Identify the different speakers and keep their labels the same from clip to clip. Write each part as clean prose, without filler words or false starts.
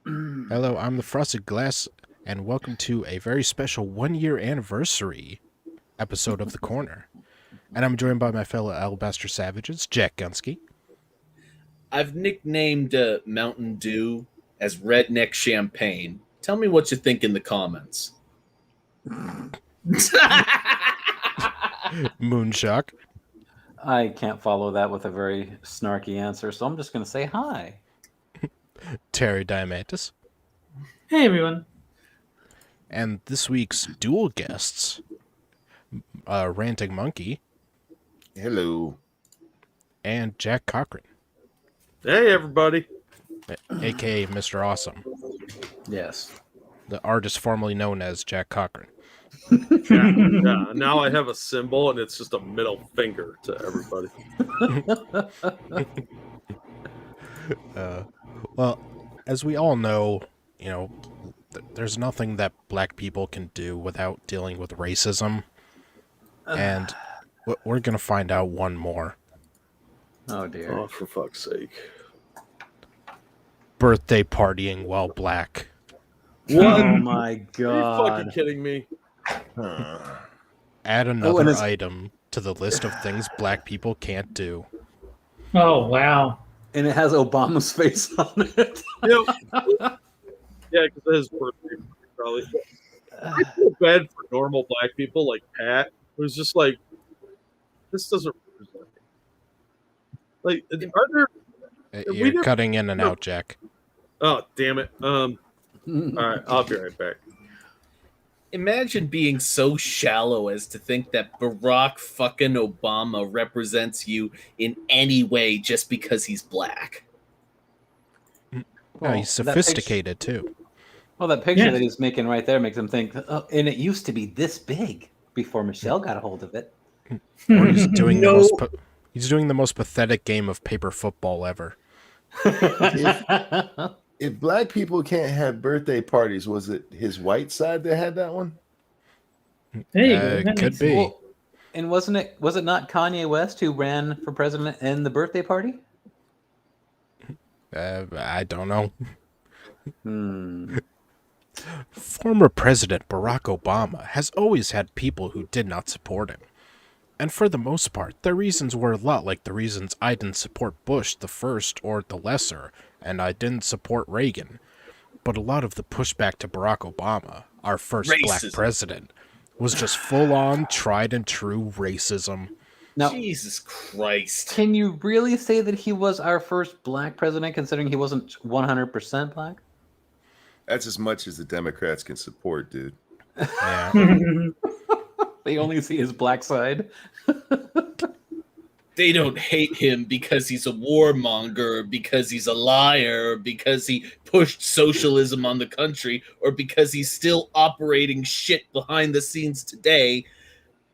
Speaker 1: Hello, I'm the frosted glass. and welcome to a very special 1 year anniversary episode of The Corner. And I'm joined by my fellow Alabaster Savages, Jack Gunsky.
Speaker 2: I've nicknamed Mountain Dew as Redneck Champagne. Tell me what you think in the comments.
Speaker 1: Moonshock.
Speaker 3: I can't follow that with a very snarky answer, so I'm just going to say hi.
Speaker 1: Terry Diamantis.
Speaker 4: Hey, everyone.
Speaker 1: And this week's dual guests, Ranting Monkey.
Speaker 5: Hello.
Speaker 1: And Jack Cochran.
Speaker 6: Hey, everybody.
Speaker 1: A.k.a. Mr. Awesome.
Speaker 3: Yes.
Speaker 1: The artist formerly known as Jack Cochran.
Speaker 6: Yeah, now I have a symbol, and it's just a middle finger to everybody.
Speaker 1: Well, as we all know, there's nothing that black people can do without dealing with racism. And we're going to find out one more.
Speaker 3: Oh, dear.
Speaker 6: Oh, for fuck's sake.
Speaker 1: Birthday partying while black.
Speaker 6: What?
Speaker 3: Oh, my
Speaker 6: Are you
Speaker 3: God.
Speaker 6: fucking kidding me?
Speaker 1: Add another
Speaker 3: it's-
Speaker 1: item to the list of things black people can't do.
Speaker 4: Oh, wow.
Speaker 3: And it has Obama's face on it.
Speaker 6: Yeah, because his birthday probably. I feel bad for normal black people like Pat, who's just like, this doesn't represent me. Like, are there?
Speaker 1: You're cutting in and out, Jack.
Speaker 6: Oh, damn it. All right, I'll be right back.
Speaker 2: Imagine being so shallow as to think that Barack fucking Obama represents you in any way just because he's black.
Speaker 1: No, he's sophisticated, too.
Speaker 3: Well, that picture
Speaker 4: Yeah.
Speaker 3: that he's making right there makes him think, oh, and it used to be this big before Michelle got a hold of it.
Speaker 1: Or he's doing
Speaker 2: No.
Speaker 1: he's doing the most pathetic game of paper football ever.
Speaker 5: If black people can't have birthday parties, was it his white side that had that one?
Speaker 4: There you go.
Speaker 1: It
Speaker 4: That
Speaker 1: could
Speaker 4: makes
Speaker 1: be.
Speaker 3: Well, and was it not Kanye West who ran for president in the birthday party?
Speaker 1: I don't know.
Speaker 3: Hmm.
Speaker 1: Former President Barack Obama has always had people who did not support him. And for the most part, their reasons were a lot like the reasons I didn't support Bush the first or the lesser, and I didn't support Reagan. But a lot of the pushback to Barack Obama, our first black
Speaker 2: Racism.
Speaker 1: president, was just full-on, tried-and-true racism.
Speaker 3: Now,
Speaker 2: Jesus Christ.
Speaker 3: can you really say that he was our first black president, considering he wasn't 100% black?
Speaker 5: That's as much as the Democrats can support, dude.
Speaker 1: Yeah.
Speaker 4: sense.
Speaker 3: They only see his black side.
Speaker 2: They don't hate him because he's a warmonger, because he's a liar, because he pushed socialism on the country, or because he's still operating shit behind the scenes today.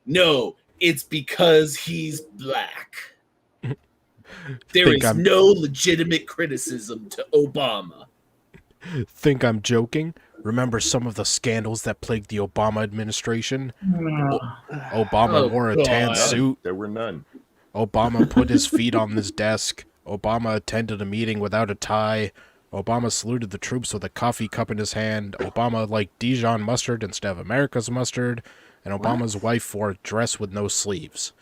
Speaker 2: No, it's because he's black. There
Speaker 1: Think
Speaker 2: is
Speaker 1: I'm-
Speaker 2: no legitimate criticism to Obama.
Speaker 1: Think I'm joking? Remember some of the scandals that plagued the Obama administration? Obama
Speaker 2: Oh,
Speaker 1: wore a tan
Speaker 2: God.
Speaker 1: suit.
Speaker 5: There were none.
Speaker 1: Obama put his feet on his desk. Obama attended a meeting without a tie. Obama saluted the troops with a coffee cup in his hand. Obama liked Dijon mustard instead of America's mustard. And Obama's wife wore a dress with no sleeves.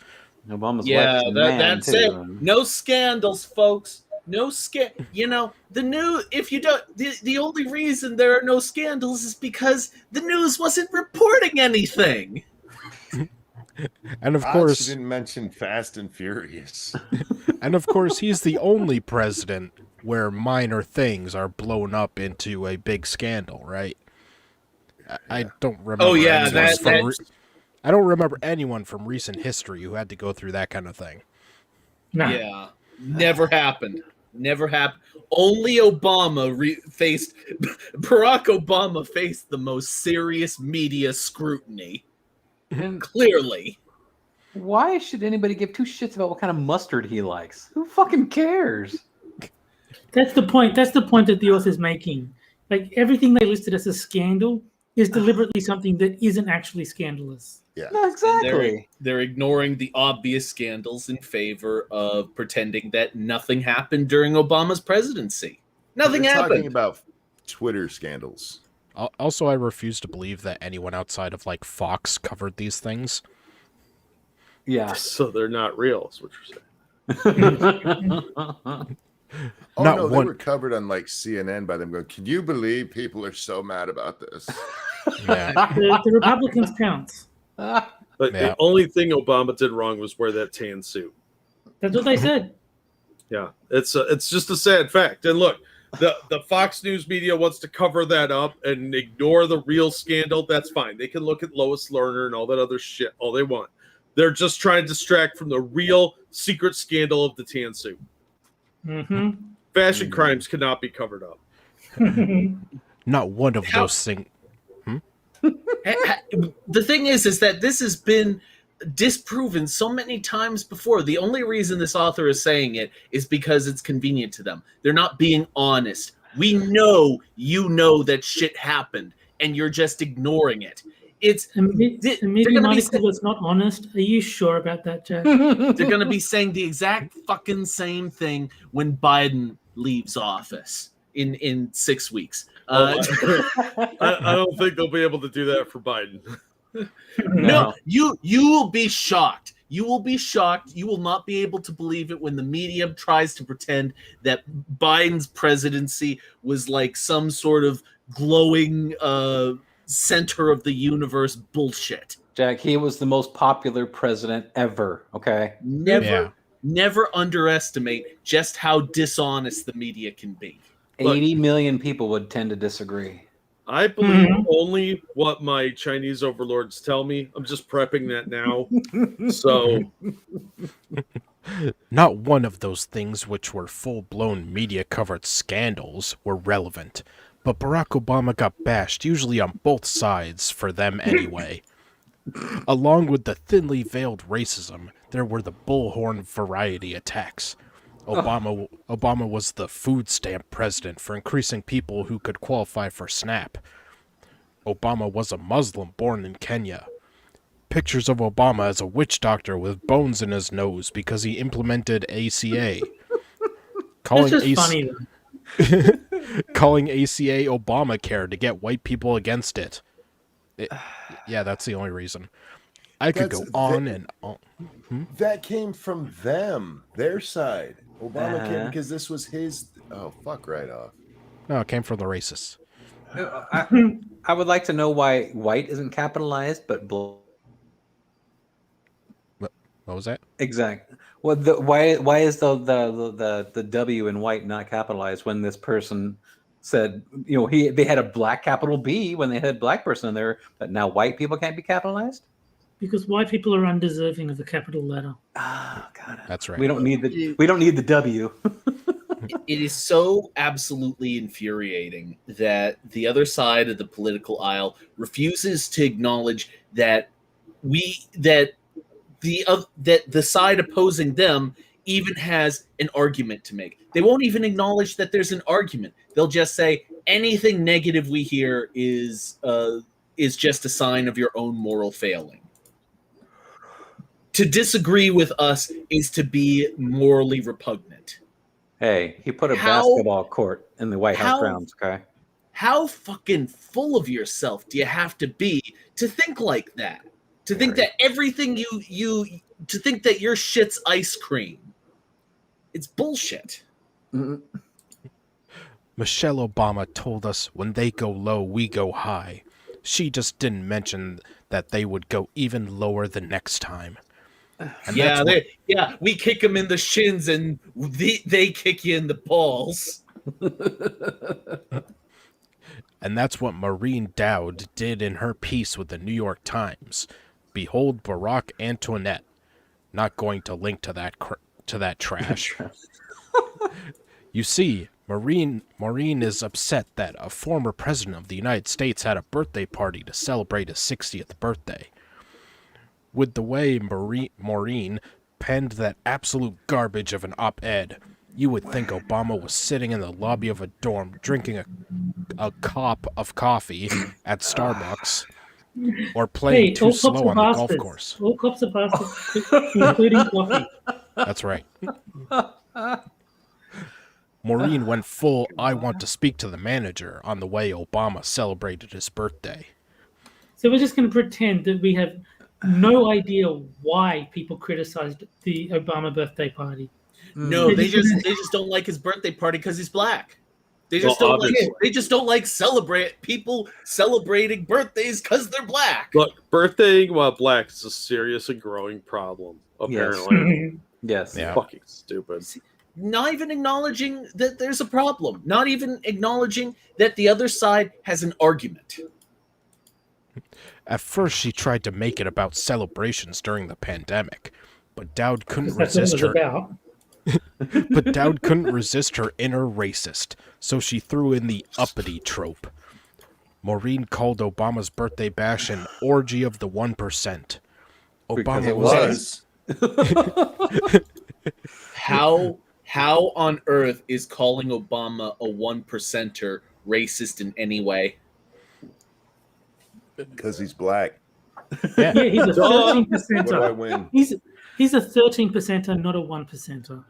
Speaker 3: Obama's
Speaker 2: Yeah,
Speaker 3: wife's a man,
Speaker 2: that's
Speaker 3: too.
Speaker 2: it. No scandals, folks. No the new, if you don't, the only reason there are no scandals is because the news wasn't reporting anything.
Speaker 1: And of
Speaker 5: Odd
Speaker 1: course,
Speaker 5: she didn't mention Fast and Furious.
Speaker 1: he's the only president where minor things are blown up into a big scandal, right? I don't remember.
Speaker 2: Oh, yeah,
Speaker 1: anyone I don't remember anyone from recent history who had to go through that kind of thing.
Speaker 4: Nah.
Speaker 2: Yeah, never happened. Never happened. Only Barack Obama faced the most serious media scrutiny.
Speaker 3: And
Speaker 2: Clearly.
Speaker 3: why should anybody give two shits about what kind of mustard he likes? Who fucking cares?
Speaker 4: That's the point. That's the point that the author's making. Like, everything they listed as a scandal is deliberately something that isn't actually scandalous.
Speaker 5: Yeah.
Speaker 3: No, exactly.
Speaker 2: They're ignoring the obvious scandals in favor of pretending that nothing happened during Obama's presidency. Nothing
Speaker 5: They're
Speaker 2: happened.
Speaker 5: talking about Twitter scandals.
Speaker 1: Also, I refuse to believe that anyone outside of like Fox covered these things.
Speaker 3: Yeah.
Speaker 6: So they're not real, is what you're saying.
Speaker 5: Oh
Speaker 1: Not
Speaker 5: no, they
Speaker 1: one-
Speaker 5: were covered on like CNN by them going, "Can you believe people are so mad about this?"
Speaker 1: Yeah,
Speaker 4: The Republicans pounce.
Speaker 6: But
Speaker 1: Yeah.
Speaker 6: the only thing Obama did wrong was wear that tan suit.
Speaker 4: That's what they said.
Speaker 6: Yeah, it's just a sad fact. And look, the Fox News media wants to cover that up and ignore the real scandal. That's fine. They can look at Lois Lerner and all that other shit all they want. They're just trying to distract from the real secret scandal of the tan suit.
Speaker 4: Mm-hmm.
Speaker 6: Fashion crimes cannot be covered up.
Speaker 1: not one of
Speaker 2: How-
Speaker 1: those things.
Speaker 2: The thing is that this has been disproven so many times before. The only reason this author is saying it is because it's convenient to them. They're not being honest. We know you know that shit happened, and you're just ignoring it. It's
Speaker 4: And maybe
Speaker 2: they're
Speaker 4: an
Speaker 2: gonna be
Speaker 4: article that's not honest. Are you sure about that, Jack?
Speaker 2: they're going to be saying the exact fucking same thing when Biden leaves office in 6 weeks.
Speaker 6: I don't think they'll be able to do that for Biden.
Speaker 2: No, you will be shocked. You will be shocked. You will not be able to believe it when the media tries to pretend that Biden's presidency was like some sort of glowing center of the universe bullshit.
Speaker 3: Jack, he was the most popular president ever. Okay.
Speaker 2: Never underestimate just how dishonest the media can be.
Speaker 6: Look.
Speaker 3: 80 million people would tend to disagree.
Speaker 6: I believe only what my Chinese overlords tell me. I'm just prepping that now. So
Speaker 1: Not one of those things which were full-blown media-covered scandals were relevant, but Barack Obama got bashed, usually on both sides, for them anyway. Along with the thinly veiled racism, there were the bullhorn variety attacks. Obama was the food stamp president for increasing people who could qualify for SNAP. Obama was a Muslim born in Kenya. Pictures of Obama as a witch doctor with bones in his nose because he implemented ACA.
Speaker 4: It's just funny, though.
Speaker 1: Calling ACA Obamacare to get white people against it. Yeah, that's the only reason. I could go on and on.
Speaker 5: That came from them, their side. Obama came because this was his. Oh, fuck right off.
Speaker 1: No, it came from the racists.
Speaker 3: I would like to know why white isn't capitalized, but
Speaker 1: What was that?
Speaker 3: exact. Well, why is the W in white not capitalized when this person said, you know, they had a black capital B when they had black person in there, but now white people can't be capitalized?
Speaker 4: Because white people are undeserving of the capital letter.
Speaker 3: Oh, God.
Speaker 1: That's right.
Speaker 3: We don't need the W.
Speaker 2: It is so absolutely infuriating that the other side of the political aisle refuses to acknowledge that the side opposing them even has an argument to make. They won't even acknowledge that there's an argument. They'll just say anything negative we hear is just a sign of your own moral failing. To disagree with us is to be morally repugnant.
Speaker 3: Hey, he put a basketball court in the White House grounds, okay?
Speaker 2: How fucking full of yourself do you have to be to think like that? To think that everything to think that your shit's ice cream. It's bullshit.
Speaker 1: Michelle Obama told us when they go low, we go high. She just didn't mention that they would go even lower the next time. And
Speaker 2: we kick them in the shins and they kick you in the balls.
Speaker 1: And that's what Maureen Dowd did in her piece with the New York Times. Behold Barack Antoinette. Not going to link to that trash. You see, Maureen is upset that a former president of the United States had a birthday party to celebrate his 60th birthday. With the way Maureen penned that absolute garbage of an op-ed, you would think Obama was sitting in the lobby of a dorm drinking a cup of coffee at Starbucks or playing too slow on the golf course.
Speaker 4: All cups are bastards, including coffee.
Speaker 1: That's right. Maureen went full "I want to speak to the manager" on the way Obama celebrated his birthday.
Speaker 4: So we're just going to pretend that we have no idea why people criticized the Obama birthday party.
Speaker 2: No,
Speaker 4: They're
Speaker 2: they
Speaker 4: just
Speaker 2: just don't like his birthday party because he's black. They
Speaker 6: Well,
Speaker 2: just don't like
Speaker 6: obviously.
Speaker 2: they just don't like people celebrating birthdays because they're black.
Speaker 6: Look, birthdaying while black is a serious and growing problem. Apparently,
Speaker 3: Yes.
Speaker 1: Yeah.
Speaker 6: fucking stupid.
Speaker 2: Not even acknowledging that there's a problem. Not even acknowledging that the other side has an argument.
Speaker 1: At first, she tried to make it about celebrations during the pandemic, but Dowd couldn't
Speaker 4: That's what it
Speaker 1: resist
Speaker 4: was
Speaker 1: her.
Speaker 4: about.
Speaker 1: But Dowd couldn't resist her inner racist, so she threw in the uppity trope. Maureen called Obama's birthday bash an orgy of the 1%.
Speaker 3: Because
Speaker 1: Obama
Speaker 3: it
Speaker 1: was
Speaker 3: was.
Speaker 2: How on earth is calling Obama a 1%er racist in any way?
Speaker 5: Because he's black.
Speaker 4: Yeah, he's a 13
Speaker 5: What do I
Speaker 4: percenter.
Speaker 5: win?
Speaker 4: He's a 13 percenter, not a 1 percenter.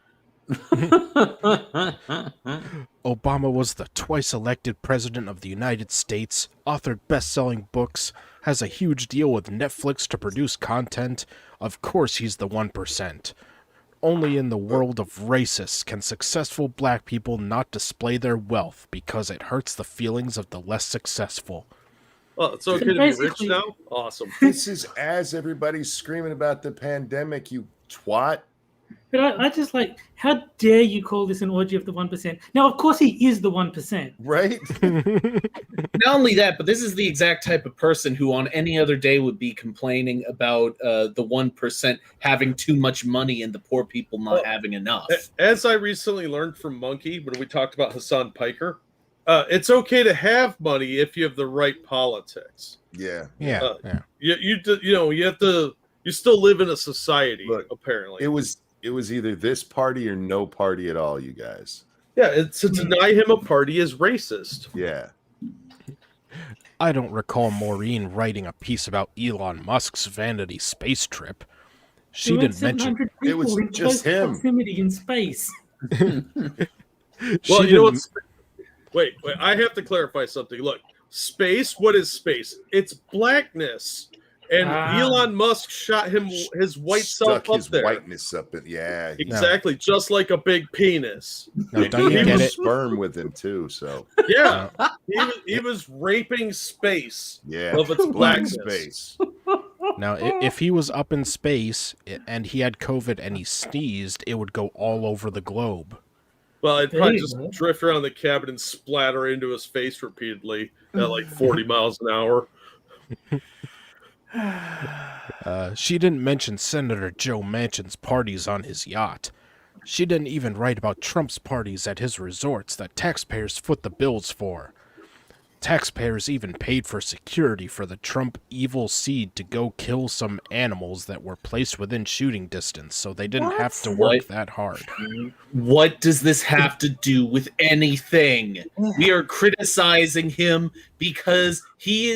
Speaker 1: Obama was the twice elected president of the United States, authored best-selling books, has a huge deal with Netflix to produce content. Of course he's the 1%. Only in the world of racists can successful black people not display their wealth because it hurts the feelings of the less successful.
Speaker 6: Oh, it's okay to be rich
Speaker 4: basically-
Speaker 6: now? Awesome.
Speaker 5: This is as everybody's screaming about the pandemic, you twat.
Speaker 4: But I just like, how dare you call this an orgy of the 1%? Now, of course, he is the 1%.
Speaker 5: Right?
Speaker 2: Not only that, but this is the exact type of person who on any other day would be complaining about the 1% having too much money and the poor people not having enough.
Speaker 6: As I recently learned from Monkey when we talked about Hassan Piker, it's okay to have money if you have the right politics.
Speaker 5: Yeah.
Speaker 1: Yeah, yeah.
Speaker 6: You still live in a society.
Speaker 5: Look,
Speaker 6: apparently,
Speaker 5: It was either this party or no party at all, you guys.
Speaker 6: to deny him a party is racist.
Speaker 5: Yeah.
Speaker 1: I don't recall Maureen writing a piece about Elon Musk's vanity space trip. She
Speaker 4: There were
Speaker 1: didn't mention
Speaker 4: 700
Speaker 5: It was
Speaker 4: people in
Speaker 5: just
Speaker 4: close
Speaker 5: him.
Speaker 4: proximity in space.
Speaker 6: Well,
Speaker 1: she
Speaker 6: you know
Speaker 1: didn't-
Speaker 6: what's. Wait, I have to clarify something. Look, space. What is space? It's blackness. And Elon Musk shot his white
Speaker 5: Stuck
Speaker 6: self up
Speaker 5: his
Speaker 6: there.
Speaker 5: whiteness up in. Yeah.
Speaker 6: Exactly, just like a big penis.
Speaker 1: No, don't you
Speaker 5: He
Speaker 1: get
Speaker 5: was
Speaker 1: it?
Speaker 5: sperm with him too, so
Speaker 6: Yeah, he was raping space
Speaker 5: yeah.
Speaker 6: of its
Speaker 5: Black
Speaker 6: blackness.
Speaker 5: space.
Speaker 1: Now, if he was up in space and he had COVID and he sneezed, it would go all over the globe.
Speaker 6: Well, it'd
Speaker 4: There
Speaker 6: probably
Speaker 4: you
Speaker 6: just
Speaker 4: go.
Speaker 6: drift around the cabin and splatter into his face repeatedly at like 40 miles an hour.
Speaker 1: She didn't mention Senator Joe Manchin's parties on his yacht. She didn't even write about Trump's parties at his resorts that taxpayers foot the bills for. Taxpayers even paid for security for the Trump evil seed to go kill some animals that were placed within shooting distance, so they didn't have to work
Speaker 2: What?
Speaker 1: that hard.
Speaker 2: What does this have to do with anything? We are criticizing him because he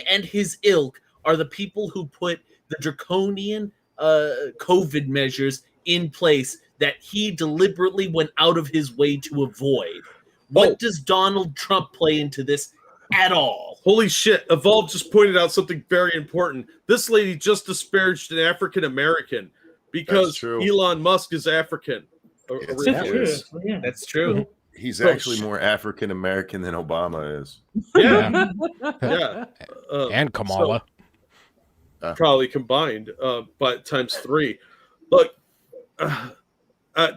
Speaker 2: and his ilk are the people who put the draconian COVID measures in place that he deliberately went out of his way to avoid. What does Donald Trump play into this at all?
Speaker 6: Holy shit, Evolve just pointed out something very important. This lady just disparaged an African American because
Speaker 5: That's true.
Speaker 6: Elon Musk is African.
Speaker 5: It's
Speaker 4: That's
Speaker 5: Yeah.
Speaker 4: true.
Speaker 5: Yes.
Speaker 4: Yeah.
Speaker 2: That's true.
Speaker 5: He's
Speaker 6: Oh,
Speaker 5: actually more African American than Obama is.
Speaker 6: Yeah, yeah.
Speaker 1: And Kamala.
Speaker 6: Probably combined, but times 3. Look,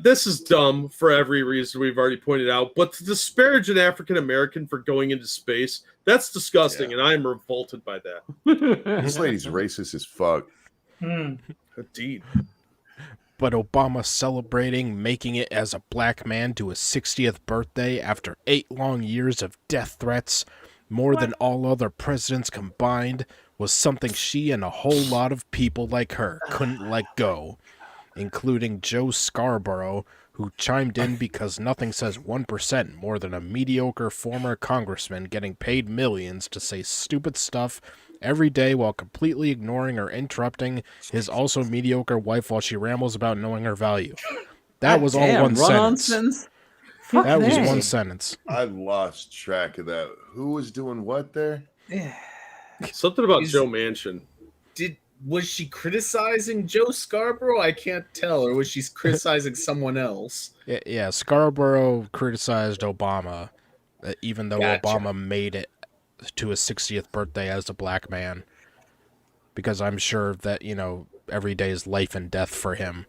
Speaker 6: this is dumb for every reason we've already pointed out, but to disparage an African American for going into space, that's disgusting,
Speaker 5: Yeah.
Speaker 6: and I am revolted by that.
Speaker 5: This lady's racist as fuck.
Speaker 4: Hmm.
Speaker 6: Indeed.
Speaker 1: But Obama celebrating making it as a black man to his 60th birthday after 8 long years of death threats, more than all other presidents combined, was something she and a whole lot of people like her couldn't let go, including Joe Scarborough, who chimed in because nothing says 1% more than a mediocre former congressman getting paid millions to say stupid stuff every day while completely ignoring or interrupting his also mediocre wife while she rambles about knowing her value. That was all one sentence.
Speaker 3: Fuck
Speaker 1: That was
Speaker 3: they.
Speaker 1: one sentence.
Speaker 5: I lost track of that. Who was doing what there?
Speaker 3: Yeah.
Speaker 6: Something about
Speaker 2: Is-
Speaker 6: Joe Manchin.
Speaker 2: Was she criticizing Joe Scarborough? I can't tell, or was she criticizing someone else?
Speaker 1: Yeah, Scarborough criticized Obama, even though
Speaker 2: Gotcha.
Speaker 1: Obama made it to his 60th birthday as a black man. Because I'm sure that, every day is life and death for him.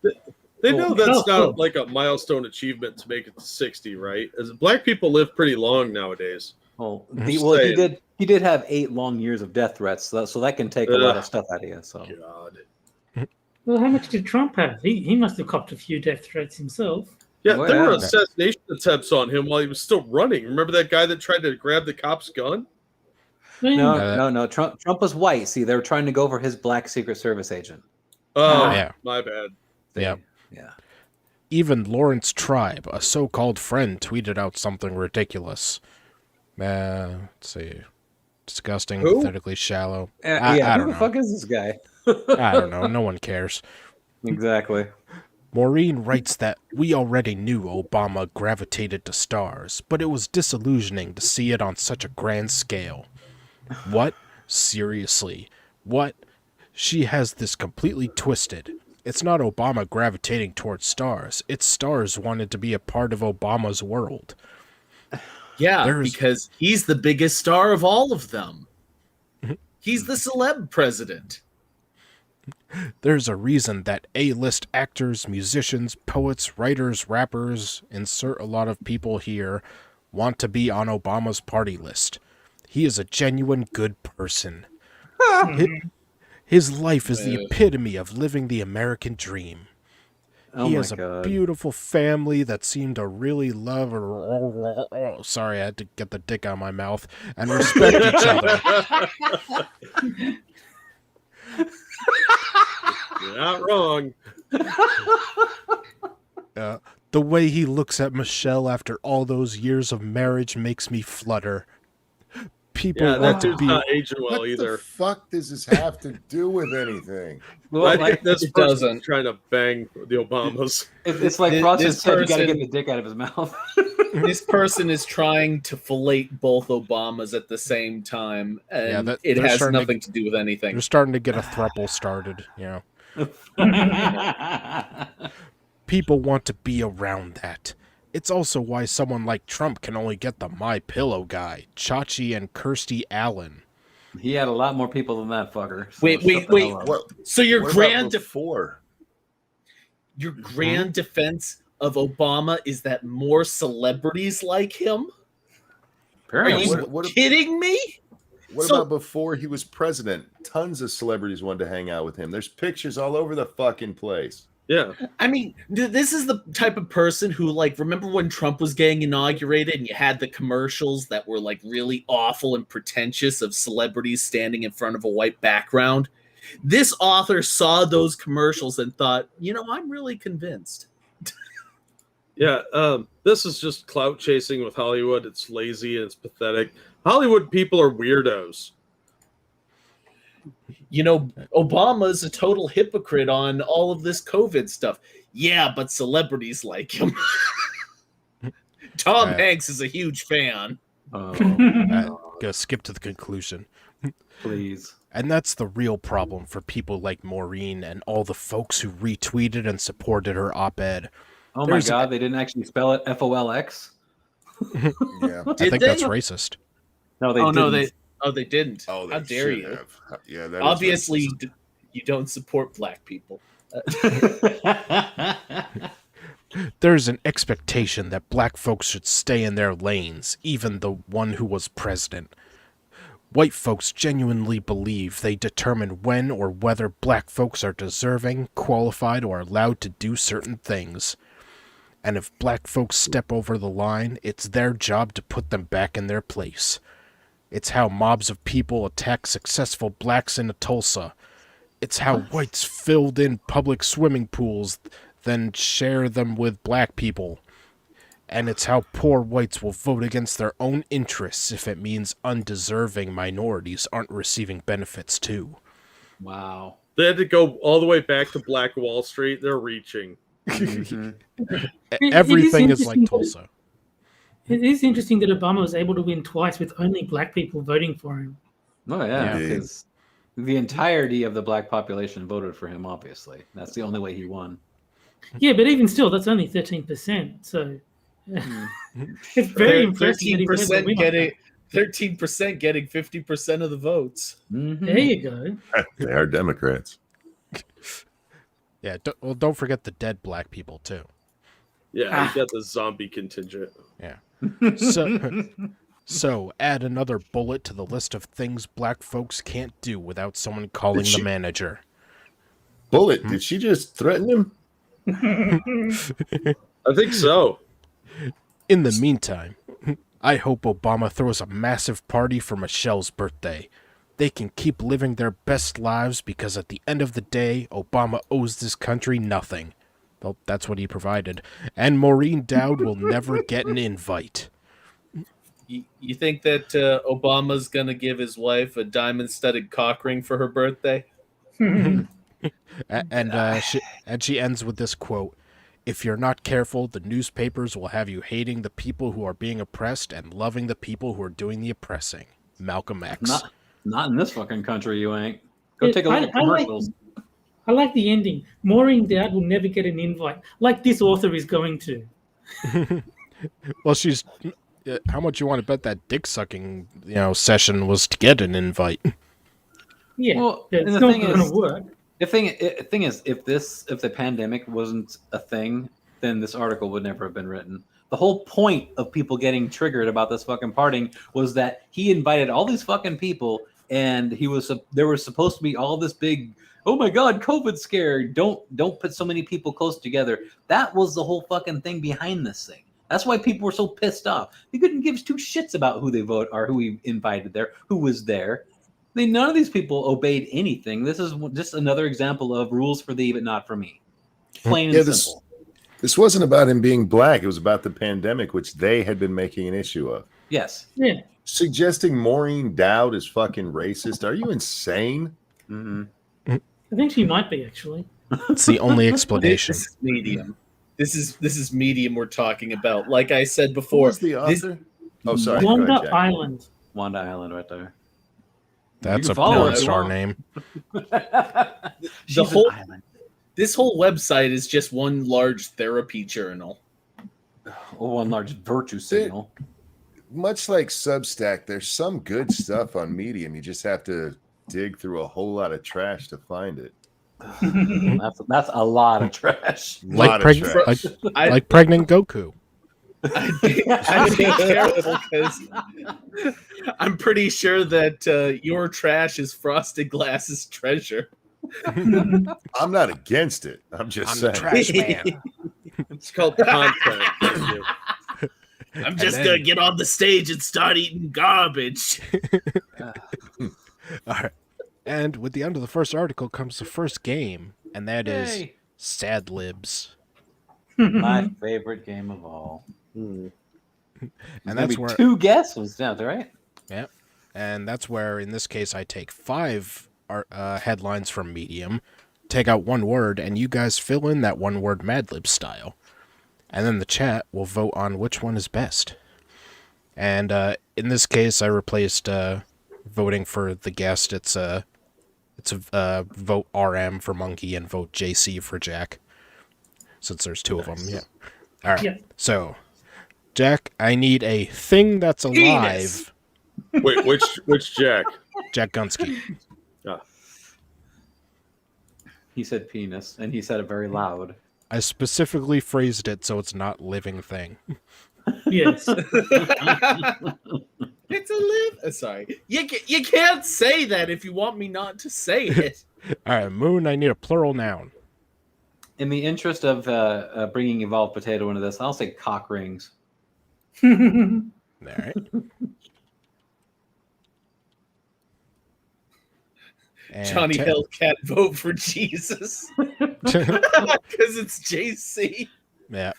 Speaker 6: They know that's
Speaker 4: Oh,
Speaker 6: not like a milestone achievement to make it to 60, right? As black people live pretty long nowadays.
Speaker 3: Well,
Speaker 6: Just
Speaker 3: well,
Speaker 6: saying.
Speaker 3: he did have 8 long years of death threats, so that can take a lot of stuff out of you. So
Speaker 6: God.
Speaker 4: Well, how much did Trump have? He must have copped a few death threats himself.
Speaker 6: Yeah,
Speaker 3: Well,
Speaker 6: there were
Speaker 3: yeah.
Speaker 6: assassination attempts on him while he was still running. Remember that guy that tried to grab the cop's gun?
Speaker 3: no. Trump was white. See, they were trying to go for his black Secret Service agent.
Speaker 6: Oh,
Speaker 1: Yeah.
Speaker 6: my bad.
Speaker 1: Yep.
Speaker 3: Yeah.
Speaker 1: Even Lawrence Tribe, a so-called friend, tweeted out something ridiculous. Let's see. Disgusting,
Speaker 6: Who?
Speaker 1: pathetically shallow.
Speaker 3: Yeah.
Speaker 1: I
Speaker 3: Who
Speaker 1: don't
Speaker 3: the
Speaker 1: know.
Speaker 3: fuck is this guy?
Speaker 1: I don't know. No one cares.
Speaker 3: Exactly.
Speaker 1: Maureen writes that we already knew Obama gravitated to stars, but it was disillusioning to see it on such a grand scale. What? Seriously? What? She has this completely twisted. It's not Obama gravitating towards stars. It's stars wanted to be a part of Obama's world.
Speaker 2: Yeah, because he's the biggest star of all of them. He's the celeb president.
Speaker 1: There's a reason that A-list actors, musicians, poets, writers, rappers, insert a lot of people here, want to be on Obama's party list. He is a genuine good person. His life is the epitome of living the American dream. He has a beautiful family that seem to really love sorry, I had to get the dick out of my mouth, and respect each other.
Speaker 6: You're not wrong.
Speaker 1: The way he looks at Michelle after all those years of marriage makes me flutter. People
Speaker 6: Yeah, that
Speaker 1: want to
Speaker 6: dude's
Speaker 1: be...
Speaker 6: not aging well
Speaker 5: What
Speaker 6: either.
Speaker 5: the fuck does this have to do with anything?
Speaker 3: Well,
Speaker 6: I think this
Speaker 2: it
Speaker 6: person's
Speaker 2: doesn't.
Speaker 6: trying to bang the Obamas.
Speaker 3: it's like
Speaker 2: This
Speaker 3: Frost just said, you got to
Speaker 2: person-
Speaker 3: get the dick out of his mouth.
Speaker 2: This person is trying to fillet both Obamas at the same time, and it
Speaker 1: they're
Speaker 2: has
Speaker 1: starting
Speaker 2: nothing to do with anything.
Speaker 1: They're starting to get a throuple started, People want to be around that. It's also why someone like Trump can only get the My Pillow guy, Chachi and Kirstie Allen.
Speaker 3: He had a lot more people than that fucker. So
Speaker 2: Wait.
Speaker 3: shut the hell up.
Speaker 5: What?
Speaker 2: So your
Speaker 5: What
Speaker 2: grand
Speaker 5: about before?
Speaker 2: your grand defense of Obama is that more celebrities like him? Are
Speaker 3: Apparently.
Speaker 2: you
Speaker 5: What-
Speaker 2: kidding me?
Speaker 5: What
Speaker 2: So-
Speaker 5: about before he was president? Tons of celebrities wanted to hang out with him. There's pictures all over the fucking place.
Speaker 6: Yeah.
Speaker 2: I mean, this is the type of person who, like, remember when Trump was getting inaugurated and you had the commercials that were, like, really awful and pretentious of celebrities standing in front of a white background? This author saw those commercials and thought, I'm really convinced.
Speaker 6: Yeah. This is just clout chasing with Hollywood. It's lazy and it's pathetic. Hollywood people are weirdos.
Speaker 2: Obama's a total hypocrite on all of this COVID stuff. Yeah, but celebrities like him. Tom Hanks is a huge fan.
Speaker 1: Gonna skip to the conclusion.
Speaker 3: Please.
Speaker 1: And that's the real problem for people like Maureen and all the folks who retweeted and supported her op-ed.
Speaker 3: Oh
Speaker 1: There's-
Speaker 3: my God, they didn't actually spell it FOLX?
Speaker 5: Yeah.
Speaker 1: I think that's racist.
Speaker 3: No, they
Speaker 2: Oh,
Speaker 3: didn't.
Speaker 2: no, they didn't.
Speaker 5: Oh,
Speaker 2: How
Speaker 5: they
Speaker 2: dare
Speaker 5: should
Speaker 2: you?
Speaker 5: have. Yeah, that is
Speaker 2: Obviously,
Speaker 5: racist.
Speaker 2: you don't support black people.
Speaker 1: There's an expectation that black folks should stay in their lanes, even the one who was president. White folks genuinely believe they determine when or whether black folks are deserving, qualified, or allowed to do certain things. And if black folks step over the line, it's their job to put them back in their place. It's how mobs of people attack successful blacks in Tulsa. It's how whites filled in public swimming pools, then share them with black people. And it's how poor whites will vote against their own interests if it means undeserving minorities aren't receiving benefits too.
Speaker 3: Wow.
Speaker 6: They had to go all the way back to Black Wall Street. They're reaching.
Speaker 4: It is
Speaker 1: Everything is like
Speaker 4: interesting
Speaker 1: Tulsa.
Speaker 4: It is interesting that Obama was able to win twice with only black people voting for him.
Speaker 3: Oh yeah,
Speaker 5: Indeed.
Speaker 3: because the entirety of the black population voted for him. Obviously, that's the only way he won.
Speaker 4: Yeah, but even still, that's only 13%. So it's very impressive. that he was able to
Speaker 2: 13%
Speaker 4: win
Speaker 2: getting
Speaker 4: like
Speaker 2: 13% getting 50% of the votes.
Speaker 3: Mhm.
Speaker 4: that. There you go.
Speaker 5: They are Democrats.
Speaker 1: Yeah, don't forget the dead black people too.
Speaker 6: Yeah, you got the zombie contingent.
Speaker 1: So add another bullet to the list of things black folks can't do without someone calling
Speaker 5: she-
Speaker 1: the manager.
Speaker 5: Bullet, did she just threaten him?
Speaker 6: I think so.
Speaker 1: In the meantime, I hope Obama throws a massive party for Michelle's birthday. They can keep living their best lives because at the end of the day, Obama owes this country nothing. Well, that's what he provided. And Maureen Dowd will never get an invite.
Speaker 2: You think that Obama's gonna give his wife a diamond-studded cock ring for her birthday?
Speaker 1: And she ends with this quote: "If you're not careful, the newspapers will have you hating the people who are being oppressed and loving the people who are doing the oppressing." Malcolm X.
Speaker 3: Not in this fucking country, you ain't. Go take a look at
Speaker 4: I
Speaker 3: commercials.
Speaker 4: I like the ending. Maureen Dowd will never get an invite, like this author is going to.
Speaker 1: Well, she's. How much you want to bet that dick sucking, session was to get an invite?
Speaker 4: Yeah,
Speaker 3: Well,
Speaker 4: it's
Speaker 3: and the
Speaker 4: not
Speaker 3: thing
Speaker 4: going to
Speaker 3: is-
Speaker 4: work.
Speaker 3: The thing is, if the pandemic wasn't a thing, then this article would never have been written. The whole point of people getting triggered about this fucking partying was that he invited all these fucking people, and there was supposed to be all this big, oh my god, COVID scare. Don't put so many people close together. That was the whole fucking thing behind this thing. That's why people were so pissed off. They couldn't give two shits about who they vote or who he invited there, who was there. None of these people obeyed anything. This is just another example of rules for thee, but not for me. Plain and simple.
Speaker 5: This wasn't about him being black. It was about the pandemic, which they had been making an issue of.
Speaker 3: Yes.
Speaker 4: Yeah.
Speaker 5: Suggesting Maureen Dowd is fucking racist. Are you insane?
Speaker 3: Mm-hmm.
Speaker 4: I think she might be, actually.
Speaker 1: It's the only explanation.
Speaker 2: This is medium. This is medium we're talking about. Like I said
Speaker 5: Who
Speaker 2: before,
Speaker 5: was the author? Oh, sorry. Go
Speaker 4: Wanda
Speaker 5: ahead, Jack.
Speaker 4: Island.
Speaker 3: Wanda Island right there.
Speaker 1: That's
Speaker 3: You
Speaker 1: a
Speaker 3: can follow
Speaker 1: porn
Speaker 3: it.
Speaker 1: star name.
Speaker 3: She's an
Speaker 2: whole-
Speaker 3: island.
Speaker 2: this whole website is just one large therapy journal.
Speaker 3: One large virtue signal.
Speaker 5: Much like Substack, there's some good stuff on Medium. You just have to dig through a whole lot of trash to find it.
Speaker 3: That's a lot of trash.
Speaker 1: Like,
Speaker 5: Lot of trash.
Speaker 1: like pregnant Goku.
Speaker 2: I'd be careful because I'm pretty sure that your trash is Frosted Glass's treasure.
Speaker 5: I'm not against it. I'm just saying.
Speaker 1: trash man.
Speaker 6: It's called content. Thank you.
Speaker 2: I'm just
Speaker 1: then-
Speaker 2: gonna get on the stage and start eating garbage.
Speaker 1: All right. And with the end of the first article comes the first game, and that is
Speaker 3: Yay.
Speaker 1: Sad Libs.
Speaker 3: My favorite game of all.
Speaker 6: Hmm.
Speaker 1: And that's
Speaker 3: Maybe
Speaker 1: where
Speaker 3: 2 guesses. Yeah, right?
Speaker 1: And that's where, in this case, I take 5 headlines from Medium, take out one word, and you guys fill in that one word Mad Lib style. And then the chat will vote on which one is best. And in this case, I replaced voting for the guest. It's a vote RM for Monkey and vote JC for Jack, since there's 2 of them. Yeah. All right.
Speaker 4: Yeah.
Speaker 1: So, Jack, I need a thing that's alive.
Speaker 2: Penis.
Speaker 6: Wait, which Jack?
Speaker 1: Jack Gunsky.
Speaker 3: He said penis, and he said it very loud.
Speaker 1: I specifically phrased it so it's not living thing.
Speaker 4: Yes.
Speaker 2: It's a live. Sorry, you can't say that if you want me not to say it.
Speaker 1: All right, Moon, I need a plural noun.
Speaker 3: In the interest of bringing Evolved Potato into this, I'll say cock rings.
Speaker 1: All right. And
Speaker 2: Johnny Hill can't vote for Jesus because it's JC.
Speaker 1: Yeah.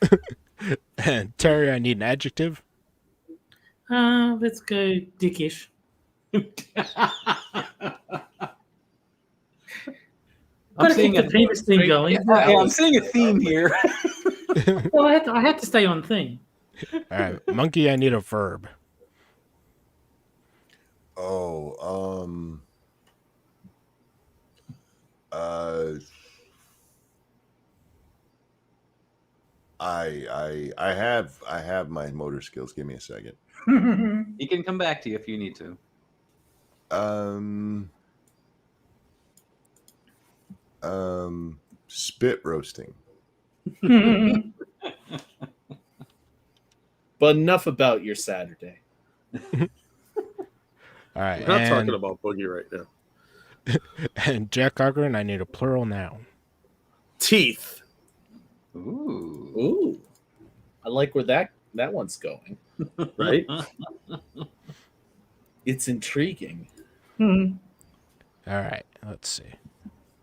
Speaker 1: And Terry, I need an adjective.
Speaker 4: Let's go dickish.
Speaker 3: I'm
Speaker 4: Gotta
Speaker 3: seeing
Speaker 4: keep the penis thing going.
Speaker 3: I'm seeing a theme here.
Speaker 4: Well, I had to stay on theme.
Speaker 1: All right, Monkey, I need a verb.
Speaker 5: Oh, uh, I have my motor skills. Give me a second.
Speaker 3: He can come back to you if you need to.
Speaker 5: Spit roasting.
Speaker 2: But enough about your Saturday.
Speaker 1: All right,
Speaker 6: We're not talking about Boogie right now.
Speaker 1: and Jack Cochran, I need a plural noun.
Speaker 6: Teeth.
Speaker 3: Ooh.
Speaker 2: Ooh, I like where that one's going.
Speaker 6: Right?
Speaker 2: It's intriguing.
Speaker 1: All right, let's see.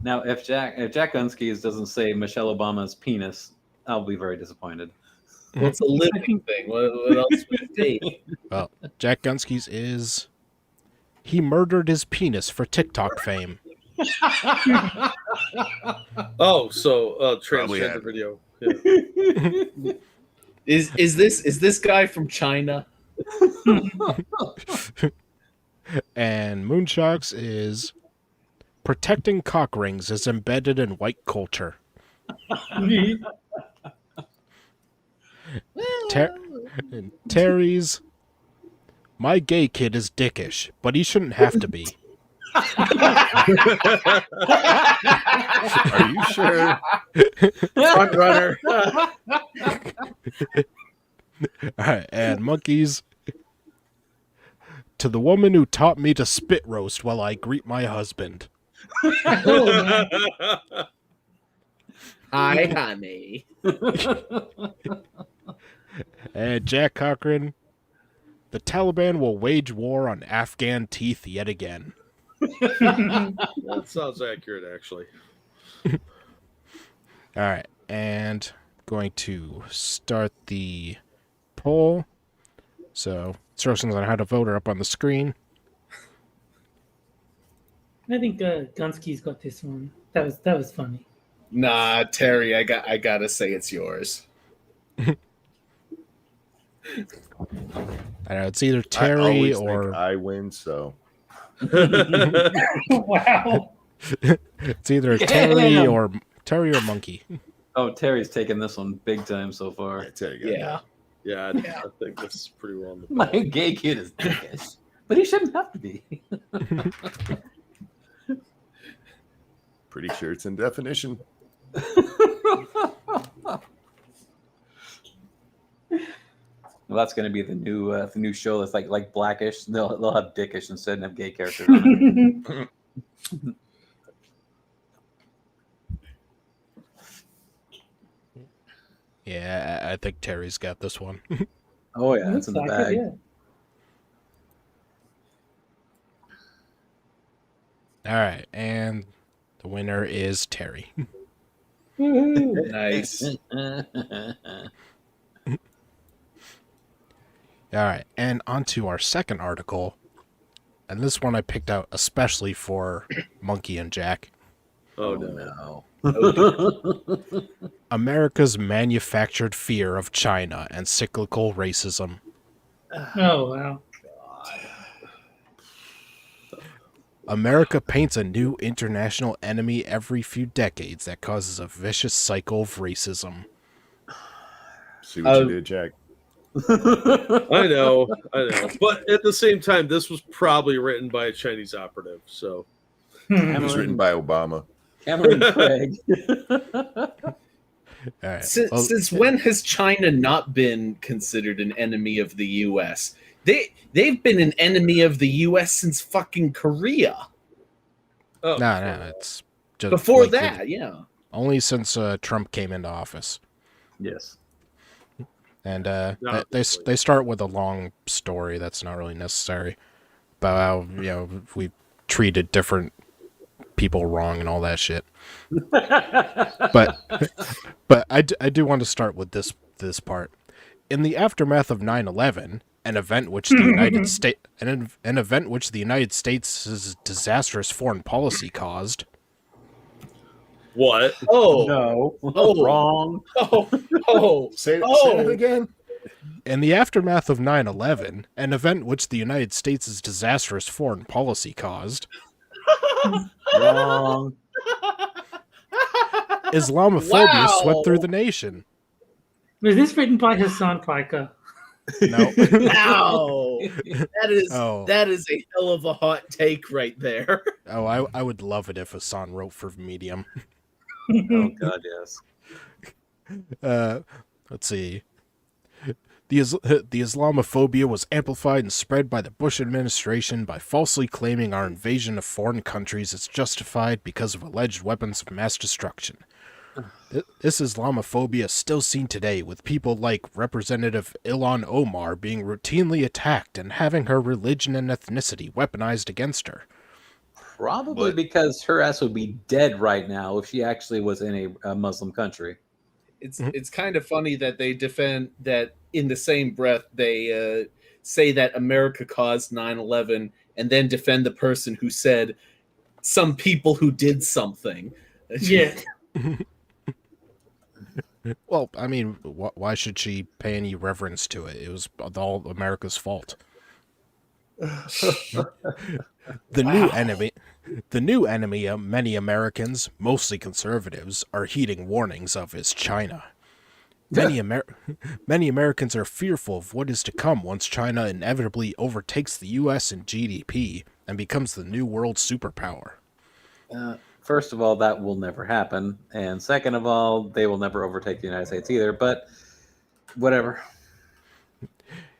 Speaker 3: Now, if Jack Unskis doesn't say Michelle Obama's penis, I'll be very disappointed.
Speaker 2: Well, it's a living thing. What else would it be?
Speaker 1: Well, Jack Gunskys is he murdered his penis for TikTok fame.
Speaker 6: Oh, so
Speaker 5: Probably
Speaker 6: transgender
Speaker 5: had.
Speaker 6: video. Yeah.
Speaker 2: Is this guy from China?
Speaker 1: And Moonshock's is protecting cock rings is embedded in white culture. And Terry's my gay kid is dickish, but he shouldn't have to be.
Speaker 5: Are you sure?
Speaker 6: Front runner.
Speaker 1: All right, and Monkeys to the woman who taught me to spit roast while I greet my husband.
Speaker 2: Hi, honey.
Speaker 1: And Jack Cochran, the Taliban will wage war on Afghan teeth yet again.
Speaker 6: That sounds accurate, actually.
Speaker 1: All right, and going to start the poll. So instructions on how to vote are up on the screen.
Speaker 4: I think Gunsky's got this one. That was funny.
Speaker 2: Nah, Terry, I gotta say it's yours.
Speaker 1: I don't know, it's either
Speaker 5: I
Speaker 1: Terry
Speaker 5: always
Speaker 1: or
Speaker 5: think I win, so
Speaker 4: Wow.
Speaker 1: it's either Terry or Monkey.
Speaker 3: Oh, Terry's taking this one big time so far.
Speaker 5: I tell you.
Speaker 2: Yeah.
Speaker 6: Yeah, I think this is pretty well on the
Speaker 3: My gay kid is dickish, but he shouldn't have to be.
Speaker 5: Pretty sure it's in definition.
Speaker 3: Well, that's going to be the new show. That's like Blackish. They'll have dickish instead and have gay characters on it.
Speaker 1: Yeah, I think Terry's got this one.
Speaker 3: Oh yeah, it's in the
Speaker 4: Looks
Speaker 3: bag.
Speaker 4: it,
Speaker 1: All right, and the winner is Terry.
Speaker 4: yeah. Woohoo.
Speaker 2: Nice.
Speaker 1: All right, and on to our second article. And this one I picked out especially for Monkey and Jack.
Speaker 6: Oh, no.
Speaker 1: America's manufactured fear of China and cyclical racism.
Speaker 4: Oh wow.
Speaker 1: America paints a new international enemy every few decades that causes a vicious cycle of racism.
Speaker 5: See what you did, Jack.
Speaker 6: I know. But at the same time, this was probably written by a Chinese operative. So
Speaker 5: It was written by Obama.
Speaker 3: Cameron Craig.
Speaker 1: All right.
Speaker 2: Since when has China not been considered an enemy of the U.S.? They've been an enemy of the U.S. since fucking Korea.
Speaker 6: oh,
Speaker 1: No, it's just
Speaker 2: Before
Speaker 1: like
Speaker 2: that, yeah.
Speaker 1: only since Trump came into office.
Speaker 3: Yes.
Speaker 1: And
Speaker 6: No,
Speaker 1: they start with a long story that's not really necessary about how we treated different people wrong and all that shit. but I do want to start with this part. In the aftermath of 9/11, an event which the United States an event which the United States' disastrous foreign policy caused.
Speaker 6: what?
Speaker 2: Oh,
Speaker 3: No.
Speaker 2: Oh.
Speaker 3: Wrong.
Speaker 2: oh,
Speaker 5: Say
Speaker 2: Oh.
Speaker 5: it again.
Speaker 1: In the aftermath of 9/11, an event which the United States' disastrous foreign policy caused,
Speaker 3: Wrong.
Speaker 1: Islamophobia swept
Speaker 2: Wow.
Speaker 1: through the nation.
Speaker 4: Was this written by Hassan Piker?
Speaker 1: No.
Speaker 2: Wow.
Speaker 1: Oh.
Speaker 2: That is a hell of a hot take right there.
Speaker 1: Oh, I would love it if Hassan wrote for Medium.
Speaker 3: Oh God, yes.
Speaker 1: Let's see. The Islamophobia was amplified and spread by the Bush administration by falsely claiming our invasion of foreign countries is justified because of alleged weapons of mass destruction. This Islamophobia is still seen today, with people like Representative Ilhan Omar being routinely attacked and having her religion and ethnicity weaponized against her.
Speaker 3: Probably because her ass would be dead right now if she actually was in a Muslim country.
Speaker 2: It's kind of funny that they defend that in the same breath they say that America caused 9/11 and then defend the person who said some people who did something.
Speaker 4: Yeah.
Speaker 1: Well, I mean, why should she pay any reverence to it? It was all America's fault. The new enemy of many Americans, mostly conservatives, are heeding warnings of is China. Many Americans are fearful of what is to come once China inevitably overtakes the U.S. in GDP and becomes the new world superpower.
Speaker 3: First of all, that will never happen. And second of all, they will never overtake the United States either. But whatever.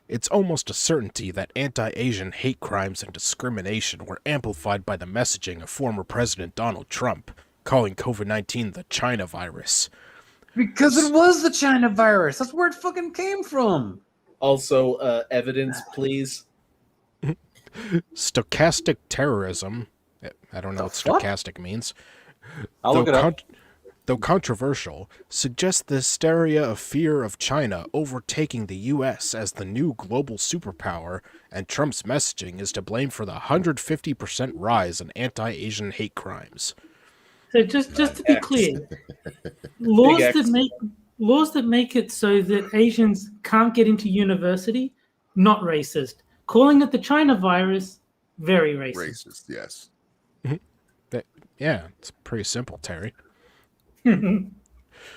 Speaker 1: It's almost a certainty that anti-Asian hate crimes and discrimination were amplified by the messaging of former President Donald Trump, calling COVID-19 the China virus.
Speaker 3: Because it was the China virus. That's where it fucking came from.
Speaker 2: Also, evidence, please.
Speaker 1: Stochastic terrorism. I don't know what
Speaker 3: fuck?
Speaker 1: stochastic means.
Speaker 3: I'll look it up.
Speaker 1: Though controversial, suggests the hysteria of fear of China overtaking the U.S. as the new global superpower, and Trump's messaging is to blame for the 150% rise in anti-Asian hate crimes.
Speaker 4: So just to be clear, laws that make it so that Asians can't get into university, not racist. Calling it the China virus, very racist.
Speaker 5: Racist, yes.
Speaker 1: Yeah, it's pretty simple, Terry.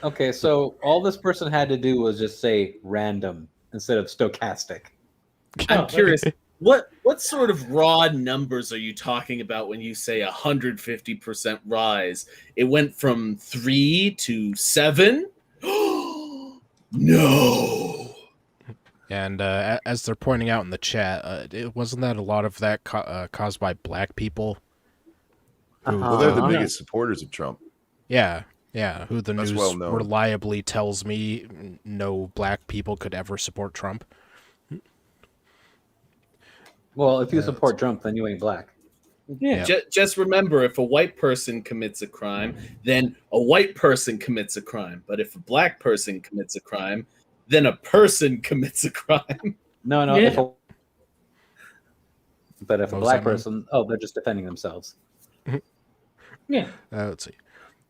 Speaker 3: Okay, so all this person had to do was just say random instead of stochastic.
Speaker 2: I'm curious, what sort of raw numbers are you talking about when you say 150% rise? It went from 3 to 7? No.
Speaker 1: And as they're pointing out in the chat, wasn't that a lot of that caused by black people?
Speaker 5: Well, they're the biggest supporters of Trump.
Speaker 1: Yeah, who the
Speaker 5: That's
Speaker 1: news
Speaker 5: well known.
Speaker 1: reliably tells me no black people could ever support Trump.
Speaker 3: Well, if you support Trump, then you ain't black.
Speaker 4: Yeah.
Speaker 2: Just remember, if a white person commits a crime, then a white person commits a crime. But if a black person commits a crime, then a person commits a crime.
Speaker 3: No.
Speaker 4: Yeah.
Speaker 3: But if a
Speaker 1: What was
Speaker 3: black
Speaker 1: that mean?
Speaker 3: person, they're just defending themselves.
Speaker 4: Yeah.
Speaker 1: Let's see.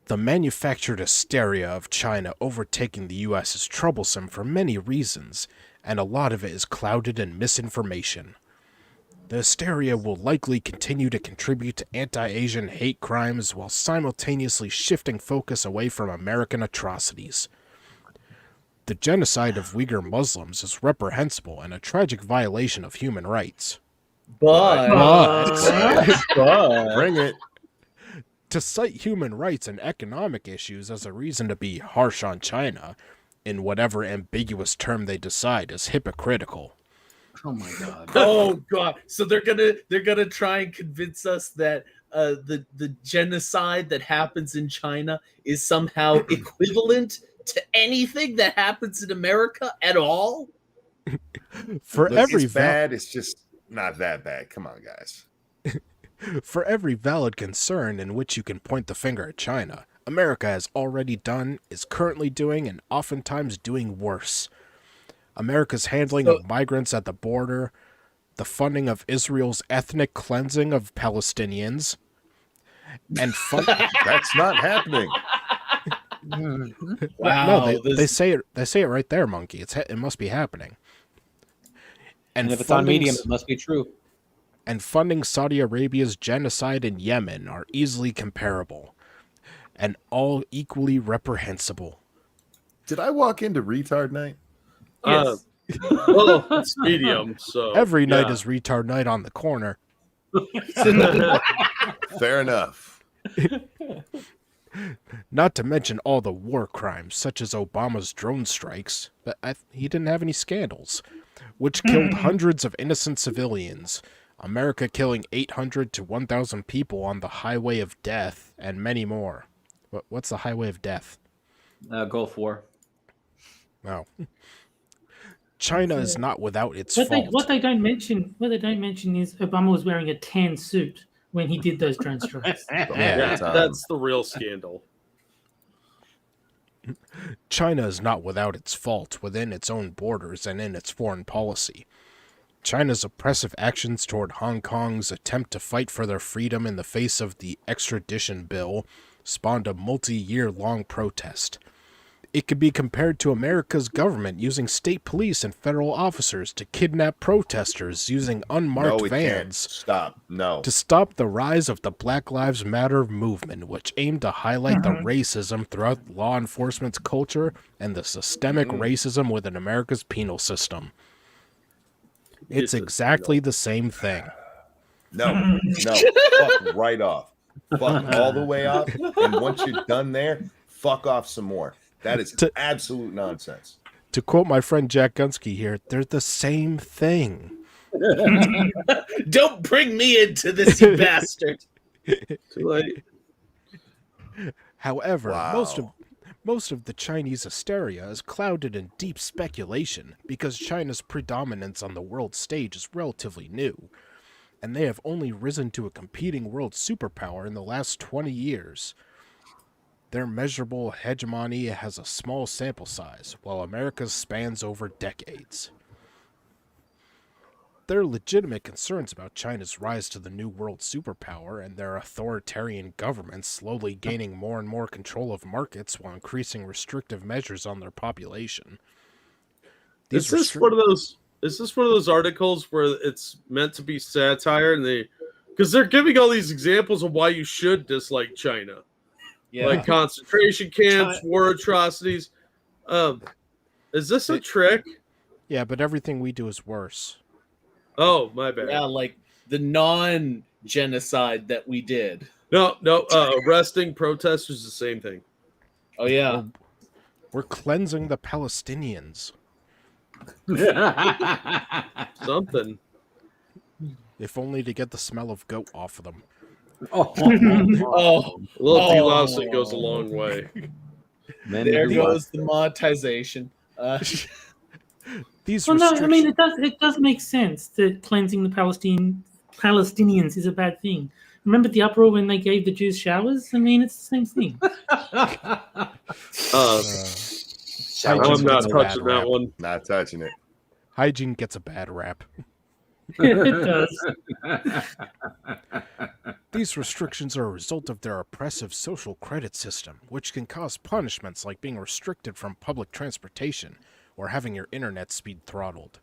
Speaker 1: The manufactured hysteria of China overtaking the U.S. is troublesome for many reasons, and a lot of it is clouded in misinformation. The hysteria will likely continue to contribute to anti-Asian hate crimes while simultaneously shifting focus away from American atrocities. The genocide of Uyghur Muslims is reprehensible and a tragic violation of human rights.
Speaker 2: But
Speaker 5: Bring it.
Speaker 1: To cite human rights and economic issues as a reason to be harsh on China, in whatever ambiguous term they decide, is hypocritical.
Speaker 3: Oh my god.
Speaker 2: oh god, so they're gonna try and convince us that the genocide that happens in China is somehow equivalent to anything that happens in America at all?
Speaker 1: For
Speaker 5: Look,
Speaker 1: every
Speaker 5: it's bad. It's just not that bad. Come on, guys.
Speaker 1: For every valid concern in which you can point the finger at China, America has already done, is currently doing, and oftentimes doing worse. America's handling of migrants at the border, the funding of Israel's ethnic cleansing of Palestinians, and
Speaker 5: That's not happening.
Speaker 2: Wow,
Speaker 1: no, they say it right there, Monkey. It must be happening.
Speaker 3: And if it's on
Speaker 1: funding
Speaker 3: Medium, it must be true.
Speaker 1: and funding Saudi Arabia's genocide in Yemen are easily comparable, and all equally reprehensible.
Speaker 5: Did I walk into retard night?
Speaker 4: Yes.
Speaker 6: Well, it's Medium, so
Speaker 1: Every night
Speaker 6: yeah.
Speaker 1: is retard night on the corner.
Speaker 5: Fair enough.
Speaker 1: Not to mention all the war crimes, such as Obama's drone strikes, but he didn't have any scandals, which killed hundreds of innocent civilians. America killing 800 to 1,000 people on the highway of death, and many more. What's the highway of death?
Speaker 3: Gulf War.
Speaker 1: No. China is not without its
Speaker 4: What
Speaker 1: fault.
Speaker 4: they don't mention is Obama was wearing a tan suit when he did those drone strikes.
Speaker 6: Yeah,
Speaker 5: Time.
Speaker 6: that's the real scandal.
Speaker 1: China is not without its fault within its own borders and in its foreign policy. China's oppressive actions toward Hong Kong's attempt to fight for their freedom in the face of the extradition bill spawned a multi-year-long protest. It could be compared to America's government using state police and federal officers to kidnap protesters using unmarked
Speaker 5: No, it can't.
Speaker 1: vans
Speaker 5: Stop. No.
Speaker 1: to stop the rise of the Black Lives Matter movement, which aimed to highlight the racism throughout law enforcement's culture and the systemic racism within America's penal system. It's exactly the same thing.
Speaker 5: No. Fuck right off. Fuck all the way off. And once you're done there, fuck off some more. That is absolute nonsense.
Speaker 1: To quote my friend Jack Gunsky here, they're the same thing.
Speaker 2: Don't bring me into this, you bastard.
Speaker 6: Too late.
Speaker 1: However,
Speaker 5: Wow.
Speaker 1: most of the Chinese hysteria is clouded in deep speculation because China's predominance on the world stage is relatively new, and they have only risen to a competing world superpower in the last 20 years. Their measurable hegemony has a small sample size, while America's spans over decades. There are legitimate concerns about China's rise to the new world superpower and their authoritarian government slowly gaining more and more control of markets while increasing restrictive measures on their population.
Speaker 6: Is this one of those articles where it's meant to be satire and because they're giving all these examples of why you should dislike China?
Speaker 2: Yeah.
Speaker 6: Like concentration camps, war atrocities. Is this a trick?
Speaker 1: Yeah, but everything we do is worse.
Speaker 6: Oh, my bad.
Speaker 2: Yeah, like the non-genocide that we did.
Speaker 6: No. Arresting protesters is the same thing.
Speaker 2: Oh yeah.
Speaker 1: We're cleansing the Palestinians.
Speaker 6: Something.
Speaker 1: If only to get the smell of goat off of them.
Speaker 2: Oh,
Speaker 6: A little delousing goes a long way.
Speaker 2: there goes the monetization.
Speaker 1: These
Speaker 4: Well, no, I
Speaker 1: restrictions.
Speaker 4: mean it does make sense that cleansing the Palestinians is a bad thing. Remember the uproar when they gave the Jews showers? I mean, it's the same thing.
Speaker 6: I'm not
Speaker 1: gets a
Speaker 6: touching
Speaker 1: bad
Speaker 6: that
Speaker 1: rap.
Speaker 6: one.
Speaker 5: Not touching it.
Speaker 1: Hygiene gets a bad rap.
Speaker 4: It does.
Speaker 1: These restrictions are a result of their oppressive social credit system, which can cause punishments like being restricted from public transportation or having your internet speed throttled.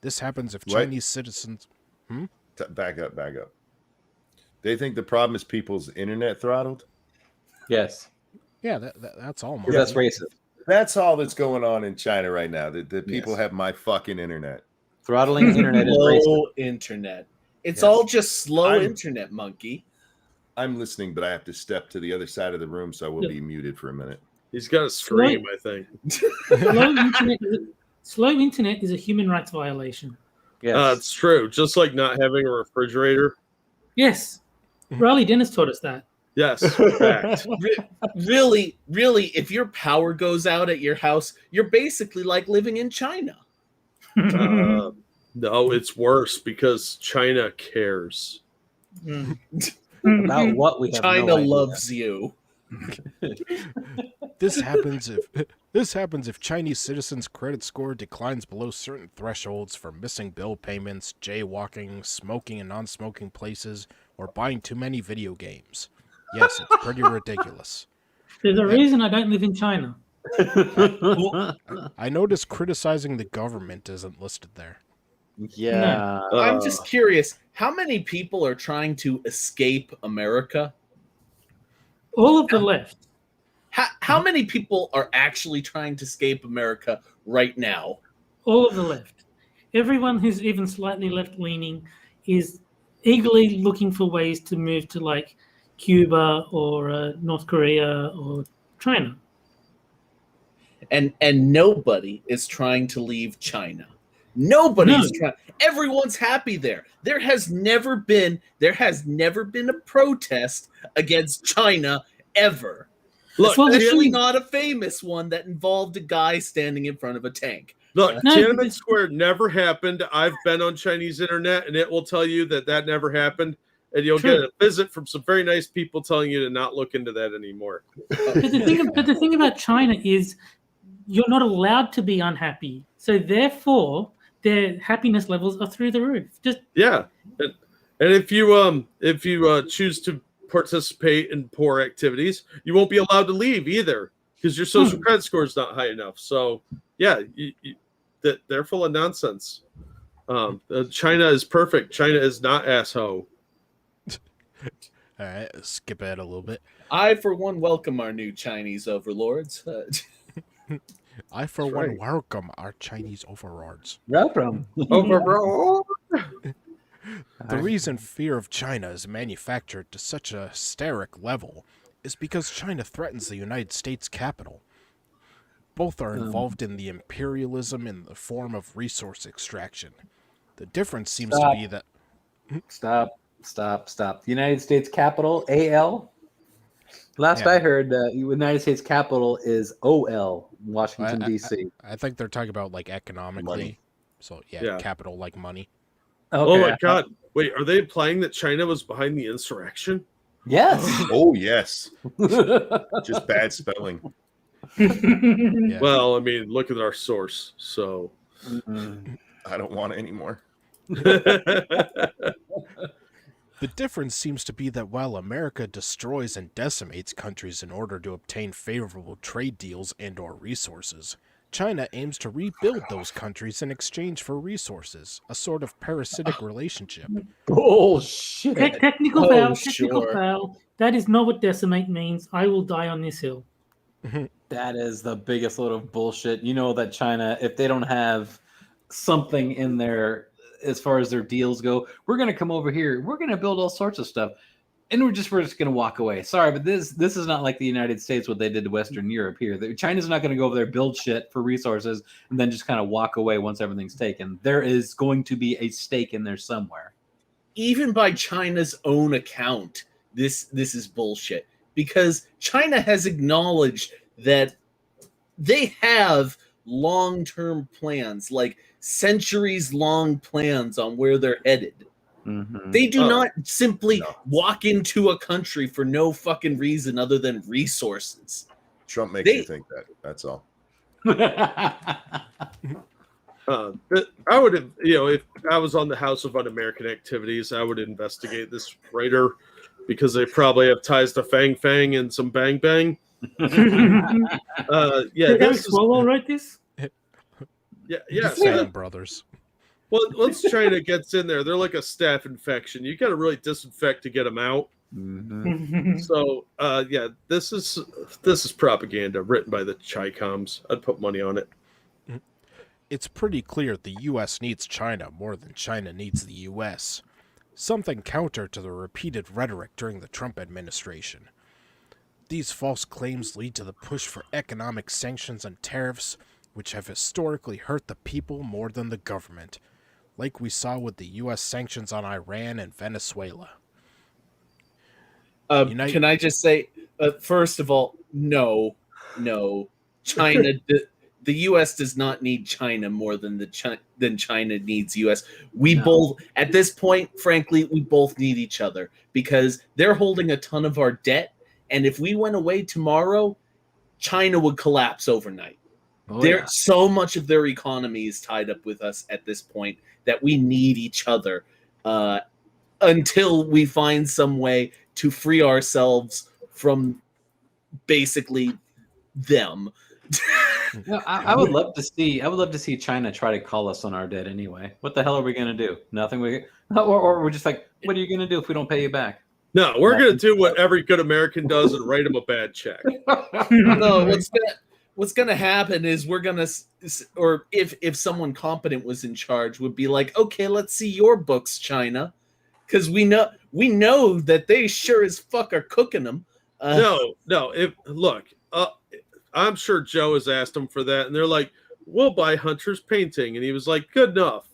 Speaker 1: This happens if
Speaker 5: What?
Speaker 1: Chinese citizens...
Speaker 5: Back up. They think the problem is people's internet throttled?
Speaker 3: Yes.
Speaker 1: Yeah, that's all.
Speaker 3: Because that's racist.
Speaker 5: That's all that's going on in China right now. The people
Speaker 3: Yes.
Speaker 5: have my fucking internet.
Speaker 3: Throttling the internet is racist.
Speaker 2: Slow internet. It's
Speaker 1: Yes.
Speaker 2: all just slow
Speaker 5: I'm-
Speaker 2: internet, monkey.
Speaker 5: I'm listening, but I have to step to the other side of the room, so I will be muted for a minute.
Speaker 6: He's got to scream, I think.
Speaker 4: Slow internet is a human rights violation.
Speaker 3: Yes.
Speaker 6: It's true. Just like not having a refrigerator.
Speaker 4: Yes. Riley Dennis taught us that.
Speaker 6: Yes, fact.
Speaker 2: Really, if your power goes out at your house, you're basically like living in China.
Speaker 6: No, it's worse because China cares.
Speaker 3: About what we have
Speaker 2: China
Speaker 3: no idea.
Speaker 2: loves you.
Speaker 1: This happens if Chinese citizens' credit score declines below certain thresholds for missing bill payments, jaywalking, smoking in non-smoking places, or buying too many video games. Yes, it's pretty ridiculous.
Speaker 4: There's a reason I don't live in China.
Speaker 1: I noticed criticizing the government isn't listed there.
Speaker 3: Yeah.
Speaker 2: I'm just curious, how many people are trying to escape America?
Speaker 4: All of the left.
Speaker 2: How many people are actually trying to escape America right now?
Speaker 4: All of the left. Everyone who's even slightly left leaning is eagerly looking for ways to move to like Cuba or North Korea or China.
Speaker 2: And nobody is trying to leave China. Nobody's
Speaker 4: No.
Speaker 2: trying. Everyone's happy there. There has never been a protest against China ever.
Speaker 6: Look,
Speaker 4: Well,
Speaker 2: Especially not a famous one that involved a guy standing in front of a tank.
Speaker 6: Look,
Speaker 4: No,
Speaker 6: Tiananmen
Speaker 4: because-
Speaker 6: Square never happened. I've been on Chinese internet, and it will tell you that that never happened. And you'll
Speaker 4: True.
Speaker 6: get a visit from some very nice people telling you to not look into that anymore.
Speaker 4: But the thing about China is you're not allowed to be unhappy. So therefore, their happiness levels are through the roof. Just
Speaker 6: Yeah, and if you choose to participate in poor activities, you won't be allowed to leave either because your social credit score is not high enough. So yeah, they're full of nonsense. China is perfect. China is not asshole.
Speaker 1: All right, skip ahead a little bit.
Speaker 2: I, for one, welcome our new Chinese overlords.
Speaker 1: I, for
Speaker 6: That's
Speaker 1: one,
Speaker 6: right.
Speaker 1: welcome our Chinese overlords.
Speaker 3: Welcome.
Speaker 6: Overall,
Speaker 1: The reason fear of China is manufactured to such a hysteric level is because China threatens the United States capital. Both are involved in the imperialism in the form of resource extraction. The difference seems to be that
Speaker 3: Stop. The United States Capitol, AL. Last
Speaker 1: Yeah.
Speaker 3: I heard, the United States Capitol is OL, Washington,
Speaker 1: I-
Speaker 3: D.C.
Speaker 1: I think they're talking about like economically.
Speaker 5: Money.
Speaker 1: So
Speaker 6: Yeah.
Speaker 1: capital like money.
Speaker 6: oh my god! Wait, are they implying that China was behind the insurrection?
Speaker 3: Yes.
Speaker 5: Oh yes, just bad spelling.
Speaker 1: Yeah.
Speaker 6: Well, I mean, look at our source. So,
Speaker 5: I don't want it anymore.
Speaker 1: The difference seems to be that while America destroys and decimates countries in order to obtain favorable trade deals and or resources, China aims to rebuild those countries in exchange for resources, a sort of parasitic relationship.
Speaker 3: Bullshit.
Speaker 4: technical
Speaker 2: Oh,
Speaker 4: foul. Technical
Speaker 2: sure.
Speaker 4: foul. That is not what decimate means. I will die on this hill.
Speaker 3: That is the biggest load of bullshit. You know that China, if they don't have something in there as far as their deals go, we're going to come over here. We're going to build all sorts of stuff. And we're just going to walk away. Sorry, but this is not like the United States, what they did to Western Europe here. China's not going to go over there, build shit for resources, and then just kind of walk away once everything's taken. There is going to be a stake in there somewhere.
Speaker 2: Even by China's own account, this is bullshit. Because China has acknowledged that they have long-term plans, like centuries-long plans on where they're headed.
Speaker 3: Mm-hmm.
Speaker 2: They do
Speaker 6: Oh,
Speaker 2: not simply
Speaker 5: no.
Speaker 2: walk into a country for no fucking reason other than resources.
Speaker 5: Trump makes you think that. That's all.
Speaker 6: I would have, if I was on the House of Un-American Activities, I would investigate this writer because they probably have ties to Fang Fang and some Bang Bang. Yeah,
Speaker 4: Did Eric
Speaker 6: this is,
Speaker 4: Swalwell write this?
Speaker 6: yeah.
Speaker 1: Fang brothers.
Speaker 6: Well, once China gets in there, they're like a staph infection. You got to really disinfect to get them out.
Speaker 3: Mm-hmm.
Speaker 6: So, yeah, this is propaganda written by the Chi-Coms. I'd put money on it.
Speaker 1: It's pretty clear the U.S. needs China more than China needs the U.S., something counter to the repeated rhetoric during the Trump administration. These false claims lead to the push for economic sanctions and tariffs, which have historically hurt the people more than the government, like we saw with the U.S. sanctions on Iran and Venezuela.
Speaker 2: Can I just say, first of all, no, China. The U.S. does not need China more than than China needs U.S. We both, at this point, frankly, we both need each other because they're holding a ton of our debt, and if we went away tomorrow, China would collapse overnight. So much of their economy is tied up with us at this point that we need each other until we find some way to free ourselves from basically them.
Speaker 3: No, I would love to see. I would love to see China try to call us on our debt anyway. What the hell are we going to do? Nothing. Or we're just like, what are you going to do if we don't pay you back?
Speaker 6: No, we're going to do what every good American does and write them a bad check.
Speaker 2: No, what's gonna happen is we're gonna, or if someone competent was in charge, would be like, okay, let's see your books, China, because we know that they sure as fuck are cooking them.
Speaker 6: No. I'm sure Joe has asked them for that, and they're like, "We'll buy Hunter's painting," and he was like, "Good enough."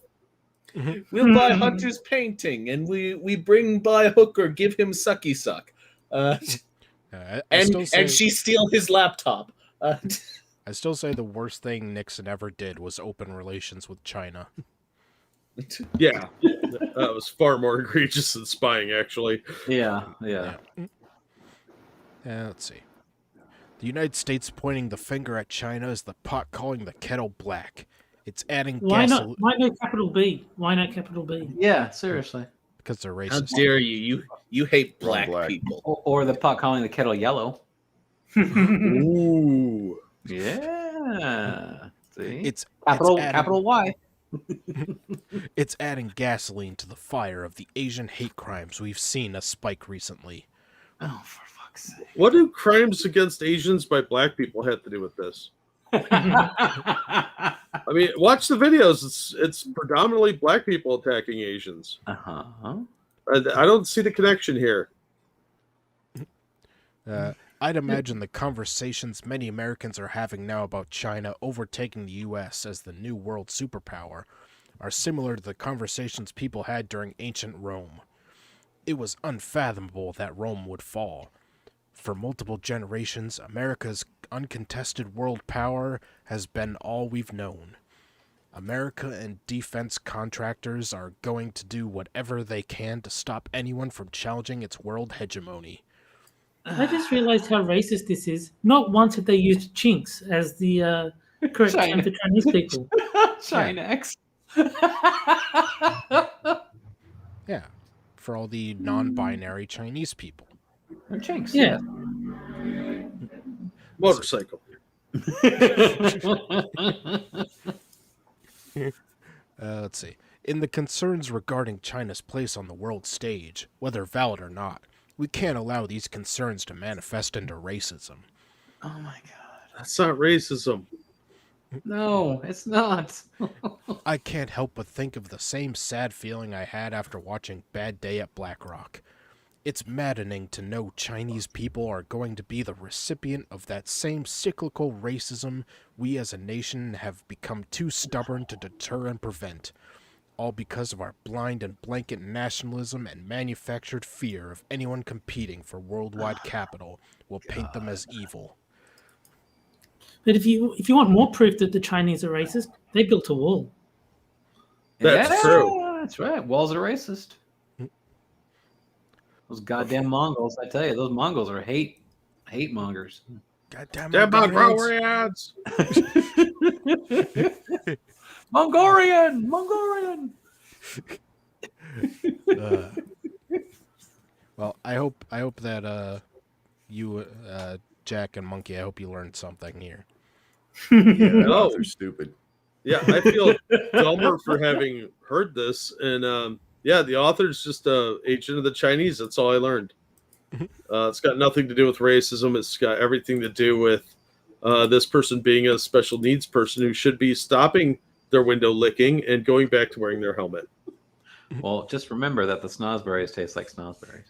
Speaker 2: We'll buy Hunter's painting, and we bring by Hooker, give him sucky suck, and she steal his laptop.
Speaker 1: I still say the worst thing Nixon ever did was open relations with China.
Speaker 6: Yeah, that was far more egregious than spying, actually.
Speaker 3: Yeah.
Speaker 1: Let's see. The United States pointing the finger at China is the pot calling the kettle black. It's adding
Speaker 4: Why
Speaker 1: gas.
Speaker 4: not? Why no capital B? Why not capital B?
Speaker 3: Yeah, seriously.
Speaker 1: Because they're
Speaker 2: How
Speaker 1: racist.
Speaker 2: dare you? You hate black people.
Speaker 3: Or the pot calling the kettle yellow.
Speaker 6: Ooh.
Speaker 3: Yeah. See?
Speaker 1: It's
Speaker 3: capital Y.
Speaker 1: It's adding gasoline to the fire of the Asian hate crimes we've seen a spike recently.
Speaker 3: Oh, for fuck's sake.
Speaker 6: What do crimes against Asians by black people have to do with this? I mean, watch the videos. It's predominantly black people attacking Asians.
Speaker 3: Uh-huh.
Speaker 6: I don't see the connection here.
Speaker 1: I'd imagine the conversations many Americans are having now about China overtaking the U.S. as the new world superpower are similar to the conversations people had during ancient Rome. It was unfathomable that Rome would fall. For multiple generations, America's uncontested world power has been all we've known. America and defense contractors are going to do whatever they can to stop anyone from challenging its world hegemony.
Speaker 4: I just realized how racist this is. Not once have they used chinks as the correct term for Chinese people.
Speaker 3: Chinex.
Speaker 1: Yeah, for all the non-binary Chinese people.
Speaker 3: They're chinks.
Speaker 4: Yeah.
Speaker 6: Motorcycle.
Speaker 1: Let's see. In the concerns regarding China's place on the world stage, whether valid or not, we can't allow these concerns to manifest into racism.
Speaker 3: Oh my god.
Speaker 6: That's not racism.
Speaker 3: No, it's not.
Speaker 1: I can't help but think of the same sad feeling I had after watching Bad Day at Black Rock. It's maddening to know Chinese people are going to be the recipient of that same cyclical racism we as a nation have become too stubborn to deter and prevent, all because of our blind and blanket nationalism and manufactured fear of anyone competing for worldwide capital will paint them as evil.
Speaker 4: But if you want more proof that the Chinese are racist, they built a wall.
Speaker 6: That's true.
Speaker 3: That's right. Walls are racist. Those goddamn Mongols, I tell you, those Mongols are hate mongers.
Speaker 1: Goddamn
Speaker 6: They're
Speaker 1: Mongolians.
Speaker 3: Mongolian.
Speaker 1: Well, I hope that you, Jack and Monkey, I hope you learned something here.
Speaker 5: Yeah,
Speaker 6: Oh.
Speaker 5: they're stupid.
Speaker 6: Yeah, I feel dumber for having heard this. And yeah, the author's just an agent of the Chinese. That's all I learned. It's got nothing to do with racism. It's got everything to do with this person being a special needs person who should be stopping their window licking and going back to wearing their helmet.
Speaker 3: Well, just remember that the snozberries taste like snozberries.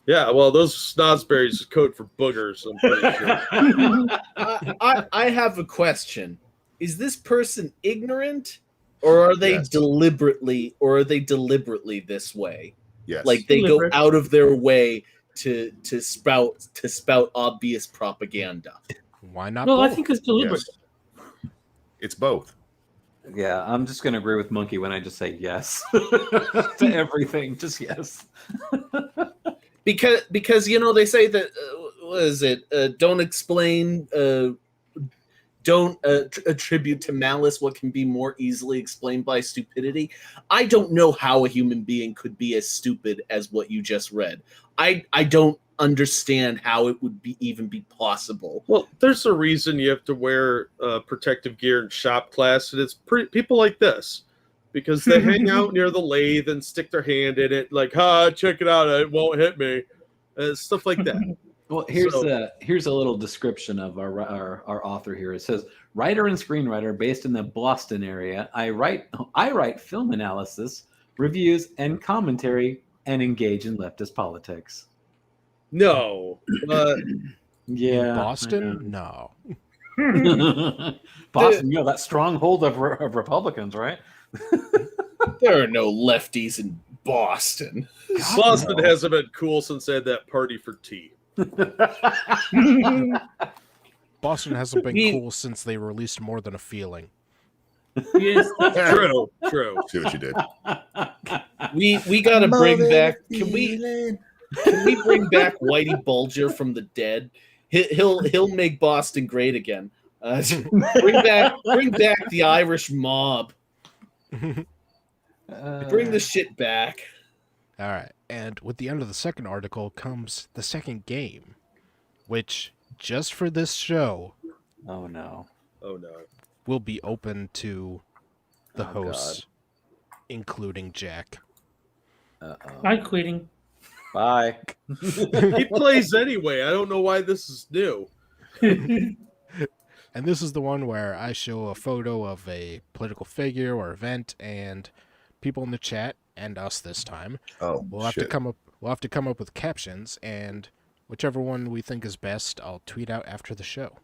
Speaker 6: Yeah, well, those snozberries is code for boogers, I'm pretty sure.
Speaker 2: I have a question. Is this person ignorant, or are they
Speaker 5: Yes.
Speaker 2: deliberately this way?
Speaker 5: Yes.
Speaker 2: Like they go
Speaker 4: Deliberate.
Speaker 2: out of their way to spout obvious propaganda.
Speaker 1: Why not?
Speaker 4: Well,
Speaker 1: both?
Speaker 4: I think it's deliberate.
Speaker 5: Yes. It's both.
Speaker 3: Yeah, I'm just going to agree with Monkey when I just say yes to everything. Just yes.
Speaker 2: Because they say that what is it? Don't explain. Don't attribute to malice what can be more easily explained by stupidity. I don't know how a human being could be as stupid as what you just read. I don't understand how it would even be possible.
Speaker 6: Well, there's a reason you have to wear protective gear in shop class, and it's people like this, because they hang out near the lathe and stick their hand in it, like, check it out, it won't hit me, stuff like that.
Speaker 3: Well, here's a little description of our author here. It says, writer and screenwriter based in the Boston area. I write film analysis, reviews, and commentary, and engage in leftist politics.
Speaker 6: No.
Speaker 3: Yeah.
Speaker 1: Boston? No.
Speaker 3: Boston, that stronghold of Republicans, right?
Speaker 2: There are no lefties in Boston.
Speaker 6: Boston hasn't been cool since they had that party for tea.
Speaker 1: Boston hasn't been cool since they released More Than a Feeling.
Speaker 4: Yes,
Speaker 6: True.
Speaker 5: See what you did.
Speaker 2: We gotta bring back. Can we bring back Whitey Bulger from the dead? He'll make Boston great again. Bring back the Irish mob. Bring the shit back.
Speaker 1: All right, and with the end of the second article comes the second game, which just for this show,
Speaker 3: Oh no,
Speaker 1: will be open to the
Speaker 3: Oh,
Speaker 1: hosts, including Jack.
Speaker 4: I'm quitting.
Speaker 3: Bye.
Speaker 6: He plays anyway. I don't know why this is new.
Speaker 1: And this is the one where I show a photo of a political figure or event, and people in the chat and us this time we'll have to come up with captions, and whichever one we think is best, I'll tweet out after the show.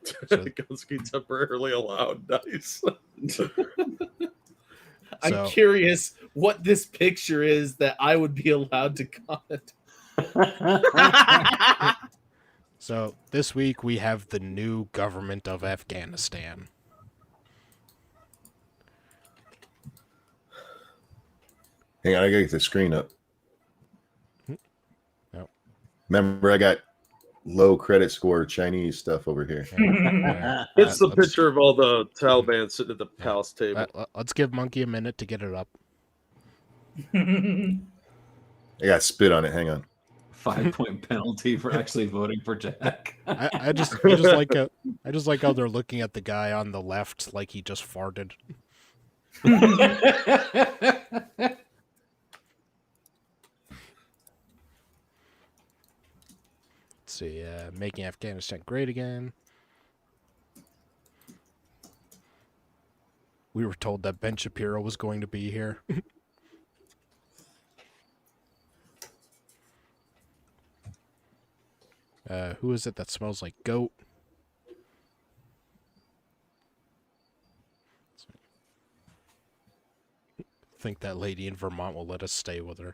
Speaker 1: So,
Speaker 6: Gunski temporarily allowed. Nice.
Speaker 2: I'm curious what this picture is that I would be allowed to comment.
Speaker 1: So this week we have the new government of Afghanistan.
Speaker 5: Hang on, I gotta get the screen up.
Speaker 1: No.
Speaker 5: Remember, I got low credit score Chinese stuff over here.
Speaker 6: It's the picture of all the Taliban sitting at the palace table.
Speaker 1: Let's give Monkey a minute to get it up.
Speaker 5: I got spit on it. Hang on.
Speaker 3: 5-point penalty for actually voting for Jack.
Speaker 1: I just like how they're looking at the guy on the left like he just farted. Let's see, making Afghanistan great again. We were told that Ben Shapiro was going to be here. Who is it that smells like goat? I think that lady in Vermont will let us stay with her.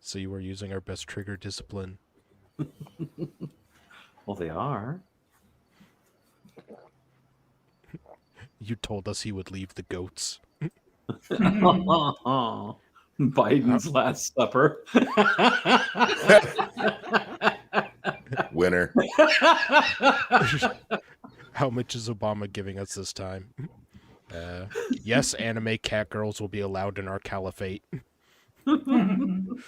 Speaker 1: So you are using our best trigger discipline.
Speaker 3: Well, they are.
Speaker 1: You told us he would leave the goats.
Speaker 3: Biden's Last Supper.
Speaker 5: Winner.
Speaker 1: How much is Obama giving us this time? Yes, anime cat girls will be allowed in our caliphate.
Speaker 3: Bring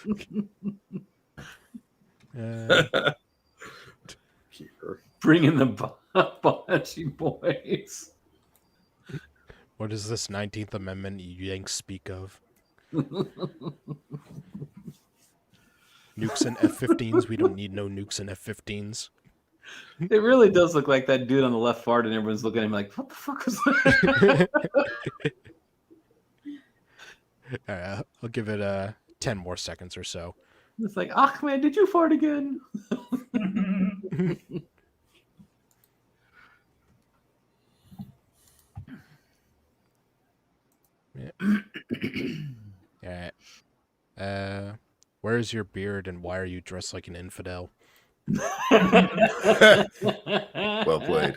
Speaker 3: in the Bocce boys.
Speaker 1: What is this 19th Amendment you yanks speak of? Nukes and F-15s? We don't need no nukes and F-15s.
Speaker 3: It really does look like that dude on the left fart, and everyone's looking at him like, what the fuck is that?
Speaker 1: I'll give it 10 more seconds or so.
Speaker 3: It's like, Ahmed, did you fart again?
Speaker 1: Yeah. Where is your beard and why are you dressed like an infidel?
Speaker 5: Well played.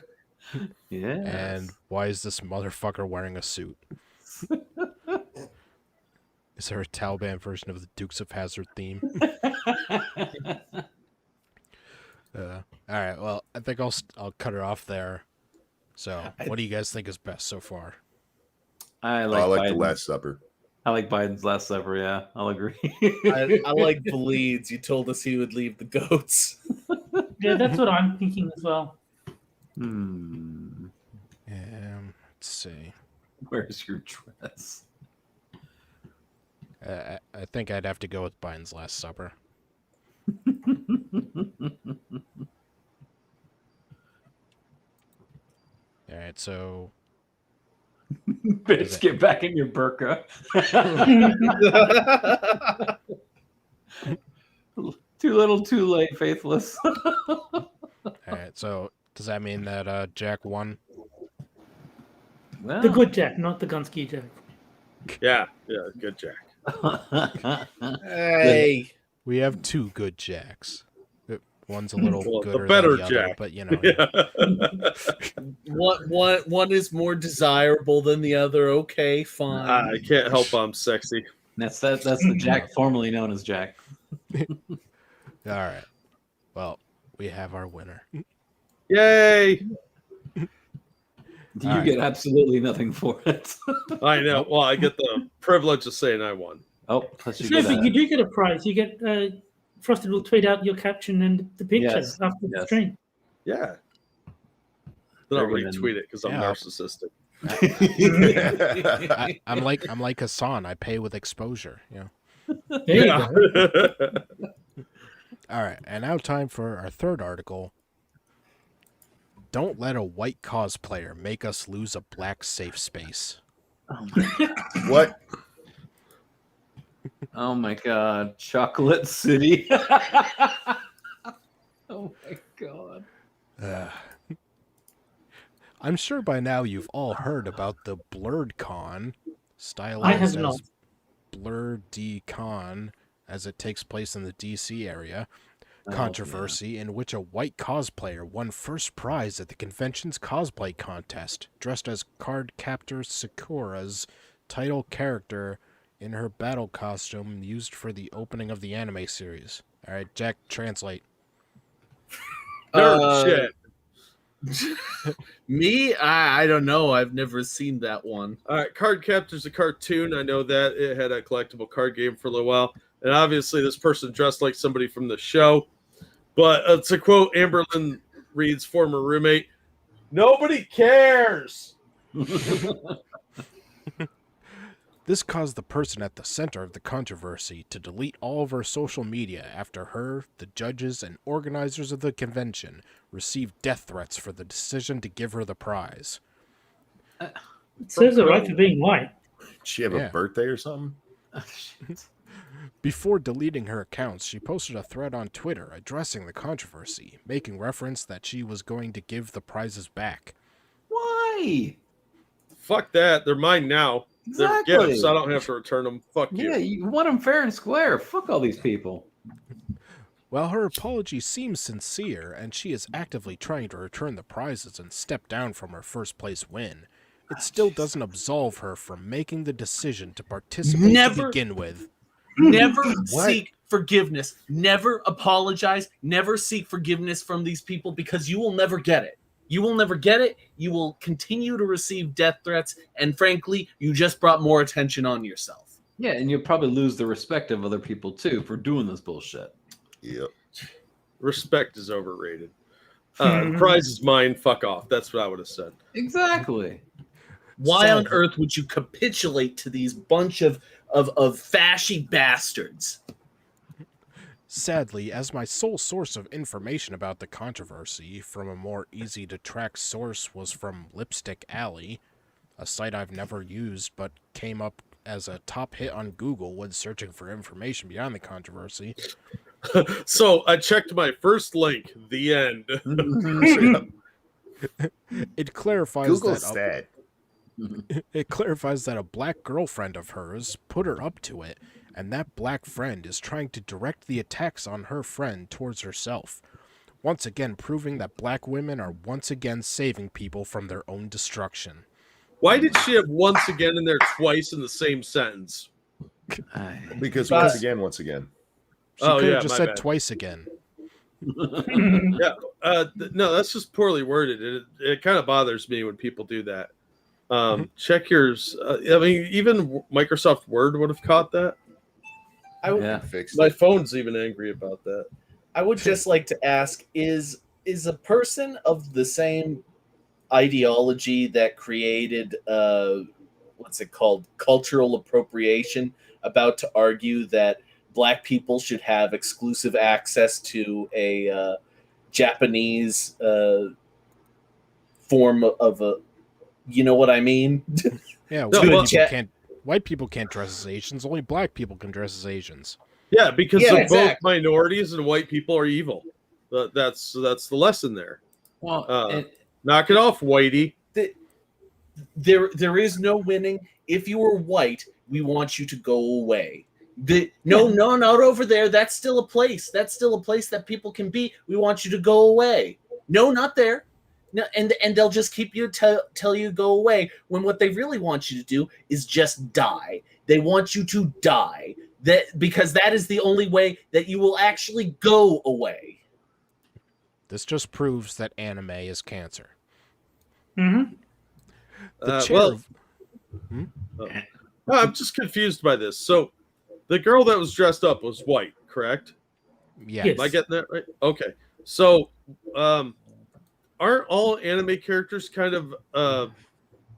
Speaker 3: Yeah.
Speaker 1: And why is this motherfucker wearing a suit? Is there a Taliban version of the Dukes of Hazzard theme? All right. Well, I think I'll cut it off there. So, what do you guys think is best so far?
Speaker 3: I
Speaker 5: I
Speaker 3: like
Speaker 5: like
Speaker 3: Biden.
Speaker 5: the Last Supper.
Speaker 3: I like Biden's Last Supper. Yeah, I'll agree.
Speaker 2: I like bleeds. You told us he would leave the goats.
Speaker 4: Yeah, that's what I'm thinking as well.
Speaker 1: Let's see.
Speaker 3: Where's your dress?
Speaker 1: I think I'd have to go with Biden's Last Supper. All right, so
Speaker 3: Bitch, get back in your burqa. Too little, too late, faithless.
Speaker 1: all right, so does that mean that Jack won?
Speaker 3: Well,
Speaker 4: The good Jack, not the Gunsky Jack.
Speaker 6: Yeah, good Jack.
Speaker 2: Hey,
Speaker 1: We have two good Jacks. One's a little
Speaker 6: Well,
Speaker 1: gooder
Speaker 6: the better
Speaker 1: than the other,
Speaker 6: Jack.
Speaker 1: but you know.
Speaker 2: one is more desirable than the other. Okay, fine.
Speaker 6: I can't help I'm sexy.
Speaker 3: that's the Jack formerly known as Jack.
Speaker 1: All right. Well, we have our winner.
Speaker 6: Yay!
Speaker 3: You get absolutely nothing for it.
Speaker 6: I know. Well, I get the privilege of saying I won.
Speaker 3: Oh, plus you
Speaker 4: No,
Speaker 3: get
Speaker 4: but you do get a prize. You get Frosted will tweet out your caption and the picture
Speaker 3: Yes,
Speaker 4: after the
Speaker 3: yes.
Speaker 4: stream.
Speaker 6: Yeah. Then I'll
Speaker 3: Very good.
Speaker 6: retweet it because I'm
Speaker 1: Yeah.
Speaker 6: narcissistic.
Speaker 1: I'm like Hassan. I pay with exposure. You know.
Speaker 4: There you go.
Speaker 1: All right, and now time for our third article. Don't let a white cosplayer make us lose a black safe space.
Speaker 5: What?
Speaker 3: Oh my God, Chocolate City. Oh my God.
Speaker 1: I'm sure by now you've all heard about the Blurred Con,
Speaker 4: I have
Speaker 1: stylized
Speaker 4: not.
Speaker 1: as Blurred Con, as it takes place in the DC area. Controversy in which a white cosplayer won first prize at the convention's cosplay contest, dressed as card captor Sakura's title character in her battle costume used for the opening of the anime series. All right, Jack, translate.
Speaker 6: Nerd shit.
Speaker 2: Me, I don't know. I've never seen that one.
Speaker 6: All right, Card Captor's a cartoon. I know that. It had a collectible card game for a little while. And obviously this person dressed like somebody from the show. But to quote Amberlyn Reed's former roommate, nobody cares.
Speaker 1: This caused the person at the center of the controversy to delete all of her social media after her, the judges, and organizers of the convention received death threats for the decision to give her the prize.
Speaker 4: It serves her right for being white.
Speaker 5: She have
Speaker 1: Yeah.
Speaker 5: a birthday or something?
Speaker 1: Before deleting her accounts, she posted a thread on Twitter addressing the controversy, making reference that she was going to give the prizes back.
Speaker 3: Why?
Speaker 6: Fuck that. They're mine now.
Speaker 3: Exactly.
Speaker 6: They're gifts. I don't have to return them. Fuck you.
Speaker 3: Yeah, you want them fair and square. Fuck all these people.
Speaker 1: While her apology seems sincere and she is actively trying to return the prizes and step down from her first place win, it still doesn't absolve her from making the decision to participate to begin with.
Speaker 2: Never seek forgiveness. Never apologize. Never seek forgiveness from these people because you will never get it. You will never get it. You will continue to receive death threats. And frankly, you just brought more attention on yourself.
Speaker 3: Yeah, and you'll probably lose the respect of other people too for doing this bullshit.
Speaker 5: Yep.
Speaker 6: Respect is overrated. The prize is mine. Fuck off. That's what I would have said.
Speaker 3: Exactly.
Speaker 2: Why on earth would you capitulate to these bunch of fashy bastards?
Speaker 1: Sadly, as my sole source of information about the controversy from a more easy-to-track source was from Lipstick Alley, a site I've never used but came up as a top hit on Google when searching for information beyond the controversy.
Speaker 6: So I checked my first link. The end.
Speaker 1: It clarifies
Speaker 5: Google's
Speaker 1: that
Speaker 5: sad.
Speaker 1: it clarifies that a black girlfriend of hers put her up to it, and that black friend is trying to direct the attacks on her friend towards herself, once again proving that black women are once again saving people from their own destruction.
Speaker 6: Why did she have once again in there twice in the same sentence?
Speaker 5: Because once again.
Speaker 1: She
Speaker 6: Oh,
Speaker 1: could
Speaker 6: yeah,
Speaker 1: have just
Speaker 6: my
Speaker 1: said
Speaker 6: bad.
Speaker 1: twice again.
Speaker 6: Yeah. No, that's just poorly worded. It kind of bothers me when people do that. Check yours. I mean, even Microsoft Word would have caught that.
Speaker 3: Yeah.
Speaker 5: Fixed
Speaker 6: My
Speaker 5: it.
Speaker 6: phone's even angry about that.
Speaker 2: I would just like to ask: Is a person of the same ideology that created what's it called, cultural appropriation, about to argue that black people should have exclusive access to a Japanese form of a, you know what I mean?
Speaker 1: Yeah,
Speaker 6: No, well-
Speaker 1: white people can't dress as Asians. Only black people can dress as Asians.
Speaker 6: Yeah, because
Speaker 2: Yeah,
Speaker 6: both
Speaker 2: exactly.
Speaker 6: minorities and white people are evil. That's the lesson there.
Speaker 3: Well,
Speaker 6: Knock it off, Whitey.
Speaker 2: There is no winning. If you are white, we want you to go away. No, not over there. That's still a place. That's still a place that people can be. We want you to go away. No, not there. No, and they'll just keep you tell you go away, when what they really want you to do is just die. They want you to die. Because that is the only way that you will actually go away.
Speaker 1: This just proves that anime is cancer.
Speaker 4: Mm-hmm.
Speaker 1: The chair
Speaker 6: Well,
Speaker 1: of...
Speaker 6: I'm just confused by this. So, the girl that was dressed up was white, correct?
Speaker 1: Yeah.
Speaker 4: Yes.
Speaker 6: Am I getting that right? Okay. So, aren't all anime characters kind of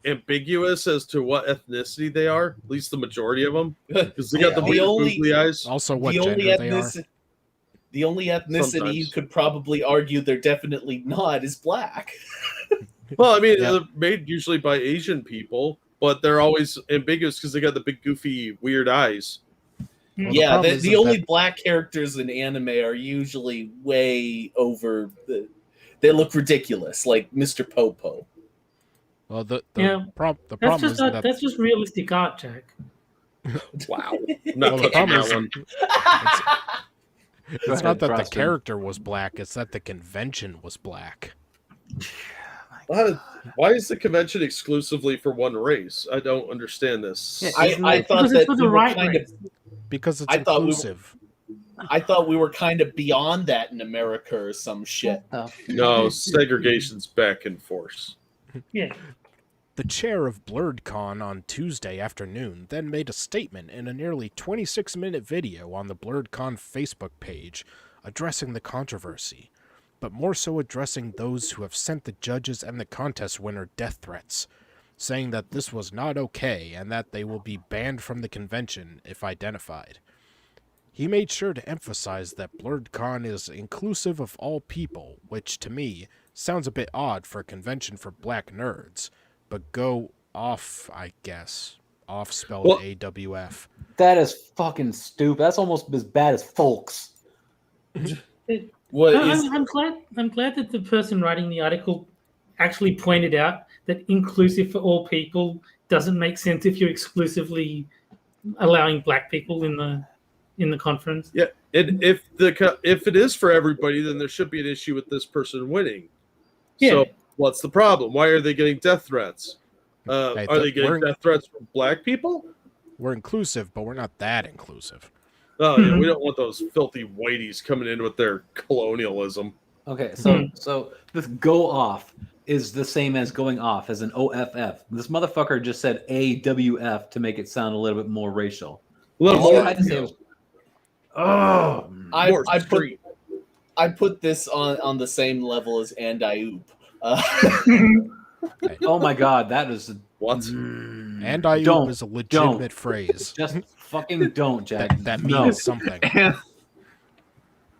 Speaker 6: ambiguous as to what ethnicity they are? At least the majority of them, because they got the weird googly eyes.
Speaker 1: Also, what
Speaker 2: the only
Speaker 1: gender they are.
Speaker 2: The only ethnicity
Speaker 6: Sometimes.
Speaker 2: you could probably argue they're definitely not is black.
Speaker 6: Well, I mean,
Speaker 1: Yeah.
Speaker 6: they're made usually by Asian people, but they're always ambiguous because they got the big, goofy, weird eyes.
Speaker 1: Well,
Speaker 2: Yeah,
Speaker 1: problem
Speaker 2: the
Speaker 1: isn't
Speaker 2: only
Speaker 1: that-
Speaker 2: black characters in anime are usually way over. They look ridiculous, like Mr. Popo.
Speaker 1: Well, the
Speaker 4: Yeah.
Speaker 1: problem
Speaker 4: That's
Speaker 1: is
Speaker 4: just
Speaker 1: that
Speaker 4: that's just realistic art, Jack.
Speaker 6: Wow.
Speaker 1: well,
Speaker 6: Not
Speaker 1: the
Speaker 6: touching
Speaker 1: problem
Speaker 6: that
Speaker 1: is
Speaker 6: one.
Speaker 1: it's
Speaker 3: ahead,
Speaker 1: not that the
Speaker 3: Frosty.
Speaker 1: character was black; it's that the convention was black.
Speaker 6: Why is the convention exclusively for one race? I don't understand this.
Speaker 3: Yeah,
Speaker 2: I thought
Speaker 4: Because it's
Speaker 2: that
Speaker 4: for
Speaker 2: we
Speaker 4: the
Speaker 2: were
Speaker 4: right
Speaker 2: kind of.
Speaker 4: race.
Speaker 1: Because it's
Speaker 2: I thought we were-
Speaker 1: inclusive.
Speaker 2: I thought we were kind of beyond that in America or some shit.
Speaker 6: No, segregation's back in force.
Speaker 4: Yeah.
Speaker 1: The chair of BlurredCon on Tuesday afternoon then made a statement in a nearly 26-minute video on the BlurredCon Facebook page addressing the controversy, but more so addressing those who have sent the judges and the contest winner death threats, saying that this was not okay and that they will be banned from the convention if identified. He made sure to emphasize that BlurredCon is inclusive of all people, which to me sounds a bit odd for a convention for black nerds, but go off, I guess. Off spelled
Speaker 6: Well-
Speaker 1: AWF.
Speaker 3: That is fucking stupid. That's almost as bad as folks.
Speaker 2: What
Speaker 4: No,
Speaker 2: is
Speaker 4: I'm glad that the person writing the article actually pointed out that inclusive for all people doesn't make sense if you're exclusively allowing black people in the conference.
Speaker 6: Yeah, and if it is for everybody, then there should be an issue with this person winning.
Speaker 4: Yeah.
Speaker 6: So what's the problem? Why are they getting death threats?
Speaker 1: Hey,
Speaker 6: Are they getting
Speaker 1: we're-
Speaker 6: death threats from black people?
Speaker 1: We're inclusive, but we're not that inclusive.
Speaker 6: Oh yeah, we don't want those filthy whiteys coming in with their colonialism.
Speaker 3: Okay, so this go off is the same as going off as an OFF. This motherfucker just said AWF to make it sound a little bit more racial.
Speaker 6: A little
Speaker 3: All
Speaker 6: more.
Speaker 3: I had to say was, oh,
Speaker 6: more
Speaker 2: I
Speaker 6: street.
Speaker 2: put this on the same level as and I oop.
Speaker 3: oh my god, that is
Speaker 6: What?
Speaker 1: And I
Speaker 3: Don't-
Speaker 1: is a legitimate phrase.
Speaker 3: just fucking don't, Jack.
Speaker 1: That
Speaker 3: No.
Speaker 1: means something.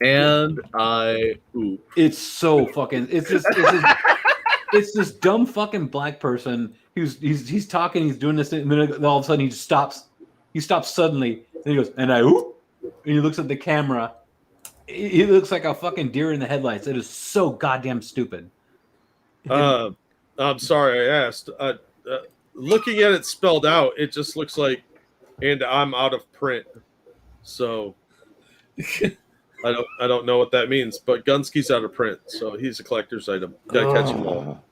Speaker 2: And I oop.
Speaker 3: It's so fucking. It's this dumb fucking black person he's talking, he's doing this, and then all of a sudden he just stops. He stops suddenly, and he goes, and I whoop, and he looks at the camera. He looks like a fucking deer in the headlights. It is so goddamn stupid.
Speaker 6: I'm sorry I asked. Looking at it spelled out, it just looks like, and I'm out of print. So I don't know what that means, but Gunsky's out of print, so he's a collector's item. Gotta catch him all.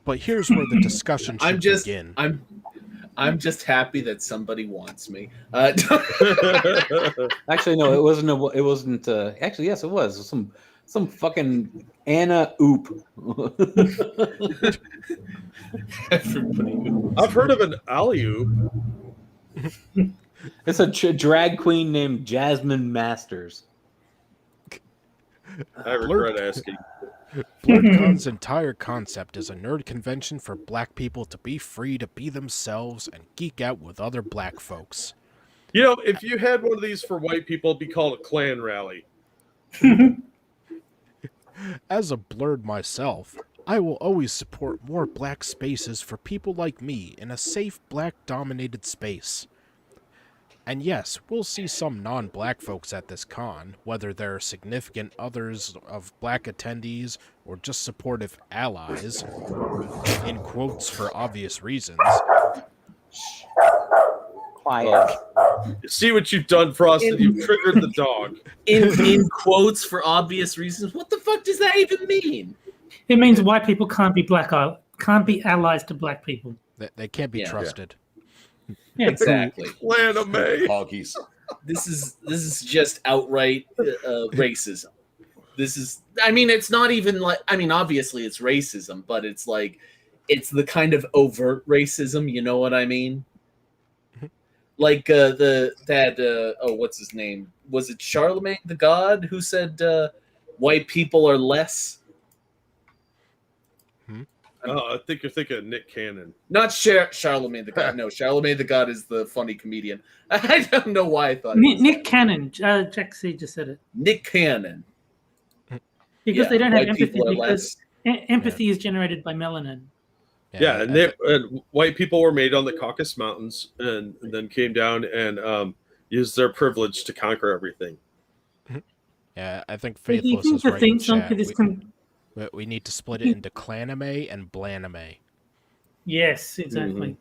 Speaker 1: But here's where the discussion should begin.
Speaker 2: I'm just happy that somebody wants me.
Speaker 3: Actually, no, it wasn't. It wasn't. Actually, yes, it was. Some fucking Anna Oop.
Speaker 2: Everybody.
Speaker 6: I've heard of an alley oop.
Speaker 3: It's a drag queen named Jasmine Masters.
Speaker 6: I regret asking.
Speaker 1: BlurredCon's entire concept is a nerd convention for black people to be free to be themselves and geek out with other black folks.
Speaker 6: You know, if you had one of these for white people, it'd be called a Klan rally.
Speaker 1: As a blurred myself, I will always support more black spaces for people like me in a safe black-dominated space. And yes, we'll see some non-black folks at this con, whether they're significant others of black attendees or just supportive allies, in quotes for obvious reasons.
Speaker 3: Quiet.
Speaker 6: See what you've done, Frosted. You've triggered the dog.
Speaker 2: In quotes for obvious reasons. What the fuck does that even mean?
Speaker 4: It means white people can't be allies to black people.
Speaker 1: They can't be trusted.
Speaker 4: Yeah,
Speaker 2: Exactly.
Speaker 6: Klan of May.
Speaker 5: Honkies.
Speaker 2: This is just outright racism. This is, I mean, it's not even like, I mean, obviously it's racism, but it's like, it's the kind of overt racism, you know what I mean? Like what's his name? Was it Charlemagne the God who said white people are less?
Speaker 6: Oh, I think you're thinking of Nick Cannon.
Speaker 2: Not Charlemagne the God. No, Charlemagne the God is the funny comedian. I don't know why I thought
Speaker 4: Nick Cannon. Jack C just said it.
Speaker 2: Nick Cannon.
Speaker 4: Because they don't have
Speaker 2: white
Speaker 4: empathy.
Speaker 2: people are
Speaker 4: Because empathy is generated by melanin.
Speaker 6: Yeah, and white people were made on the Caucasus Mountains and then came down and used their privilege to conquer everything.
Speaker 1: Yeah, I think
Speaker 4: Do you
Speaker 1: Faithless
Speaker 4: think
Speaker 1: is
Speaker 4: the
Speaker 1: right
Speaker 4: theme
Speaker 1: in
Speaker 4: song
Speaker 1: chat.
Speaker 4: for this?
Speaker 1: We need to split it into clanime and blanime.
Speaker 4: Yes, exactly.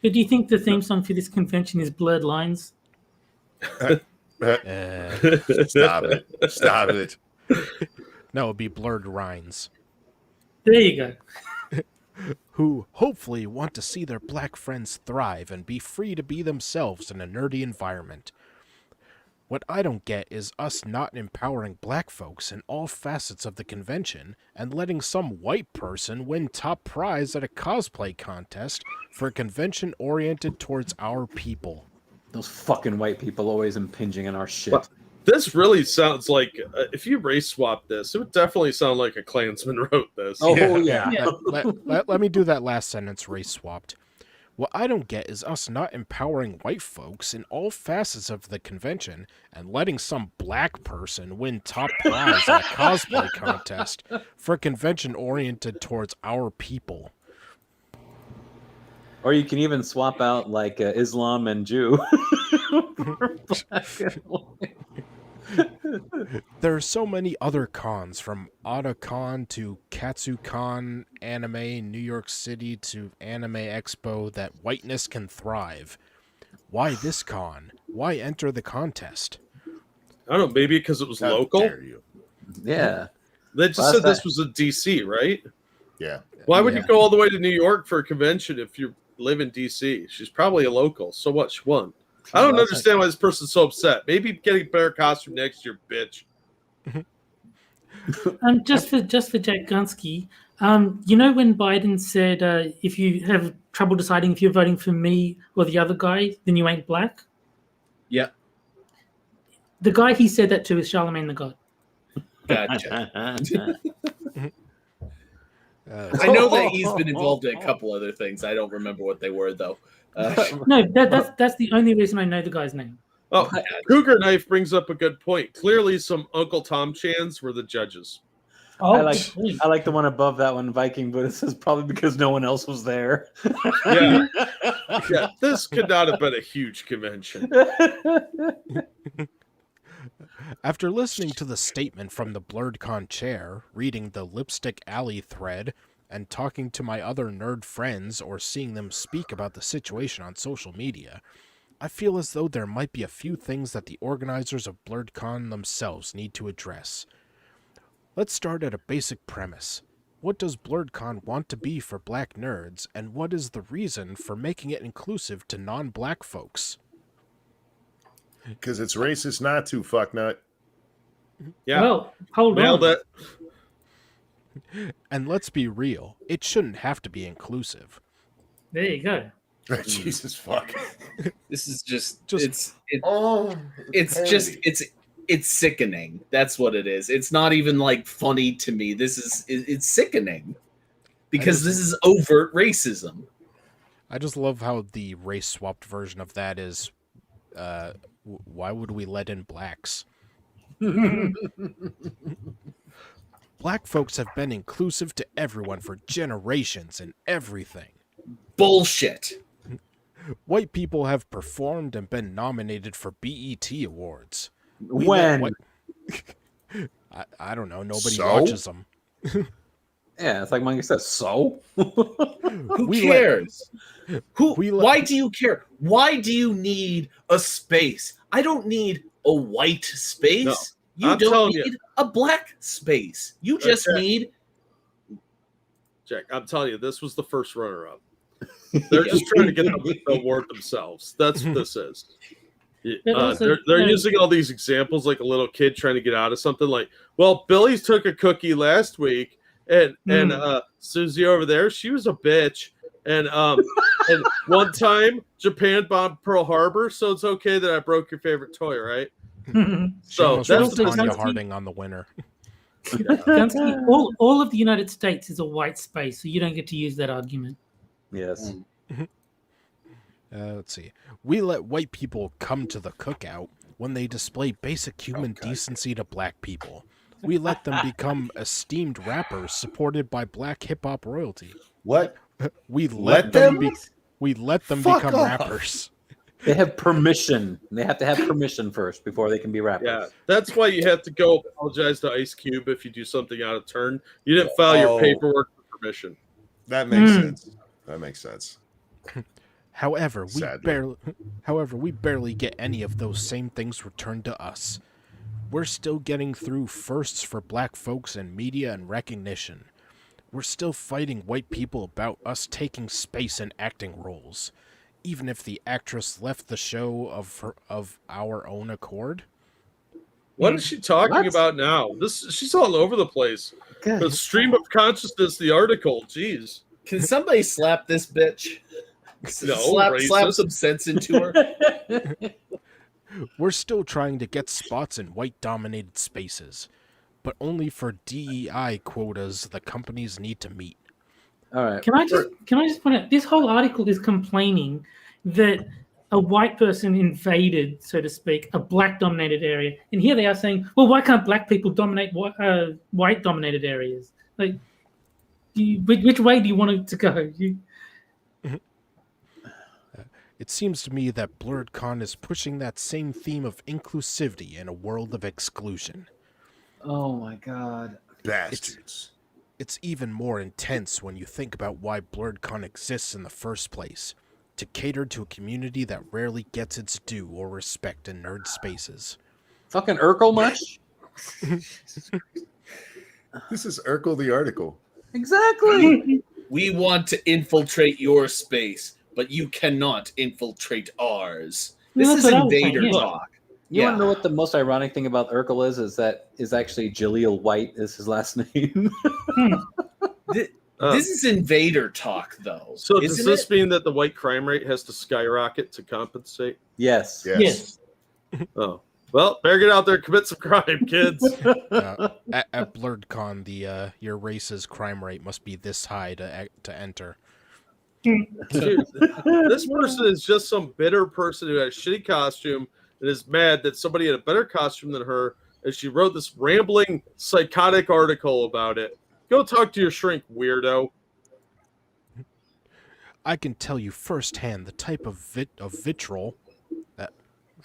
Speaker 4: But do you think the theme song for this convention is Blurred Lines?
Speaker 5: Stop it. Stop it.
Speaker 1: No, it'd be Blurred Rhines,
Speaker 4: There you go.
Speaker 1: who hopefully want to see their black friends thrive and be free to be themselves in a nerdy environment. What I don't get is us not empowering black folks in all facets of the convention and letting some white person win top prize at a cosplay contest for a convention oriented towards our people.
Speaker 3: Those fucking white people always impinging on our shit.
Speaker 6: Well, this really sounds like, if you race swap this, it would definitely sound like a Klansman wrote this.
Speaker 3: Oh, yeah.
Speaker 1: Let me do that last sentence race swapped. What I don't get is us not empowering white folks in all facets of the convention and letting some black person win top prize at a cosplay contest for a convention oriented towards our people.
Speaker 3: Or you can even swap out like Islam and Jew.
Speaker 1: There are so many other cons, from Otakon to KatsuCon, Anime, New York City to Anime Expo, that whiteness can thrive. Why this con? Why enter the contest?
Speaker 6: I don't know, maybe because it was
Speaker 5: How
Speaker 6: local.
Speaker 5: dare you?
Speaker 3: Yeah.
Speaker 6: They just said this was in DC, right?
Speaker 5: Yeah.
Speaker 6: Why would
Speaker 3: Yeah.
Speaker 6: you go all the way to New York for a convention if you live in DC? She's probably a local. So what? She won. I don't understand why this person's so upset. Maybe getting a better costume next year, bitch.
Speaker 4: Just for Jack Gunsky, you know when Biden said if you have trouble deciding if you're voting for me or the other guy, then you ain't black?
Speaker 2: Yeah,
Speaker 4: The guy he said that to is Charlemagne the God.
Speaker 2: gotcha. I know that he's been involved in a couple other things. I don't remember what they were though.
Speaker 4: No, that's the only reason I know the guy's name.
Speaker 6: Oh, Cougar Knife brings up a good point. Clearly, some Uncle Tom Chans were the judges.
Speaker 4: Oh,
Speaker 3: I like the one above that one, Viking, but this is probably because no one else was there.
Speaker 6: Yeah. Yeah, this could not have been a huge convention.
Speaker 1: After listening to the statement from the BlurredCon chair, reading the Lipstick Alley thread, and talking to my other nerd friends or seeing them speak about the situation on social media, I feel as though there might be a few things that the organizers of BlurredCon themselves need to address. Let's start at a basic premise. What does BlurredCon want to be for black nerds, and what is the reason for making it inclusive to non-black folks?
Speaker 5: Because it's racist not to, fucknut.
Speaker 6: Yeah.
Speaker 4: Well, hold
Speaker 6: Nailed
Speaker 4: on.
Speaker 6: it.
Speaker 1: And let's be real, it shouldn't have to be inclusive.
Speaker 4: There you go.
Speaker 5: Jesus fuck.
Speaker 2: This is just
Speaker 5: Oh,
Speaker 2: it's sickening. That's what it is. It's not even like funny to me. It's sickening because this is overt racism.
Speaker 1: I just love how the race-swapped version of that is, why would we let in blacks? Black folks have been inclusive to everyone for generations and everything.
Speaker 2: Bullshit.
Speaker 1: White people have performed and been nominated for BET awards.
Speaker 3: When?
Speaker 1: I don't know. Nobody
Speaker 5: So?
Speaker 1: watches them.
Speaker 3: Yeah, it's like Monkey says. So.
Speaker 2: Who
Speaker 1: We
Speaker 2: cares?
Speaker 1: we let-
Speaker 2: Why do you care? Why do you need a space? I don't need a white space.
Speaker 6: No,
Speaker 2: you
Speaker 6: I'm
Speaker 2: don't
Speaker 6: telling
Speaker 2: need
Speaker 6: you.
Speaker 2: a black space. You just
Speaker 6: Okay.
Speaker 2: need
Speaker 6: Jack, I'm telling you, this was the first runner-up. They're just trying to get the award themselves. That's what this is.
Speaker 4: But also,
Speaker 6: They're using all these examples like a little kid trying to get out of something. Like, well, Billy took a cookie last week, and Susie over there, she was a bitch. And one time Japan bombed Pearl Harbor, so it's okay that I broke your favorite toy, right?
Speaker 1: She almost
Speaker 6: that's
Speaker 1: wrote
Speaker 6: the
Speaker 1: Tanya
Speaker 4: Gunsky-
Speaker 1: Harding on the winner.
Speaker 4: Gunsky, all of the United States is a white space, so you don't get to use that argument.
Speaker 3: Yes.
Speaker 1: Let's see. We let white people come to the cookout when they display basic human decency to black people. We let them become esteemed rappers supported by black hip-hop royalty.
Speaker 5: What?
Speaker 1: We
Speaker 5: Let
Speaker 1: let them
Speaker 5: them?
Speaker 1: we let them
Speaker 5: Fuck
Speaker 1: become
Speaker 5: off.
Speaker 1: rappers.
Speaker 3: They have permission. They have to have permission first before they can be rappers.
Speaker 6: Yeah, that's why you have to go apologize to Ice Cube if you do something out of turn. You didn't file
Speaker 5: Oh.
Speaker 6: your paperwork for permission.
Speaker 5: That makes
Speaker 4: Hmm.
Speaker 5: sense. That makes sense.
Speaker 1: However,
Speaker 5: Sadly.
Speaker 1: we barely get any of those same things returned to us. We're still getting through firsts for black folks in media and recognition. We're still fighting white people about us taking space in acting roles, even if the actress left the show of our own accord.
Speaker 6: What is she talking
Speaker 3: What?
Speaker 6: about now? She's all over the place.
Speaker 3: Good.
Speaker 6: The stream of consciousness, the article. Jeez.
Speaker 2: Can somebody slap this bitch?
Speaker 6: No,
Speaker 2: slap
Speaker 6: racist.
Speaker 2: some sense into her.
Speaker 1: We're still trying to get spots in white-dominated spaces, but only for DEI quotas the companies need to meet.
Speaker 3: All right.
Speaker 4: Can I just point out this whole article is complaining that a white person invaded, so to speak, a black dominated area, and here they are saying, well, why can't black people dominate white dominated areas? Like, which way do you want it to go?
Speaker 1: It seems to me that BlurredCon is pushing that same theme of inclusivity in a world of exclusion.
Speaker 3: Oh my God.
Speaker 5: Bastards.
Speaker 1: It's even more intense when you think about why BlurredCon exists in the first place, to cater to a community that rarely gets its due or respect in nerd spaces.
Speaker 3: Fucking Urkel much?
Speaker 5: This is Urkel the article.
Speaker 3: Exactly.
Speaker 2: We want to infiltrate your space, but you cannot infiltrate ours. This
Speaker 4: Well,
Speaker 2: is
Speaker 4: that's what I was saying,
Speaker 2: invader
Speaker 4: yeah.
Speaker 2: talk.
Speaker 3: You want
Speaker 2: Yeah.
Speaker 3: to know what the most ironic thing about Urkel is that is actually Jaleel White is his last name.
Speaker 2: This is invader talk, though.
Speaker 6: So does
Speaker 2: isn't
Speaker 6: this
Speaker 2: it?
Speaker 6: mean that the white crime rate has to skyrocket to compensate?
Speaker 3: Yes.
Speaker 5: Yes.
Speaker 6: Oh, well, better get out there and commit some crime, kids.
Speaker 1: At BlurredCon, the your race's crime rate must be this high to enter.
Speaker 6: Dude, this person is just some bitter person who had a shitty costume and is mad that somebody had a better costume than her, and she wrote this rambling, psychotic article about it. Go talk to your shrink, weirdo.
Speaker 1: I can tell you firsthand the type of vitriol that.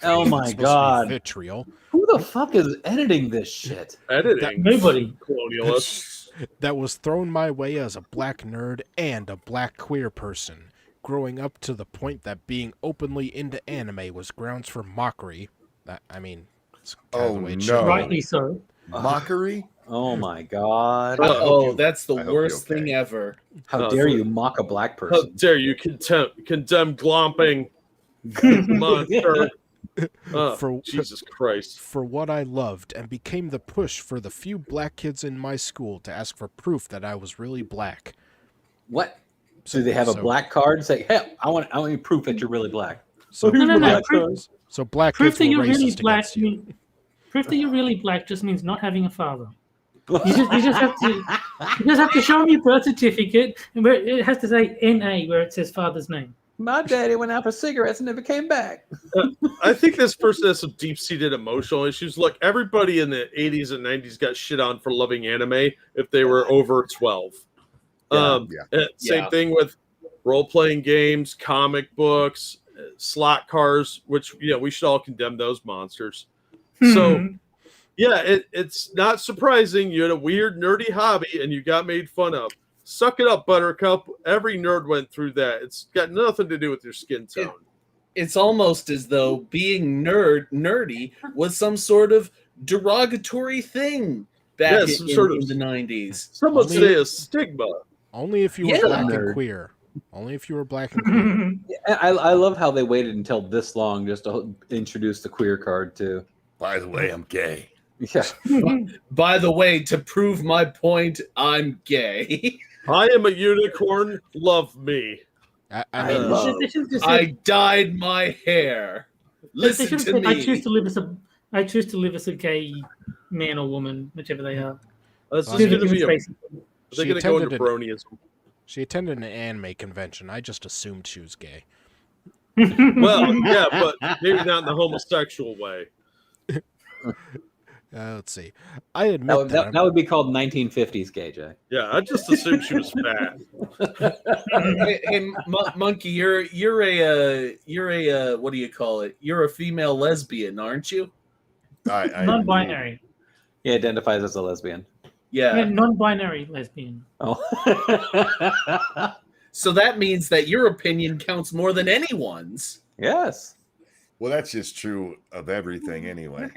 Speaker 3: Oh
Speaker 1: it's
Speaker 3: my
Speaker 1: supposed to be
Speaker 3: God.
Speaker 1: Vitriol
Speaker 3: Who the fuck is editing this shit?
Speaker 6: Editing.
Speaker 4: Nobody.
Speaker 6: Colonialist.
Speaker 1: that was thrown my way as a black nerd and a black queer person, growing up to the point that being openly into anime was grounds for mockery. It's kind of
Speaker 5: Oh,
Speaker 1: the way it
Speaker 5: no.
Speaker 1: should be.
Speaker 4: Rightly so.
Speaker 5: Mockery?
Speaker 3: Oh my God!
Speaker 2: Oh, that's the
Speaker 5: I hope you're
Speaker 2: worst
Speaker 5: okay.
Speaker 2: thing ever.
Speaker 3: How dare you mock a black
Speaker 6: How
Speaker 3: person?
Speaker 6: dare you condemn glomping, monster? Oh,
Speaker 1: For-
Speaker 6: Jesus Christ.
Speaker 1: For what I loved and became the push for the few black kids in my school to ask for proof that I was really black.
Speaker 3: What?
Speaker 1: So,
Speaker 3: Do they have a
Speaker 1: so-
Speaker 3: black card? Say, hey, I want you proof that you're really black.
Speaker 1: So,
Speaker 3: here's
Speaker 4: No, no,
Speaker 3: my
Speaker 4: no,
Speaker 3: black
Speaker 4: proof-
Speaker 3: card.
Speaker 1: so black
Speaker 4: Proof
Speaker 1: kids
Speaker 4: that
Speaker 1: were
Speaker 4: you're really
Speaker 1: racist
Speaker 4: black.
Speaker 1: against you.
Speaker 4: Proof that you're really black just means not having a father. You just have to show them your birth certificate, and where it has to say NA where it says father's name.
Speaker 3: My daddy went out for cigarettes and never came back.
Speaker 6: I think this person has some deep-seated emotional issues. Look, everybody in the 80s and 90s got shit on for loving anime if they were over 12. Same thing with role-playing games, comic books, slot cars, which we should all condemn those monsters. So yeah, it's not surprising you had a weird nerdy hobby and you got made fun of. Suck it up, Buttercup. Every nerd went through that. It's got nothing to do with your skin tone.
Speaker 2: It's almost as though being nerdy was some sort of derogatory thing back in the 90s.
Speaker 6: Some would say a stigma.
Speaker 1: Only if you were black and queer. Only if you were black and queer.
Speaker 3: I love how they waited until this long just to introduce the queer card too.
Speaker 5: By the way, I'm gay.
Speaker 3: Yeah.
Speaker 2: By the way, to prove my point, I'm gay.
Speaker 6: I am a unicorn. Love me.
Speaker 2: I dyed my hair. Listen to me.
Speaker 4: I choose to live as a gay man or woman, whichever they are.
Speaker 6: This is going to be they're going to go into
Speaker 1: attended
Speaker 6: bronyism.
Speaker 1: She attended an anime convention. I just assumed she was gay.
Speaker 6: Well, yeah, but maybe not in the homosexual way.
Speaker 1: Let's see. I admit
Speaker 3: that would be called 1950s gay, Jay.
Speaker 6: Yeah, I just assumed she was fat.
Speaker 2: hey, Monkey, you're a what do you call it? You're a female lesbian, aren't you?
Speaker 4: Non-binary.
Speaker 3: He identifies as a lesbian.
Speaker 2: Yeah,
Speaker 4: non-binary lesbian.
Speaker 3: Oh.
Speaker 2: So that means that your opinion counts more than anyone's.
Speaker 3: Yes.
Speaker 5: Well, that's just true of everything anyway.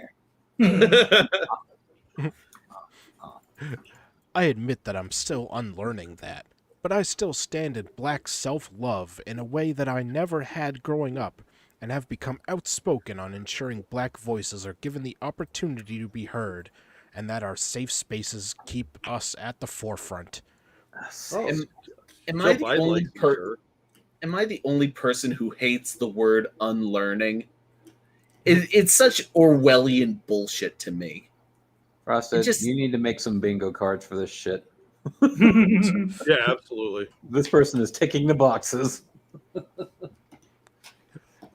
Speaker 1: I admit that I'm still unlearning that, but I still stand in black self-love in a way that I never had growing up, and have become outspoken on ensuring black voices are given the opportunity to be heard, and that our safe spaces keep us at the forefront.
Speaker 2: Am I the only person who hates the word unlearning? It's such Orwellian bullshit to me.
Speaker 3: Frosted, you need to make some bingo cards for this shit.
Speaker 6: Yeah, absolutely.
Speaker 3: This person is ticking the boxes.
Speaker 1: All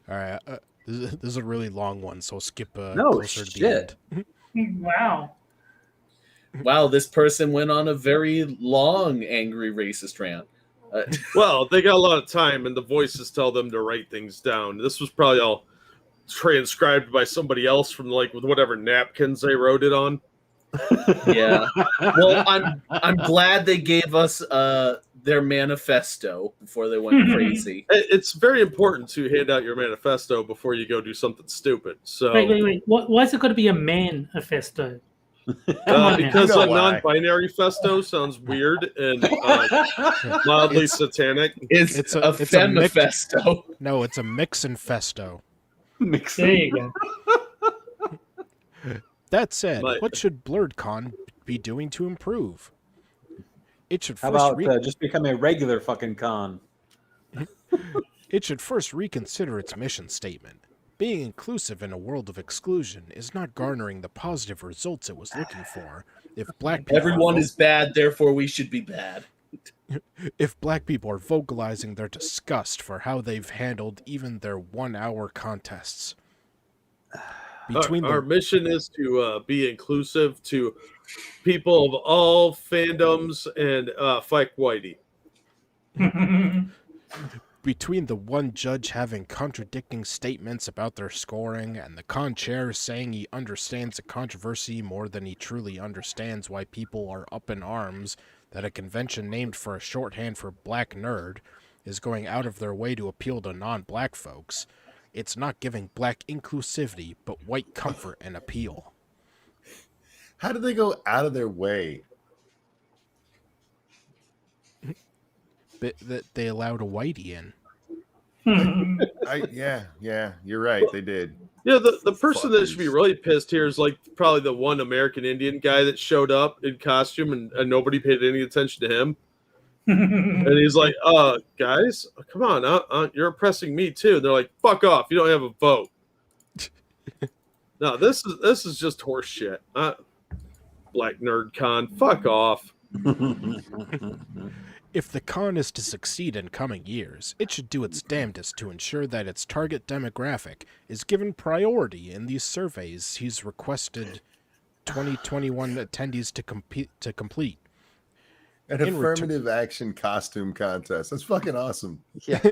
Speaker 1: right, this is a really long one, so skip closer to the end.
Speaker 4: Wow.
Speaker 2: Wow, this person went on a very long, angry, racist rant.
Speaker 6: Well, they got a lot of time, and the voices tell them to write things down. This was probably all transcribed by somebody else from with whatever napkins they wrote it on.
Speaker 2: Yeah. Well, I'm glad they gave us their manifesto before they went crazy.
Speaker 6: It's very important to hand out your manifesto before you go do something stupid. So
Speaker 4: wait. Why is it got to be a manifesto?
Speaker 6: Because a non-binary festo sounds weird and mildly satanic.
Speaker 2: It's a femifesto.
Speaker 1: No, it's a mix-infesto.
Speaker 4: There you go.
Speaker 1: That said, what should BlurredCon be doing to improve? It should
Speaker 3: How
Speaker 1: first
Speaker 3: about just become a regular fucking con?
Speaker 1: It should first reconsider its mission statement. Being inclusive in a world of exclusion is not garnering the positive results it was looking for. If black people
Speaker 2: everyone is bad, therefore we should be bad.
Speaker 1: If black people are vocalizing their disgust for how they've handled even their 1-hour contests.
Speaker 6: Our mission is to be inclusive to people of all fandoms and fuck Whitey.
Speaker 1: Between the one judge having contradicting statements about their scoring and the con chair saying he understands the controversy more than he truly understands why people are up in arms that a convention named for a shorthand for black nerd is going out of their way to appeal to non-black folks, it's not giving black inclusivity but white comfort and appeal.
Speaker 5: How did they go out of their way?
Speaker 1: That they allowed a whitey in.
Speaker 5: Yeah, you're right. They did.
Speaker 6: Yeah, the person that should be
Speaker 5: Fuckers.
Speaker 6: really pissed here is like probably the one American Indian guy that showed up in costume and nobody paid any attention to him. And he's like, guys, come on, you're oppressing me too. And they're like, fuck off, you don't have a vote. No, this is just horse shit. Black nerd con, fuck off.
Speaker 1: If the con is to succeed in coming years, it should do its damnedest to ensure that its target demographic is given priority in these surveys he's requested 2021 attendees to complete.
Speaker 5: An
Speaker 1: In
Speaker 5: affirmative action costume contest. That's fucking awesome.
Speaker 3: Yeah.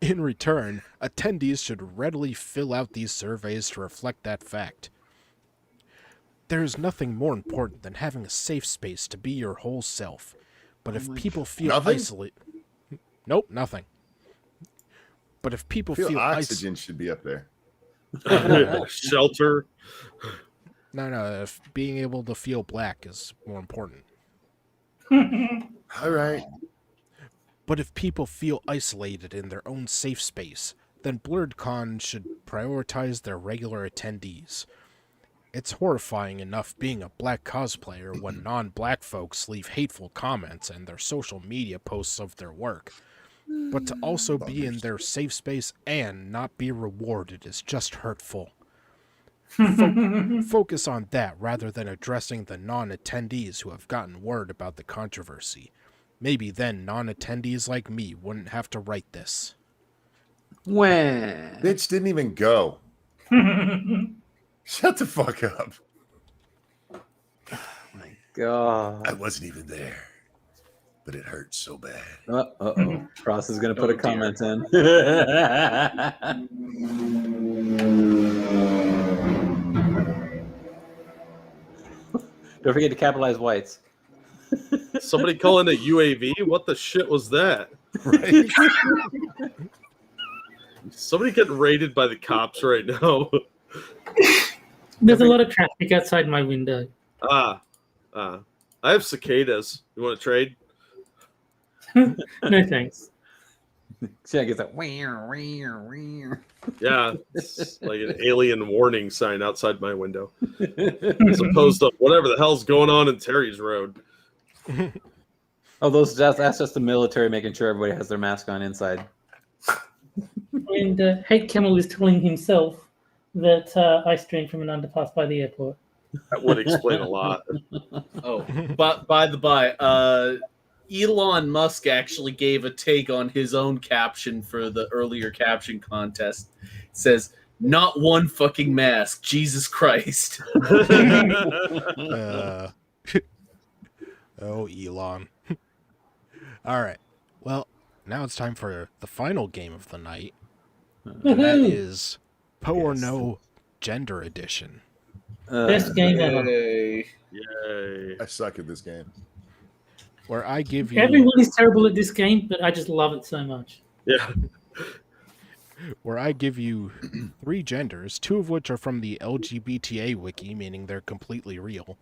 Speaker 1: In return, attendees should readily fill out these surveys to reflect that fact. There is nothing more important than having a safe space to be your whole self. But if people feel isolated... Nope, nothing. But if people feel
Speaker 5: oxygen should be up there.
Speaker 6: Shelter.
Speaker 1: No, if being able to feel black is more important.
Speaker 5: All right.
Speaker 1: But if people feel isolated in their own safe space, then BlurredCon should prioritize their regular attendees. It's horrifying enough being a black cosplayer when non-black folks leave hateful comments and their social media posts of their work. But to also be in their safe space and not be rewarded is just hurtful. Focus on that rather than addressing the non-attendees who have gotten word about the controversy. Maybe then non-attendees like me wouldn't have to write this.
Speaker 3: When?
Speaker 5: Bitch didn't even go. Shut the fuck up.
Speaker 3: My God.
Speaker 5: I wasn't even there, but it hurt so bad.
Speaker 3: Uh-oh. Ross is going to put a comment in. Don't forget to capitalize whites.
Speaker 6: Somebody calling it UAV? What the shit was that?
Speaker 5: Right?
Speaker 6: Somebody getting raided by the cops right now.
Speaker 4: There's a lot of traffic outside my window.
Speaker 6: I have cicadas. You want to trade?
Speaker 4: No thanks.
Speaker 3: See, I get that.
Speaker 6: Yeah, it's like an alien warning sign outside my window. As opposed to whatever the hell's going on in Terry's Road.
Speaker 3: Oh, that's just the military making sure everybody has their mask on inside.
Speaker 4: And Hate Camel is telling himself that I streamed from an underpass by the airport.
Speaker 6: That would explain a lot.
Speaker 2: Oh, but by the by, Elon Musk actually gave a take on his own caption for the earlier caption contest. It says, "Not one fucking mask, Jesus Christ."
Speaker 1: Oh, Elon. All right. Well, now it's time for the final game of the night. And that is Poe or No Gender Edition.
Speaker 4: Best game ever.
Speaker 2: Yay.
Speaker 6: Yay.
Speaker 5: I suck at this game.
Speaker 1: Where I give you...
Speaker 4: Everyone is terrible at this game, but I just love it so much.
Speaker 6: Yeah.
Speaker 1: Where I give you 3 genders, 2 of which are from the LGBTA wiki, meaning they're completely real,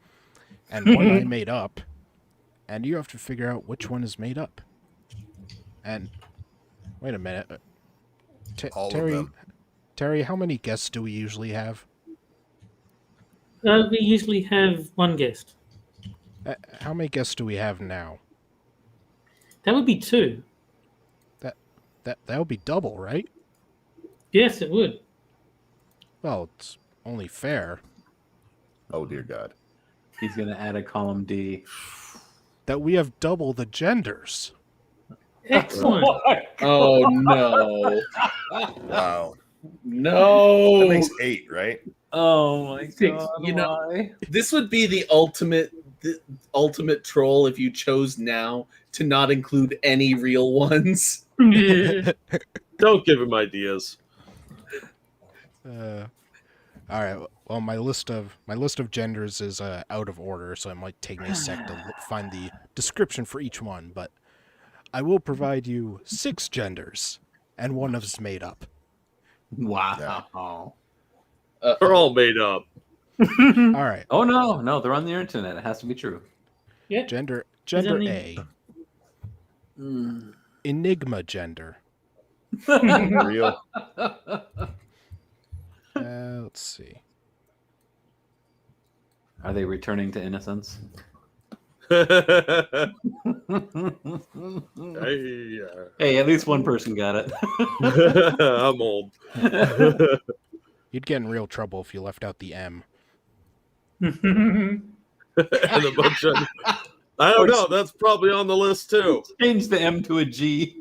Speaker 1: and 1 I made up, and you have to figure out which one is made up. And wait a minute.
Speaker 5: All of
Speaker 1: Terry,
Speaker 5: them.
Speaker 1: Terry, how many guests do we usually have?
Speaker 4: We usually have 1 guest.
Speaker 1: How many guests do we have now?
Speaker 4: That would be 2.
Speaker 1: That would be double, right?
Speaker 4: Yes, it would.
Speaker 1: Well, it's only fair
Speaker 5: Oh dear God.
Speaker 3: He's going to add a column D.
Speaker 1: that we have double the genders.
Speaker 4: Excellent.
Speaker 2: Oh no.
Speaker 5: Wow.
Speaker 2: No.
Speaker 5: That makes 8, right?
Speaker 3: Oh my
Speaker 2: Six,
Speaker 3: God.
Speaker 2: you know-
Speaker 3: why?
Speaker 2: This would be the ultimate troll if you chose now to not include any real ones.
Speaker 4: Yeah.
Speaker 6: Don't give him ideas.
Speaker 1: All right. Well, my list of genders is out of order, so it might take me a sec to find the description for each one. But I will provide you 6 genders, and 1 of is made up.
Speaker 3: Wow.
Speaker 6: They're all made up.
Speaker 1: All right.
Speaker 3: Oh no, they're on the internet. It has to be true.
Speaker 4: Yeah.
Speaker 1: Gender
Speaker 4: only-
Speaker 1: A. Enigma gender.
Speaker 5: Real.
Speaker 1: Let's see.
Speaker 3: Are they returning to innocence?
Speaker 6: Hey,
Speaker 3: Hey, at least one person got it.
Speaker 6: I'm old.
Speaker 1: You'd get in real trouble if you left out the M.
Speaker 6: And a bunch of, I don't know. That's probably on the list too.
Speaker 3: Change the M to a G.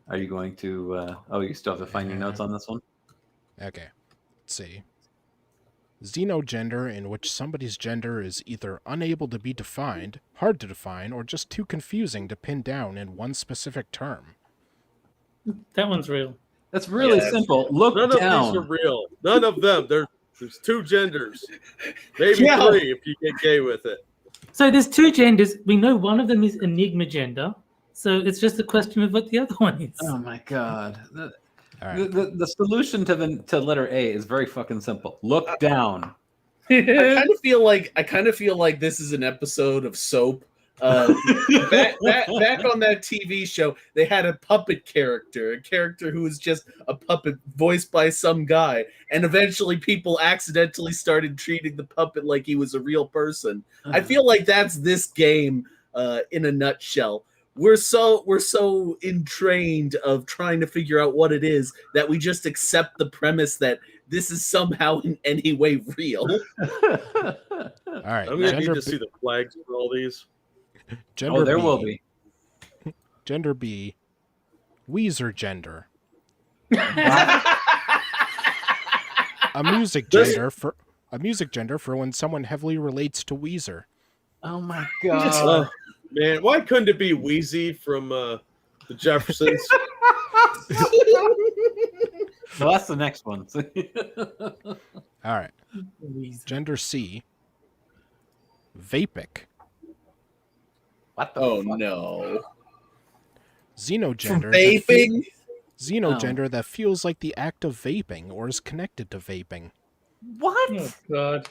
Speaker 3: Are you going to? Oh, you still have to find your notes on this one.
Speaker 1: Okay. Let's see. Xenogender, in which somebody's gender is either unable to be defined, hard to define, or just too confusing to pin down in one specific term.
Speaker 4: That one's real.
Speaker 3: That's really simple. Look
Speaker 6: None
Speaker 3: down.
Speaker 6: of these are real. None of them. There's two genders, maybe
Speaker 2: Yeah.
Speaker 6: three if you get gay with it.
Speaker 4: So there's two genders. We know one of them is Enigma gender. So it's just a question of what the other one is.
Speaker 3: Oh my god.
Speaker 1: All right.
Speaker 3: The solution to letter A is very fucking simple. Look down.
Speaker 2: I kind of feel like this is an episode of Soap. Back on that TV show, they had a puppet character, a character who was just a puppet voiced by some guy, and eventually people accidentally started treating the puppet like he was a real person. I feel like that's this game in a nutshell. We're so entrained of trying to figure out what it is that we just accept the premise that this is somehow in any way real.
Speaker 1: All right.
Speaker 6: I'm gonna need to see the flags for all these.
Speaker 1: Gender
Speaker 3: Oh, there
Speaker 1: B.
Speaker 3: will be.
Speaker 1: Gender B. Weezer gender. A music gender for when someone heavily relates to Weezer.
Speaker 3: Oh my god.
Speaker 6: Man, why couldn't it be Wheezy from the Jeffersons?
Speaker 3: Well, that's the next one.
Speaker 1: All right. Gender C. Vapic.
Speaker 3: What the
Speaker 2: Oh
Speaker 3: fuck?
Speaker 2: no.
Speaker 1: Xenogender.
Speaker 2: Vaping?
Speaker 1: Xenogender that feels like the act of vaping or is connected to vaping.
Speaker 3: What?
Speaker 4: Oh god.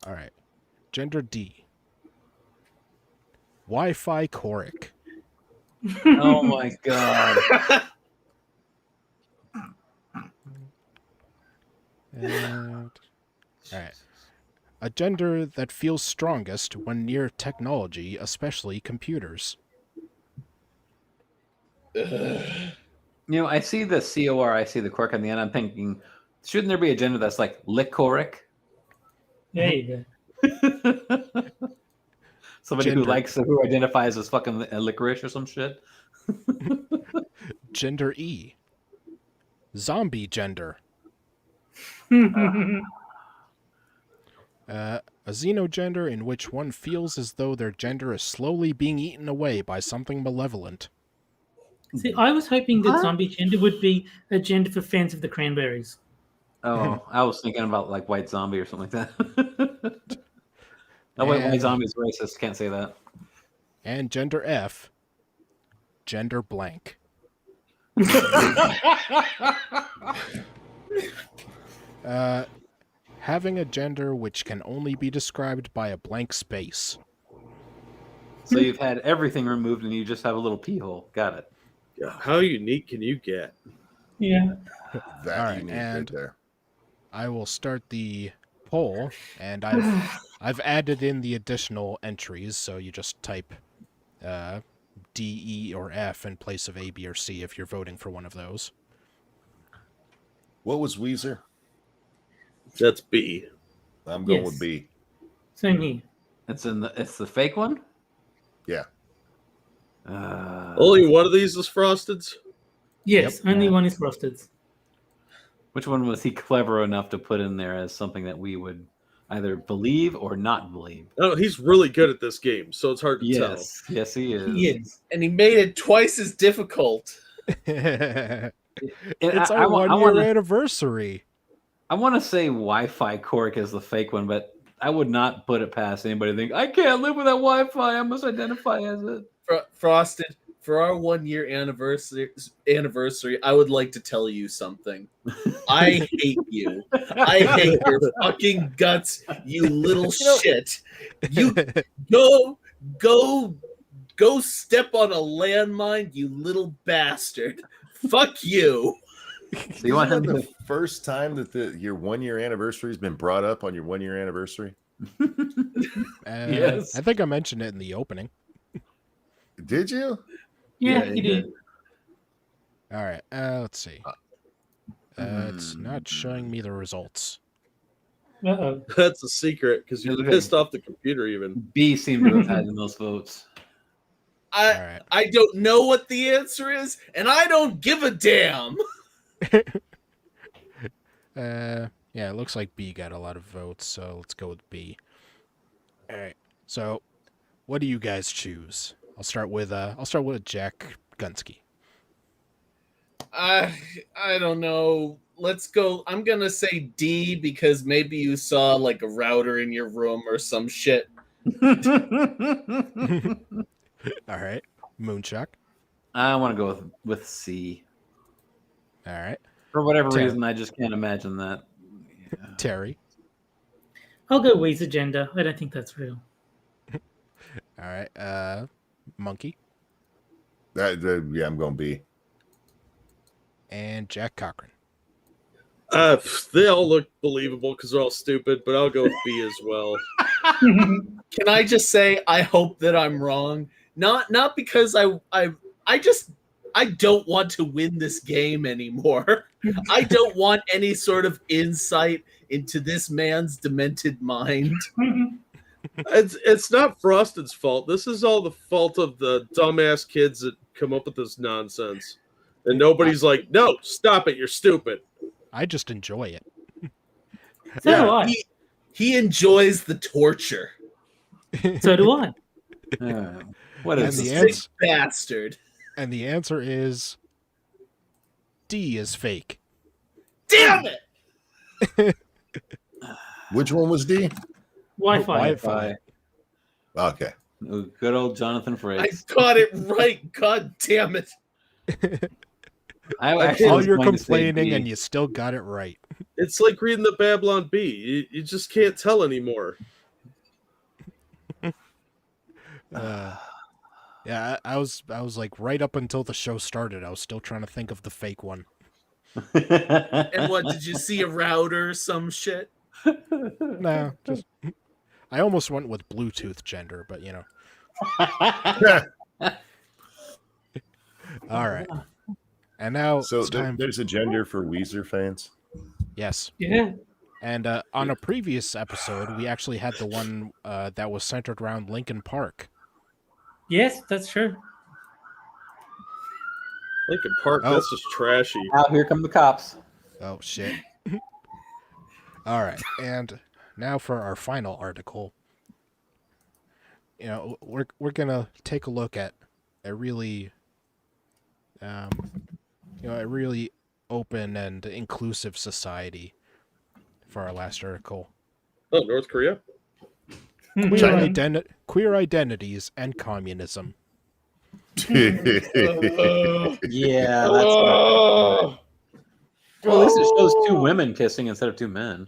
Speaker 1: All right. Gender D. Wi-Fi choric.
Speaker 3: Oh my god.
Speaker 1: And, all right. A gender that feels strongest when near technology, especially computers.
Speaker 3: You know, I see the COR, I see the cork on the end. I'm thinking, shouldn't there be a gender that's like licoric?
Speaker 4: There you go.
Speaker 3: Somebody
Speaker 1: Gender.
Speaker 3: who identifies as fucking licorice or some shit.
Speaker 1: Gender E. Zombie gender. A xenogender in which one feels as though their gender is slowly being eaten away by something malevolent.
Speaker 4: See, I was hoping that zombie gender would be a gender for fans of the Cranberries.
Speaker 3: Oh, I was thinking about like white zombie or something like that. No, white zombie is racist. Can't say that.
Speaker 1: And gender F. Gender blank. Having a gender which can only be described by a blank space.
Speaker 3: So you've had everything removed and you just have a little pee hole. Got it.
Speaker 6: Yeah, how unique can you get?
Speaker 4: Yeah.
Speaker 5: That
Speaker 1: All right,
Speaker 5: you need
Speaker 1: and
Speaker 5: right there.
Speaker 1: I will start the poll, and I've added in the additional entries, so you just type D, E, or F in place of A, B, or C if you're voting for one of those.
Speaker 5: What was Weezer?
Speaker 6: That's B.
Speaker 5: I'm going
Speaker 4: Yes.
Speaker 5: with B.
Speaker 4: Same here.
Speaker 3: It's the fake one.
Speaker 5: Yeah.
Speaker 6: Only one of these is Frosted's.
Speaker 4: Yes,
Speaker 1: Yep.
Speaker 4: only one is frosted.
Speaker 3: Which one was he clever enough to put in there as something that we would either believe or not believe?
Speaker 6: Oh, he's really good at this game, so it's hard to
Speaker 3: Yes, yes, he is.
Speaker 4: Yes.
Speaker 2: And he made it twice as difficult.
Speaker 1: It's
Speaker 3: And
Speaker 1: our
Speaker 3: I
Speaker 1: one-year
Speaker 3: wanna-
Speaker 1: anniversary.
Speaker 3: I want to say Wi-Fi Cork is the fake one, but I would not put it past anybody to think, I can't live without Wi-Fi. I must identify as it.
Speaker 2: Frosted, for our 1 year anniversary, I would like to tell you something. I hate you. I hate your fucking guts, you little shit. You go step on a landmine, you little bastard. Fuck you.
Speaker 3: So you want him
Speaker 5: the
Speaker 3: to...
Speaker 5: first time that your 1 year anniversary has been brought up on your 1 year anniversary?
Speaker 3: Yes.
Speaker 1: I think I mentioned it in the opening.
Speaker 5: Did you?
Speaker 4: Yeah, you did.
Speaker 1: All right, let's see. It's not showing me the results.
Speaker 4: Uh-oh.
Speaker 6: That's a secret because you pissed off the computer. Even
Speaker 3: B seemed to have had the most votes.
Speaker 2: I don't know what the answer is, and I don't give a damn.
Speaker 1: Yeah, it looks like B got a lot of votes, so let's go with B. All right. So, what do you guys choose? I'll start with Jack Gunsky.
Speaker 2: I don't know. Let's go. I'm gonna say D because maybe you saw like a router in your room or some shit.
Speaker 1: All right. Moonshock.
Speaker 3: I want to go with C.
Speaker 1: All right.
Speaker 3: For whatever
Speaker 1: Terry.
Speaker 3: reason, I just can't imagine that. Yeah.
Speaker 1: Terry.
Speaker 4: I'll go Wee's agenda. I don't think that's real.
Speaker 1: All right. Monkey.
Speaker 5: Yeah, I'm going B.
Speaker 1: And Jack Cochran.
Speaker 6: They all look believable because they're all stupid, but I'll go with B as well.
Speaker 2: Can I just say I hope that I'm wrong? Not because I don't want to win this game anymore. I don't want any sort of insight into this man's demented mind.
Speaker 6: It's not Frosted's fault. This is all the fault of the dumbass kids that come up with this nonsense. And nobody's like, no, stop it, you're stupid.
Speaker 1: I just enjoy it.
Speaker 4: So do I.
Speaker 2: He enjoys the torture.
Speaker 4: So do I.
Speaker 3: What
Speaker 1: And
Speaker 3: is
Speaker 1: the
Speaker 3: this?
Speaker 2: Sick
Speaker 1: answer,
Speaker 2: bastard.
Speaker 1: and the answer is D is fake.
Speaker 2: Damn it!
Speaker 5: Which one was D?
Speaker 4: Wi-Fi.
Speaker 3: Wi-Fi.
Speaker 5: Okay.
Speaker 3: Good old Jonathan
Speaker 2: I
Speaker 3: Frakes.
Speaker 2: got it right. God damn it.
Speaker 3: I actually
Speaker 1: All
Speaker 3: was
Speaker 1: you're
Speaker 3: going to say
Speaker 1: complaining
Speaker 3: B.
Speaker 1: and you still got it right.
Speaker 6: It's like reading the Babylon Bee. You just can't tell anymore.
Speaker 1: Yeah, I was like right up until the show started. I was still trying to think of the fake one.
Speaker 2: And what, did you see a router or some shit?
Speaker 1: No, just I almost went with Bluetooth gender, but you know. All right. And now
Speaker 5: So
Speaker 1: it's time.
Speaker 5: there's a gender for Weezer fans.
Speaker 1: Yes.
Speaker 4: Yeah.
Speaker 1: And on a previous episode, we actually had the one that was centered around Linkin Park.
Speaker 4: Yes, that's true.
Speaker 6: Linkin Park,
Speaker 1: Oh.
Speaker 6: that's just trashy.
Speaker 3: Now here come the cops.
Speaker 1: Oh shit. All right. And now for our final article. You know, we're gonna take a look at a really, a really open and inclusive society for our last article.
Speaker 6: Oh, North Korea?
Speaker 1: Queer identities and communism.
Speaker 3: Yeah, that's
Speaker 2: Oh,
Speaker 3: well, at least it shows two women kissing instead of two men.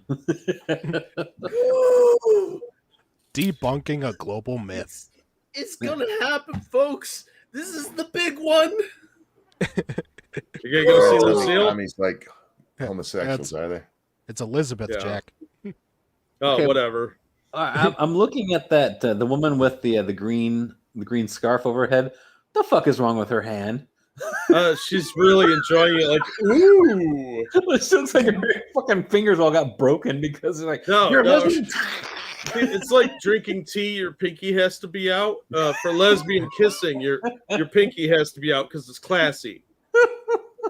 Speaker 1: Debunking a global myth.
Speaker 2: it's gonna happen, folks. This is the big one.
Speaker 6: You're gonna go see Lucille?
Speaker 5: Tommy's like homosexuals, are they?
Speaker 1: It's Elizabeth,
Speaker 6: Yeah.
Speaker 1: Jack.
Speaker 6: Oh,
Speaker 3: Okay.
Speaker 6: whatever.
Speaker 3: I'm looking at that the woman with the green scarf over her head. The fuck is wrong with her hand?
Speaker 6: She's really enjoying it. Like, ooh.
Speaker 3: It looks like her fucking fingers all got broken because they're like,
Speaker 6: No,
Speaker 3: you're a
Speaker 6: no.
Speaker 3: lesbian.
Speaker 6: It's like drinking tea. Your pinky has to be out. For lesbian kissing, your pinky has to be out because it's classy.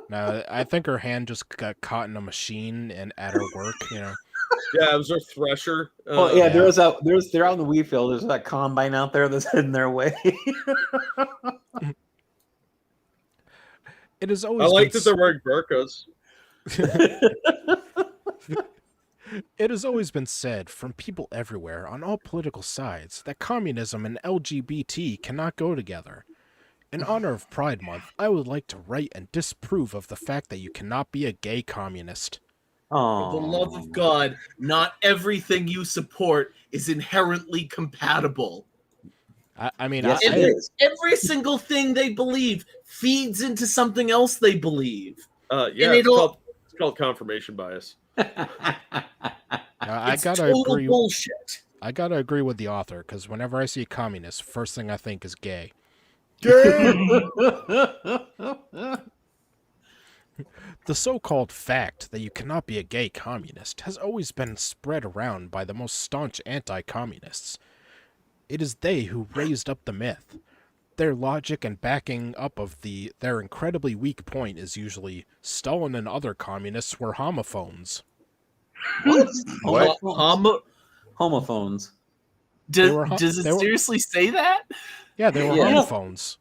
Speaker 1: No, I think her hand just got caught in a machine and at her work, you know.
Speaker 6: Yeah, it was her thresher.
Speaker 3: Oh yeah,
Speaker 1: yeah.
Speaker 3: they're out in the wheat field. There's that combine out there that's heading their way.
Speaker 1: It is
Speaker 6: I
Speaker 1: always
Speaker 6: like
Speaker 1: been
Speaker 6: that they're wearing burqas.
Speaker 1: It has always been said from people everywhere on all political sides that communism and LGBT cannot go together. In honor of Pride Month, I would like to write and disprove of the fact that you cannot be a gay communist.
Speaker 2: For the love of God, not everything you support is inherently compatible.
Speaker 3: Yes, it
Speaker 2: Every,
Speaker 3: is.
Speaker 2: every single thing they believe feeds into something else they believe.
Speaker 6: Yeah,
Speaker 2: And
Speaker 6: it's called confirmation bias.
Speaker 1: I
Speaker 2: It's
Speaker 1: gotta
Speaker 2: total
Speaker 1: agree.
Speaker 2: bullshit.
Speaker 1: I gotta agree with the author because whenever I see a communist, first thing I think is gay. The so-called fact that you cannot be a gay communist has always been spread around by the most staunch anti-communists. It is they who raised up the myth. Their logic and backing up of their incredibly weak point is usually Stalin and other communists were homophones.
Speaker 5: What?
Speaker 3: Homophones.
Speaker 2: Does it seriously say that?
Speaker 1: Yeah, they were
Speaker 3: Yeah.
Speaker 1: homophones.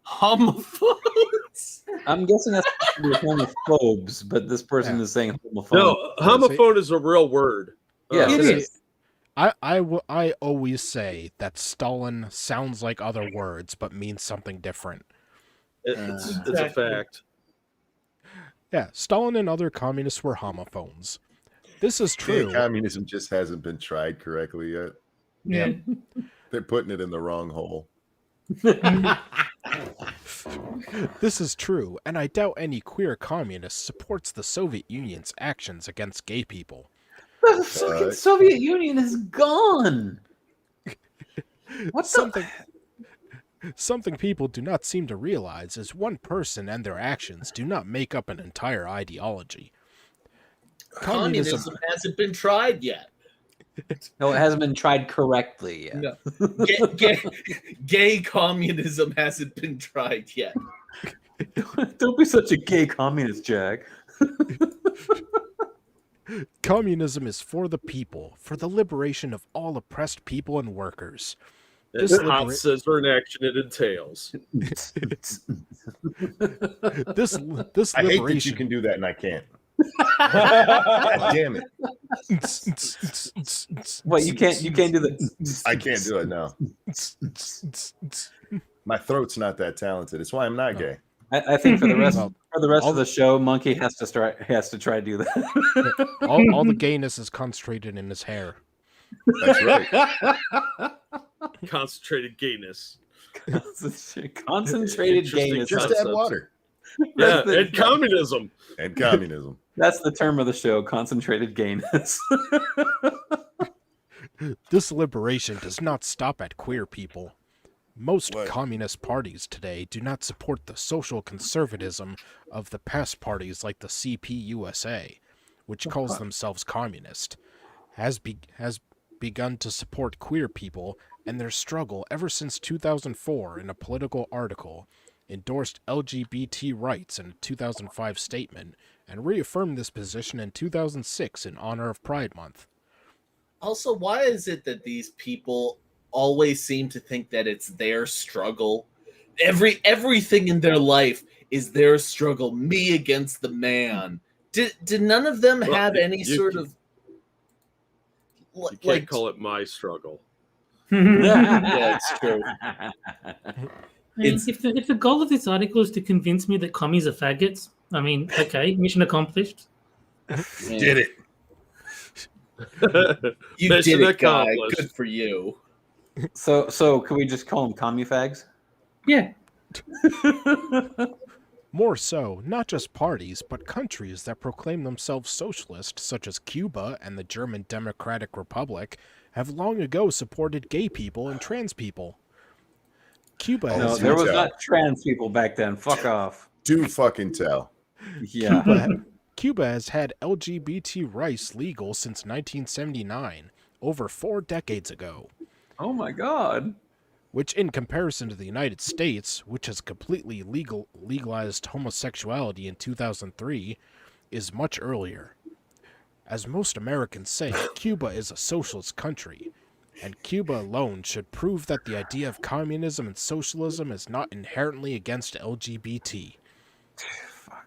Speaker 2: Homophones?
Speaker 3: I'm guessing that's homophobes, but this person is saying homophone.
Speaker 6: No, homophone is a real word.
Speaker 3: Yes,
Speaker 4: It
Speaker 3: it
Speaker 4: is.
Speaker 3: is.
Speaker 1: I always say that Stalin sounds like other words but means something different.
Speaker 6: It's a
Speaker 4: Exactly.
Speaker 6: fact.
Speaker 1: Yeah, Stalin and other communists were homophones. This is
Speaker 5: Yeah,
Speaker 1: true.
Speaker 5: communism just hasn't been tried correctly yet.
Speaker 4: Yeah.
Speaker 5: They're putting it in the wrong hole.
Speaker 1: This is true, and I doubt any queer communist supports the Soviet Union's actions against gay people.
Speaker 3: The fucking Soviet Union is gone. What
Speaker 1: Something people do not seem to realize is one person and their actions do not make up an entire ideology.
Speaker 2: Communism hasn't been tried yet.
Speaker 3: No, it hasn't been tried correctly yet.
Speaker 2: No. Gay communism hasn't been tried yet.
Speaker 3: Don't be such a gay communist, Jack.
Speaker 1: Communism is for the people, for the liberation of all oppressed people and workers.
Speaker 6: This
Speaker 1: This
Speaker 6: hot
Speaker 1: libera-
Speaker 6: scissor in action it entails.
Speaker 1: This
Speaker 5: I hate that you
Speaker 1: liberation.
Speaker 5: can do that and I can't. God damn it.
Speaker 3: What you can't do the
Speaker 5: I can't do it now. My throat's not that talented. It's why I'm not gay.
Speaker 3: I think for the rest
Speaker 1: Well,
Speaker 3: of the show, Monkey has to try to do that.
Speaker 1: all the gayness is concentrated in his hair.
Speaker 5: That's right.
Speaker 6: Concentrated gayness.
Speaker 3: Concentrated
Speaker 6: Interesting
Speaker 3: gayness.
Speaker 5: Just
Speaker 6: concept.
Speaker 5: add water.
Speaker 6: Yeah,
Speaker 3: That's the-
Speaker 6: and communism.
Speaker 5: And communism.
Speaker 3: That's the term of the show, concentrated gayness.
Speaker 1: This liberation does not stop at queer people. Most
Speaker 5: What?
Speaker 1: communist parties today do not support the social conservatism of the past parties like the CPUSA, which calls themselves communist, has begun to support queer people and their struggle ever since 2004 in a political article, endorsed LGBT rights in a 2005 statement, and reaffirmed this position in 2006 in honor of Pride Month.
Speaker 2: Also, why is it that these people always seem to think that it's their struggle? Everything in their life is their struggle, me against the man. Did none of them
Speaker 6: Well,
Speaker 2: have any
Speaker 6: you-
Speaker 2: sort of
Speaker 6: You can't call it my struggle.
Speaker 2: Yeah, it's true.
Speaker 4: I mean, if the goal of this article is to convince me that commies are faggots, I mean, okay, mission accomplished.
Speaker 5: Did it.
Speaker 2: You
Speaker 6: Mission
Speaker 2: did it, guy.
Speaker 6: accomplished.
Speaker 2: Good for you.
Speaker 3: So can we just call them commie fags?
Speaker 4: Yeah.
Speaker 1: More so, not just parties, but countries that proclaim themselves socialist, such as Cuba and the German Democratic Republic, have long ago supported gay people and trans people. Cuba
Speaker 3: No,
Speaker 1: has
Speaker 3: there was
Speaker 5: tell.
Speaker 3: not trans people back then. Fuck off.
Speaker 5: Do fucking tell.
Speaker 3: Yeah.
Speaker 1: Cuba has had LGBT rights legal since 1979, over 4 decades ago,
Speaker 3: Oh my god.
Speaker 1: which in comparison to the United States, which has completely legalized homosexuality in 2003, is much earlier. As most Americans say, Cuba is a socialist country, and Cuba alone should prove that the idea of communism and socialism is not inherently against LGBT.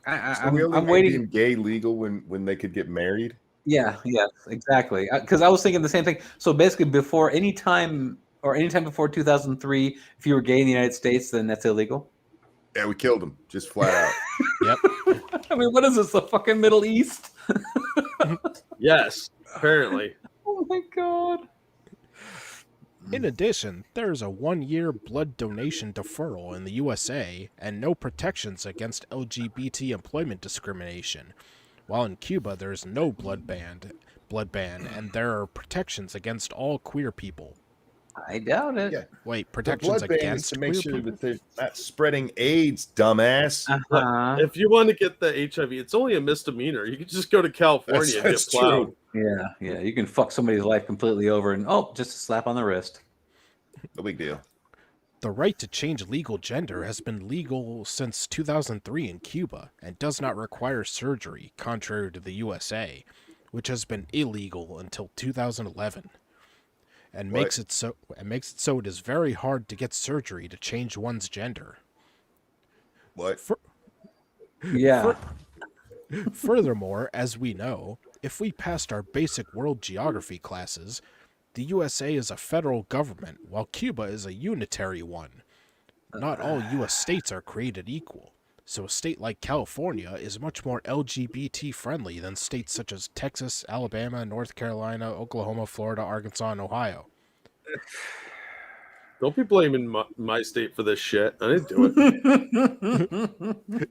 Speaker 5: So we only
Speaker 3: I'm
Speaker 5: made
Speaker 3: waiting.
Speaker 5: being gay legal when they could get married.
Speaker 3: Yeah, exactly. Because I was thinking the same thing. So basically, before any time before 2003, if you were gay in the United States, then that's illegal.
Speaker 5: Yeah, we killed him just flat out.
Speaker 1: Yep.
Speaker 3: I mean, what is this? The fucking Middle East?
Speaker 6: Yes, apparently.
Speaker 3: Oh my god.
Speaker 1: In addition, there is a 1-year blood donation deferral in the USA and no protections against LGBT employment discrimination, while in Cuba there is no blood ban, and there are protections against all queer people.
Speaker 3: I doubt it.
Speaker 5: Yeah.
Speaker 1: Wait,
Speaker 5: The
Speaker 1: protections
Speaker 5: blood ban is
Speaker 1: against
Speaker 5: to make
Speaker 1: queer
Speaker 5: sure
Speaker 1: people?
Speaker 5: that they're not spreading AIDS, dumbass.
Speaker 3: Uh-huh.
Speaker 6: If you want to get the HIV, it's only a misdemeanor. You can just go to California and
Speaker 5: That's
Speaker 6: get plowed.
Speaker 5: true.
Speaker 3: Yeah. You can fuck somebody's life completely over, and just a slap on the wrist.
Speaker 5: No big deal.
Speaker 1: The right to change legal gender has been legal since 2003 in Cuba and does not require surgery, contrary to the USA, which has been illegal until 2011. And makes it so it is very hard to get surgery to change one's gender.
Speaker 5: What?
Speaker 3: Yeah.
Speaker 1: Furthermore, as we know, if we passed our basic world geography classes, the USA is a federal government, while Cuba is a unitary one. Not all U.S. states are created equal, so a state like California is much more LGBT-friendly than states such as Texas, Alabama, North Carolina, Oklahoma, Florida, Arkansas, and Ohio.
Speaker 6: Don't be blaming my state for this shit. I didn't do it.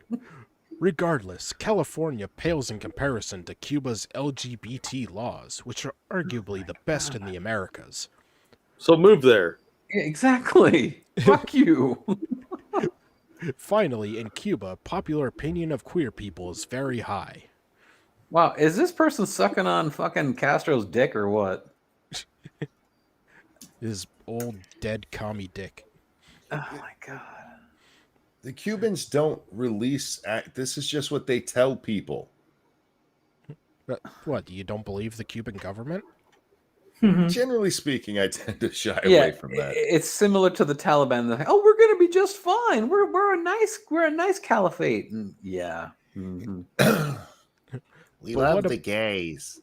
Speaker 1: Regardless, California pales in comparison to Cuba's LGBT laws, which are arguably the best in the Americas.
Speaker 6: So move there.
Speaker 3: Yeah, exactly. Fuck you.
Speaker 1: Finally, in Cuba, popular opinion of queer people is very high.
Speaker 3: Wow, is this person sucking on fucking Castro's dick or what?
Speaker 1: His old dead commie dick.
Speaker 3: Oh my god.
Speaker 5: The Cubans don't release this is just what they tell people.
Speaker 1: What, you don't believe the Cuban government?
Speaker 5: Generally speaking, I tend to shy away from that.
Speaker 3: It's similar to the Taliban. They're like, oh, we're gonna be just fine. We're a nice caliphate. And yeah. Mm-hmm.
Speaker 5: We
Speaker 1: But
Speaker 5: love the gays.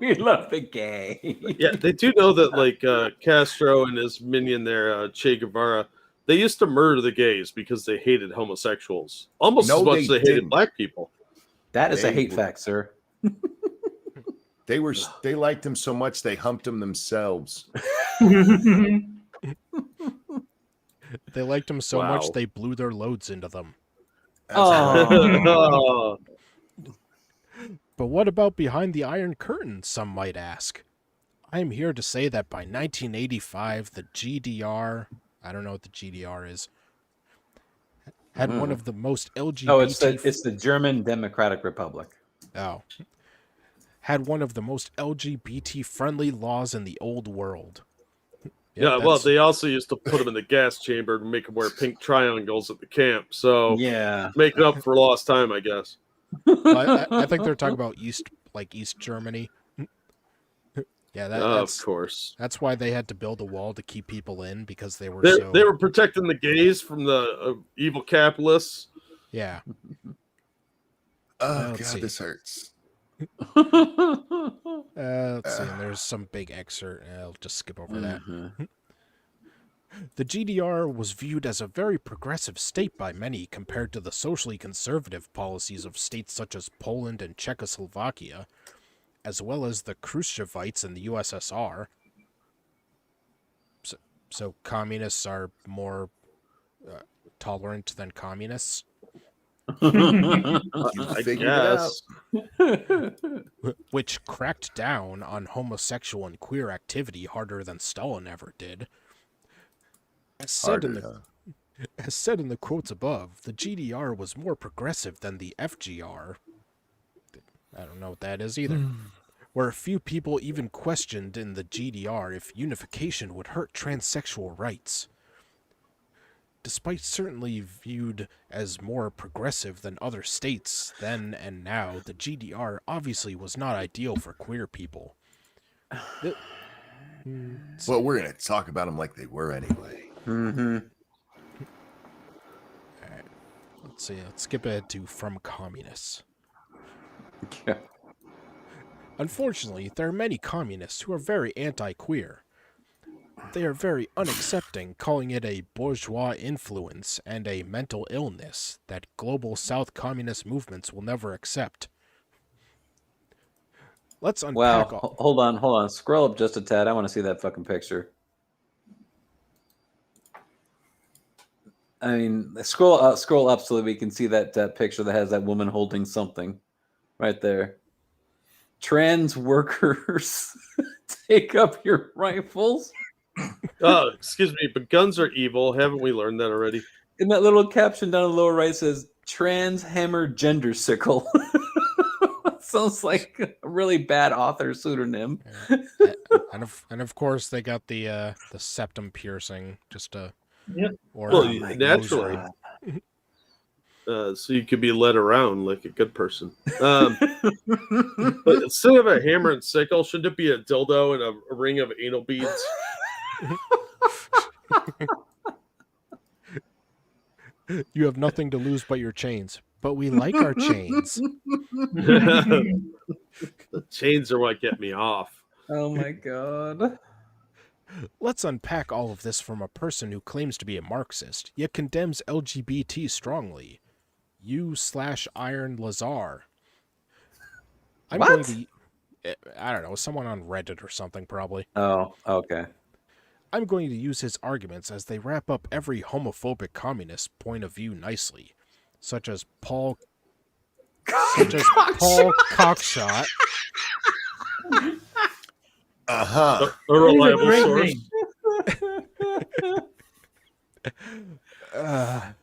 Speaker 3: We love the gay.
Speaker 6: Yeah, they do know that like Castro and his minion there, Che Guevara, they used to murder the gays because they hated homosexuals almost
Speaker 5: No,
Speaker 6: as much
Speaker 5: they
Speaker 6: as they hated
Speaker 5: didn't.
Speaker 6: black people.
Speaker 3: That is a
Speaker 5: They
Speaker 3: hate
Speaker 5: were-
Speaker 3: fact, sir.
Speaker 5: They liked him so much they humped him themselves.
Speaker 1: They liked him so
Speaker 6: Wow.
Speaker 1: much they blew their loads into them.
Speaker 6: Oh.
Speaker 1: But what about behind the Iron Curtain, some might ask? I am here to say that by 1985, the GDR, I don't know what the GDR is, had one of the most LGBT...
Speaker 3: Oh, it's the German Democratic Republic.
Speaker 1: Oh. Had one of the most LGBT-friendly laws in the old world.
Speaker 6: Yeah, well, they also used to put them in the gas chamber and make them wear pink triangles at the camp. So
Speaker 3: Yeah.
Speaker 6: make it up for lost time, I guess.
Speaker 1: I think they're talking about East Germany. Yeah,
Speaker 6: Of course.
Speaker 1: That's why they had to build a wall to keep people in, because they were
Speaker 6: They were protecting the gays from the evil capitalists.
Speaker 1: Yeah.
Speaker 5: Oh,
Speaker 1: Let's
Speaker 5: God,
Speaker 1: see.
Speaker 5: this hurts.
Speaker 1: Let's see. And there's some big excerpt. I'll just skip over that. The GDR was viewed as a very progressive state by many compared to the socially conservative policies of states such as Poland and Czechoslovakia, as well as the Khrushchevites in the USSR. So communists are more tolerant than communists?
Speaker 5: You
Speaker 6: I
Speaker 5: figured it
Speaker 6: guess.
Speaker 1: Which cracked down on homosexual and queer activity harder than Stalin ever did. As said in the quotes above, the GDR was more progressive than the FGR. I don't know what that is either. Where a few people even questioned in the GDR if unification would hurt transsexual rights. Despite certainly viewed as more progressive than other states then and now, the GDR obviously was not ideal for queer people.
Speaker 5: Well, we're going to talk about them like they were anyway.
Speaker 3: Mm-hmm.
Speaker 1: Let's see, let's skip ahead to From Communists.
Speaker 3: Yeah.
Speaker 1: Unfortunately, there are many communists who are very anti-queer. They are very unaccepting, calling it a bourgeois influence and a mental illness that global South communist movements will never accept. Let's unpack
Speaker 3: Wow.
Speaker 1: all.
Speaker 3: Hold on. Scroll up just a tad. I want to see that fucking picture. I mean, scroll up so that we can see that picture that has that woman holding something right there. Trans workers, take up your rifles.
Speaker 6: Oh, excuse me, but guns are evil. Haven't we learned that already?
Speaker 3: And that little caption down the lower right says "Trans hammer gender sickle." Sounds like a really bad author pseudonym.
Speaker 1: And of course they got the septum piercing just to
Speaker 4: Yep.
Speaker 1: or
Speaker 6: Well,
Speaker 1: a
Speaker 6: naturally.
Speaker 1: rosary.
Speaker 6: So you could be led around like a good person. But instead of a hammer and sickle, shouldn't it be a dildo and a ring of anal beads?
Speaker 1: You have nothing to lose but your chains, but we like our chains.
Speaker 6: The chains are what get me off.
Speaker 3: Oh my god.
Speaker 1: Let's unpack all of this from a person who claims to be a Marxist, yet condemns LGBT strongly. U/Iron Lazar. I'm
Speaker 3: What?
Speaker 1: going to, I don't know, someone on Reddit or something probably.
Speaker 3: Oh, okay.
Speaker 1: I'm going to use his arguments as they wrap up every homophobic communist point of view nicely, such as Paul Cockshot.
Speaker 5: Uh-huh.
Speaker 6: A reliable
Speaker 4: Great
Speaker 6: source.
Speaker 4: name.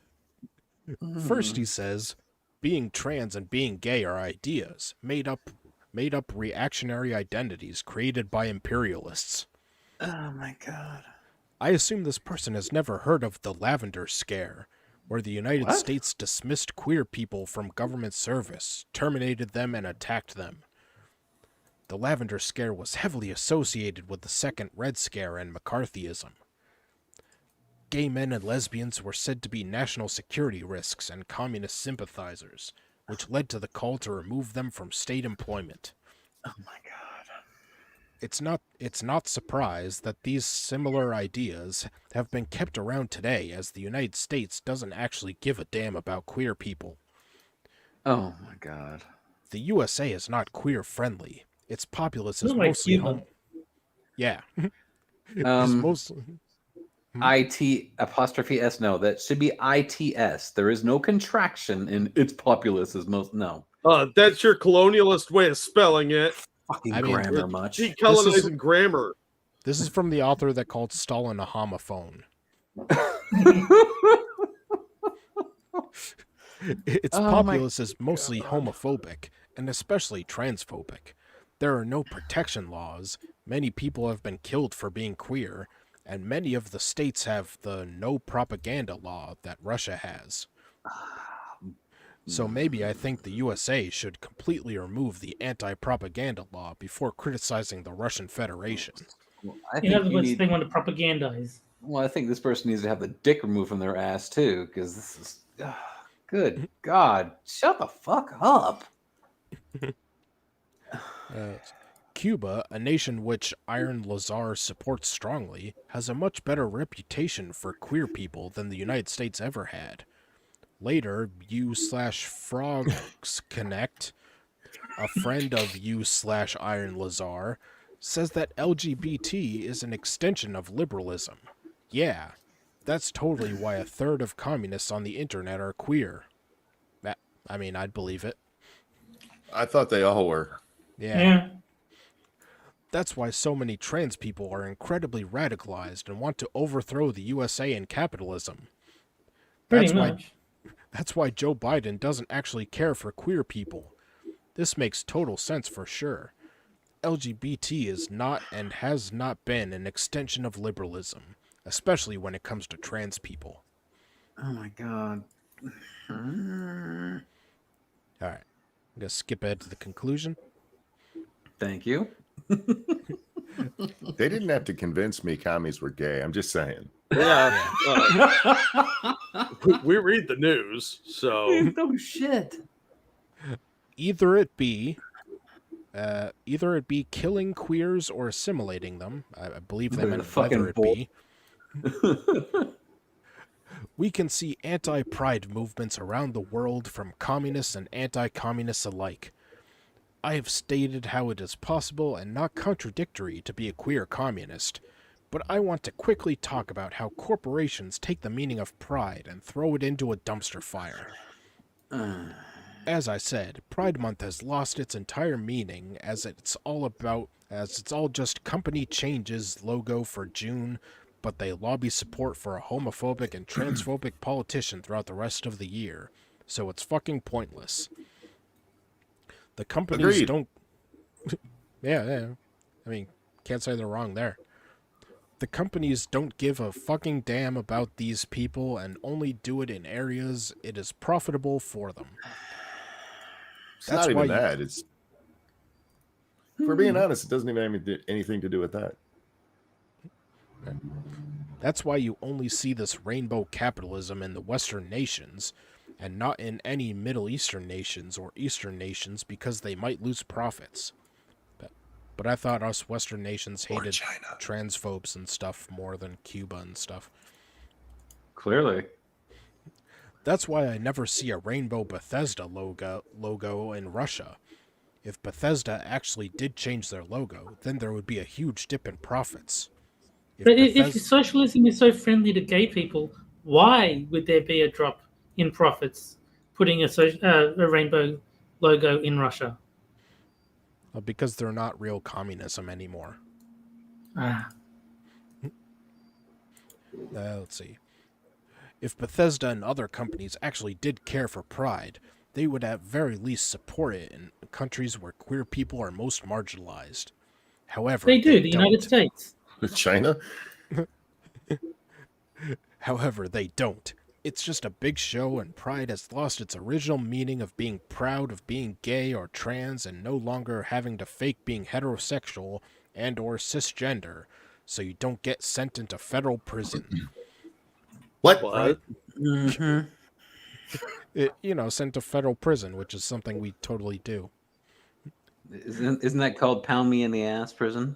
Speaker 1: First, he says, being trans and being gay are ideas, made up reactionary identities created by imperialists.
Speaker 3: Oh my god.
Speaker 1: I assume this person has never heard of the Lavender Scare, where the United
Speaker 3: What?
Speaker 1: States dismissed queer people from government service, terminated them, and attacked them. The Lavender Scare was heavily associated with the Second Red Scare and McCarthyism. Gay men and lesbians were said to be national security risks and communist sympathizers, which led to the call to remove them from state employment.
Speaker 3: Oh my god.
Speaker 1: It's not surprised that these similar ideas have been kept around today, as the United States doesn't actually give a damn about queer people.
Speaker 3: Oh my god.
Speaker 1: The USA is not queer friendly. Its populace is
Speaker 4: Not like
Speaker 1: mostly
Speaker 4: Cuba.
Speaker 1: home. Yeah. It's
Speaker 3: Um,
Speaker 1: mostly
Speaker 3: IT''S. No, that should be ITS. There is no contraction in its populace is most no.
Speaker 6: That's your colonialist way of spelling it.
Speaker 3: Fucking
Speaker 1: I mean,
Speaker 3: grammar much.
Speaker 6: Decolonizing grammar.
Speaker 1: This is from the author that called Stalin a homophone. Its
Speaker 3: Oh my
Speaker 1: populace is mostly homophobic, and especially transphobic. There are no protection laws, many people have been killed for being queer, and many of the states have the no propaganda law that Russia has. So maybe I think the USA should completely remove the anti-propaganda law before criticizing the Russian Federation.
Speaker 3: I
Speaker 4: In
Speaker 3: think
Speaker 4: other
Speaker 3: you
Speaker 4: words,
Speaker 3: need,
Speaker 4: they want to propagandize.
Speaker 3: well, I think this person needs to have the dick removed from their ass too, because this is good God. Shut the fuck up.
Speaker 1: Cuba, a nation which Iron Lazar supports strongly, has a much better reputation for queer people than the United States ever had. Later, U/Frogs Connect, a friend of U/Iron Lazar, says that LGBT is an extension of liberalism. Yeah, that's totally why a third of communists on the internet are queer. I'd believe it.
Speaker 5: I thought they all were.
Speaker 4: Yeah.
Speaker 1: That's why so many trans people are incredibly radicalized and want to overthrow the USA and capitalism.
Speaker 4: Pretty much.
Speaker 1: That's why Joe Biden doesn't actually care for queer people. This makes total sense for sure. LGBT is not and has not been an extension of liberalism, especially when it comes to trans people.
Speaker 3: Oh my god.
Speaker 1: Alright, I'm going to skip ahead to the conclusion.
Speaker 3: Thank you.
Speaker 5: They didn't have to convince me commies were gay. I'm just saying.
Speaker 6: Yeah. We read the news, so
Speaker 3: No shit.
Speaker 1: either it be killing queers or assimilating them. I believe they meant whether it be. We can see anti-pride movements around the world from communists and anti-communists alike. I have stated how it is possible and not contradictory to be a queer communist, but I want to quickly talk about how corporations take the meaning of pride and throw it into a dumpster fire. As I said, Pride Month has lost its entire meaning as it's all just company changes logo for June, but they lobby support for a homophobic and transphobic politician throughout the rest of the year, so it's fucking pointless. The companies
Speaker 5: Agreed.
Speaker 1: don't... yeah, I mean, can't say they're wrong there. The companies don't give a fucking damn about these people and only do it in areas it is profitable for them.
Speaker 5: It's not even that. It's, for being honest, it doesn't even have anything to do with that.
Speaker 1: That's why you only see this rainbow capitalism in the Western nations, and not in any Middle Eastern nations or Eastern nations because they might lose profits. But I thought us Western nations hated transphobes and stuff more than Cuba and stuff.
Speaker 3: Clearly.
Speaker 1: That's why I never see a rainbow Bethesda logo in Russia. If Bethesda actually did change their logo, then there would be a huge dip in profits.
Speaker 4: If socialism is so friendly to gay people, why would there be a drop in profits putting a rainbow logo in Russia?
Speaker 1: Because they're not real communism anymore. Let's see. If Bethesda and other companies actually did care for Pride, they would at very least support it in countries where queer people are most marginalized. However,
Speaker 4: they do, the United States.
Speaker 5: China?
Speaker 1: However, they don't. It's just a big show, and Pride has lost its original meaning of being proud of being gay or trans and no longer having to fake being heterosexual and or cisgender, so you don't get sent into federal prison.
Speaker 5: What?
Speaker 1: Right? Mm-hmm. Sent to federal prison, which is something we totally do.
Speaker 3: Isn't that called pound me in the ass prison?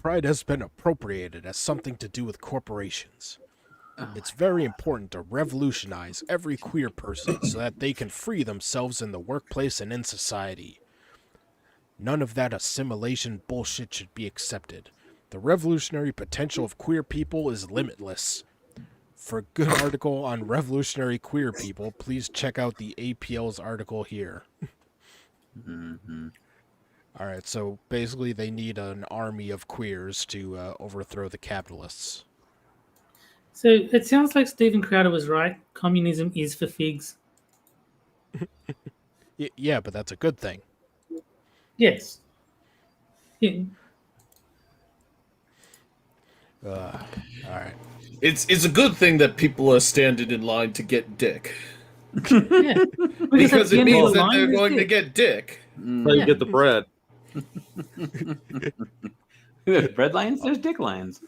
Speaker 1: Pride has been appropriated as something to do with corporations. It's very important to revolutionize every queer person so that they can free themselves in the workplace and in society. None of that assimilation bullshit should be accepted. The revolutionary potential of queer people is limitless. For a good article on revolutionary queer people, please check out the APL's article here.
Speaker 3: Mm-hmm.
Speaker 1: Alright, so basically they need an army of queers to overthrow the capitalists.
Speaker 4: So it sounds like Stephen Crowder was right. Communism is for figs.
Speaker 1: Yeah, but that's a good thing.
Speaker 4: Yes. Yeah.
Speaker 1: Alright.
Speaker 2: It's a good thing that people are standing in line to get dick.
Speaker 4: Yeah.
Speaker 2: Because it means that they're going to get dick.
Speaker 6: How you get the bread.
Speaker 3: There's bread lines, there's dick lines.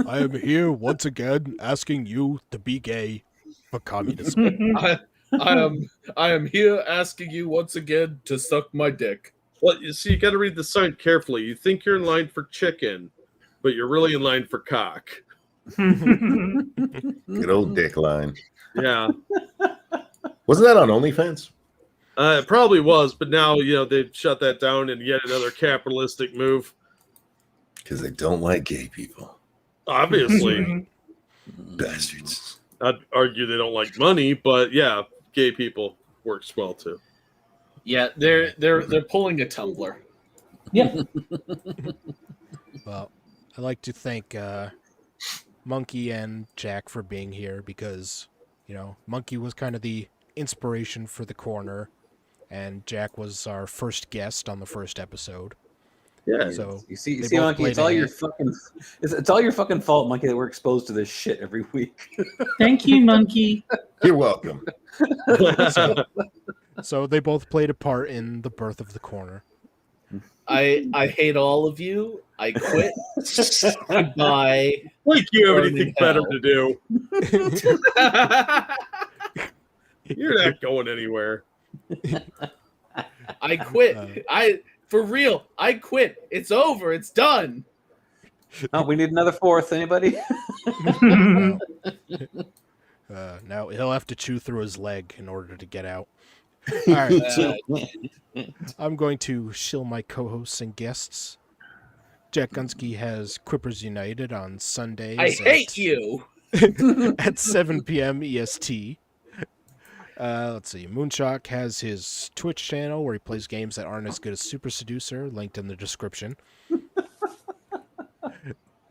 Speaker 1: I am here once again asking you to be gay for communism.
Speaker 2: I am here asking you once again to suck my dick.
Speaker 6: Well, you see, you got to read the sign carefully. You think you're in line for chicken, but you're really in line for cock.
Speaker 5: Good old dick line.
Speaker 6: Yeah.
Speaker 5: Wasn't that on OnlyFans?
Speaker 6: It probably was, but now, they've shut that down and yet another capitalistic move.
Speaker 5: Because they don't like gay people.
Speaker 6: Obviously.
Speaker 5: Bastards.
Speaker 6: I'd argue they don't like money, but yeah, gay people works well too.
Speaker 2: Yeah, they're pulling a Tumblr.
Speaker 4: Yeah.
Speaker 1: Well, I'd like to thank Monkey and Jack for being here because, Monkey was kind of the inspiration for the corner, and Jack was our first guest on the first episode.
Speaker 3: Yeah,
Speaker 1: so
Speaker 3: you see, Monkey, it's all your fucking fault, Monkey, that we're exposed to this shit every week.
Speaker 4: Thank you, Monkey.
Speaker 5: You're welcome.
Speaker 1: So they both played a part in the birth of the corner.
Speaker 2: I hate all of you. I quit. Goodbye.
Speaker 6: Like you have anything better to do. You're not going anywhere.
Speaker 2: I quit. For real. I quit. It's over. It's done.
Speaker 3: Oh, we need another fourth. Anybody?
Speaker 1: Well, now he'll have to chew through his leg in order to get out. All right, so I'm going to shill my co-hosts and guests. Jack Gunsky has Quippers United on Sundays.
Speaker 2: I hate you.
Speaker 1: At 7 p.m. EST. Let's see. Moonshock has his Twitch channel where he plays games that aren't as good as Super Seducer, linked in the description.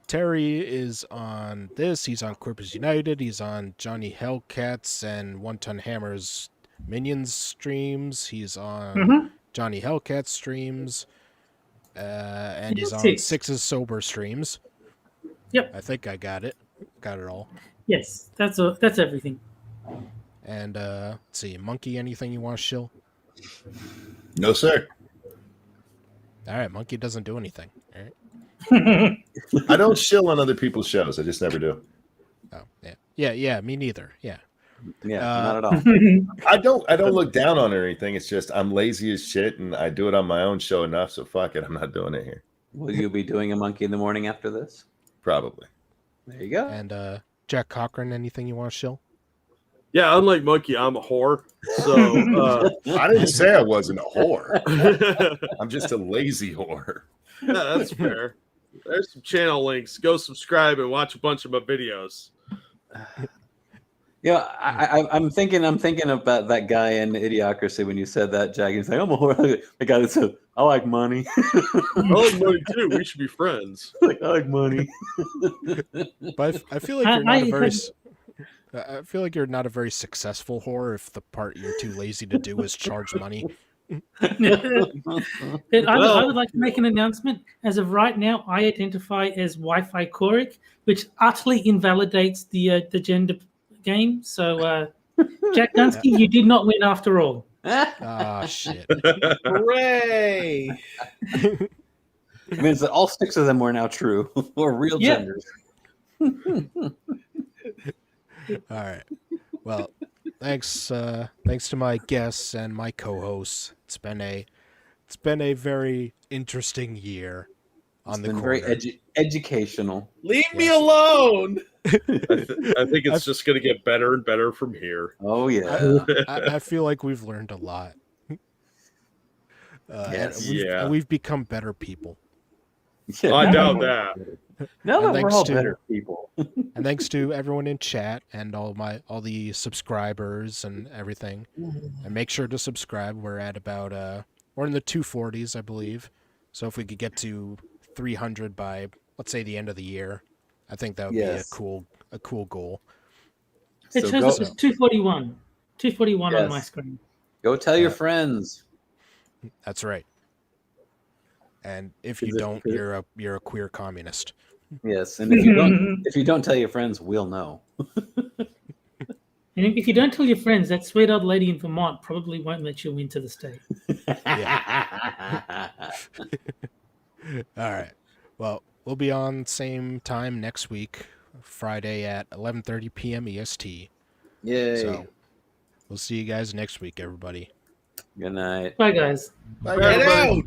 Speaker 1: Terry is on this. He's on Quippers United. He's on Johnny Hellcats and One Ton Hammer's Minions streams. He's on Johnny Hellcats streams. And he's on Six's Sober streams.
Speaker 4: Yep.
Speaker 1: I think I got it. Got it all.
Speaker 4: Yes, that's everything.
Speaker 1: And let's see, Monkey, anything you want to shill?
Speaker 5: No, sir.
Speaker 1: All right, Monkey doesn't do anything. All right.
Speaker 5: I don't shill on other people's shows. I just never do.
Speaker 1: Oh, yeah, me neither. Yeah,
Speaker 3: not at all.
Speaker 5: I don't look down on it or anything. It's just I'm lazy as shit, and I do it on my own show enough. So fuck it, I'm not doing it here.
Speaker 3: Will you be doing a Monkey in the Morning after this?
Speaker 5: Probably.
Speaker 3: There you go.
Speaker 1: And Jack Cochran, anything you want to shill?
Speaker 6: Yeah, unlike Monkey, I'm a whore. So
Speaker 5: I didn't say I wasn't a whore. I'm just a lazy whore.
Speaker 6: Yeah, that's fair. There's some channel links. Go subscribe and watch a bunch of my videos.
Speaker 3: Yeah, I'm thinking about that guy in Idiocracy when you said that, Jack. He's like, I'm a whore. The guy that said, I like money.
Speaker 6: I like money too. We should be friends.
Speaker 3: Like, I like money.
Speaker 1: But I feel like you're not a very. I feel like you're not a very successful whore if the part you're too lazy to do is charge money.
Speaker 4: I would like to make an announcement. As of right now, I identify as Wi-Fi Choric, which utterly invalidates the gender game. So, Jack Dunsky, you did not win after all.
Speaker 1: Ah, shit.
Speaker 2: Hooray!
Speaker 3: It means that all 6 of them were now true, or real genders.
Speaker 1: All right. Well, thanks to my guests and my co-hosts. It's been a very interesting year on the corner.
Speaker 3: Very educational.
Speaker 2: Leave me alone.
Speaker 6: I think it's just going to get better and better from here.
Speaker 3: Oh yeah.
Speaker 1: I feel like we've learned a lot.
Speaker 3: Yes.
Speaker 1: We've become better people.
Speaker 3: Yeah,
Speaker 6: I doubt that.
Speaker 3: Now that we're all
Speaker 1: to-
Speaker 3: better people.
Speaker 1: And thanks to everyone in chat and all the subscribers and everything. And make sure to subscribe. We're at about we're in the 240s, I believe. So if we could get to 300 by, let's say, the end of the year, I think that would be a cool goal.
Speaker 4: It shows us as 241. 241 on my screen.
Speaker 3: Go tell your friends.
Speaker 1: That's right. And if you don't, you're a queer communist.
Speaker 3: Yes, and if you don't tell your friends, we'll know.
Speaker 4: And if you don't tell your friends, that sweet old lady in Vermont probably won't let you into the state.
Speaker 1: All right. Well, we'll be on same time next week, Friday at 11:30 p.m. EST.
Speaker 3: Yay.
Speaker 1: So we'll see you guys next week, everybody.
Speaker 3: Good night.
Speaker 4: Bye, guys.
Speaker 5: Bye,
Speaker 2: Get
Speaker 5: everybody.
Speaker 2: out.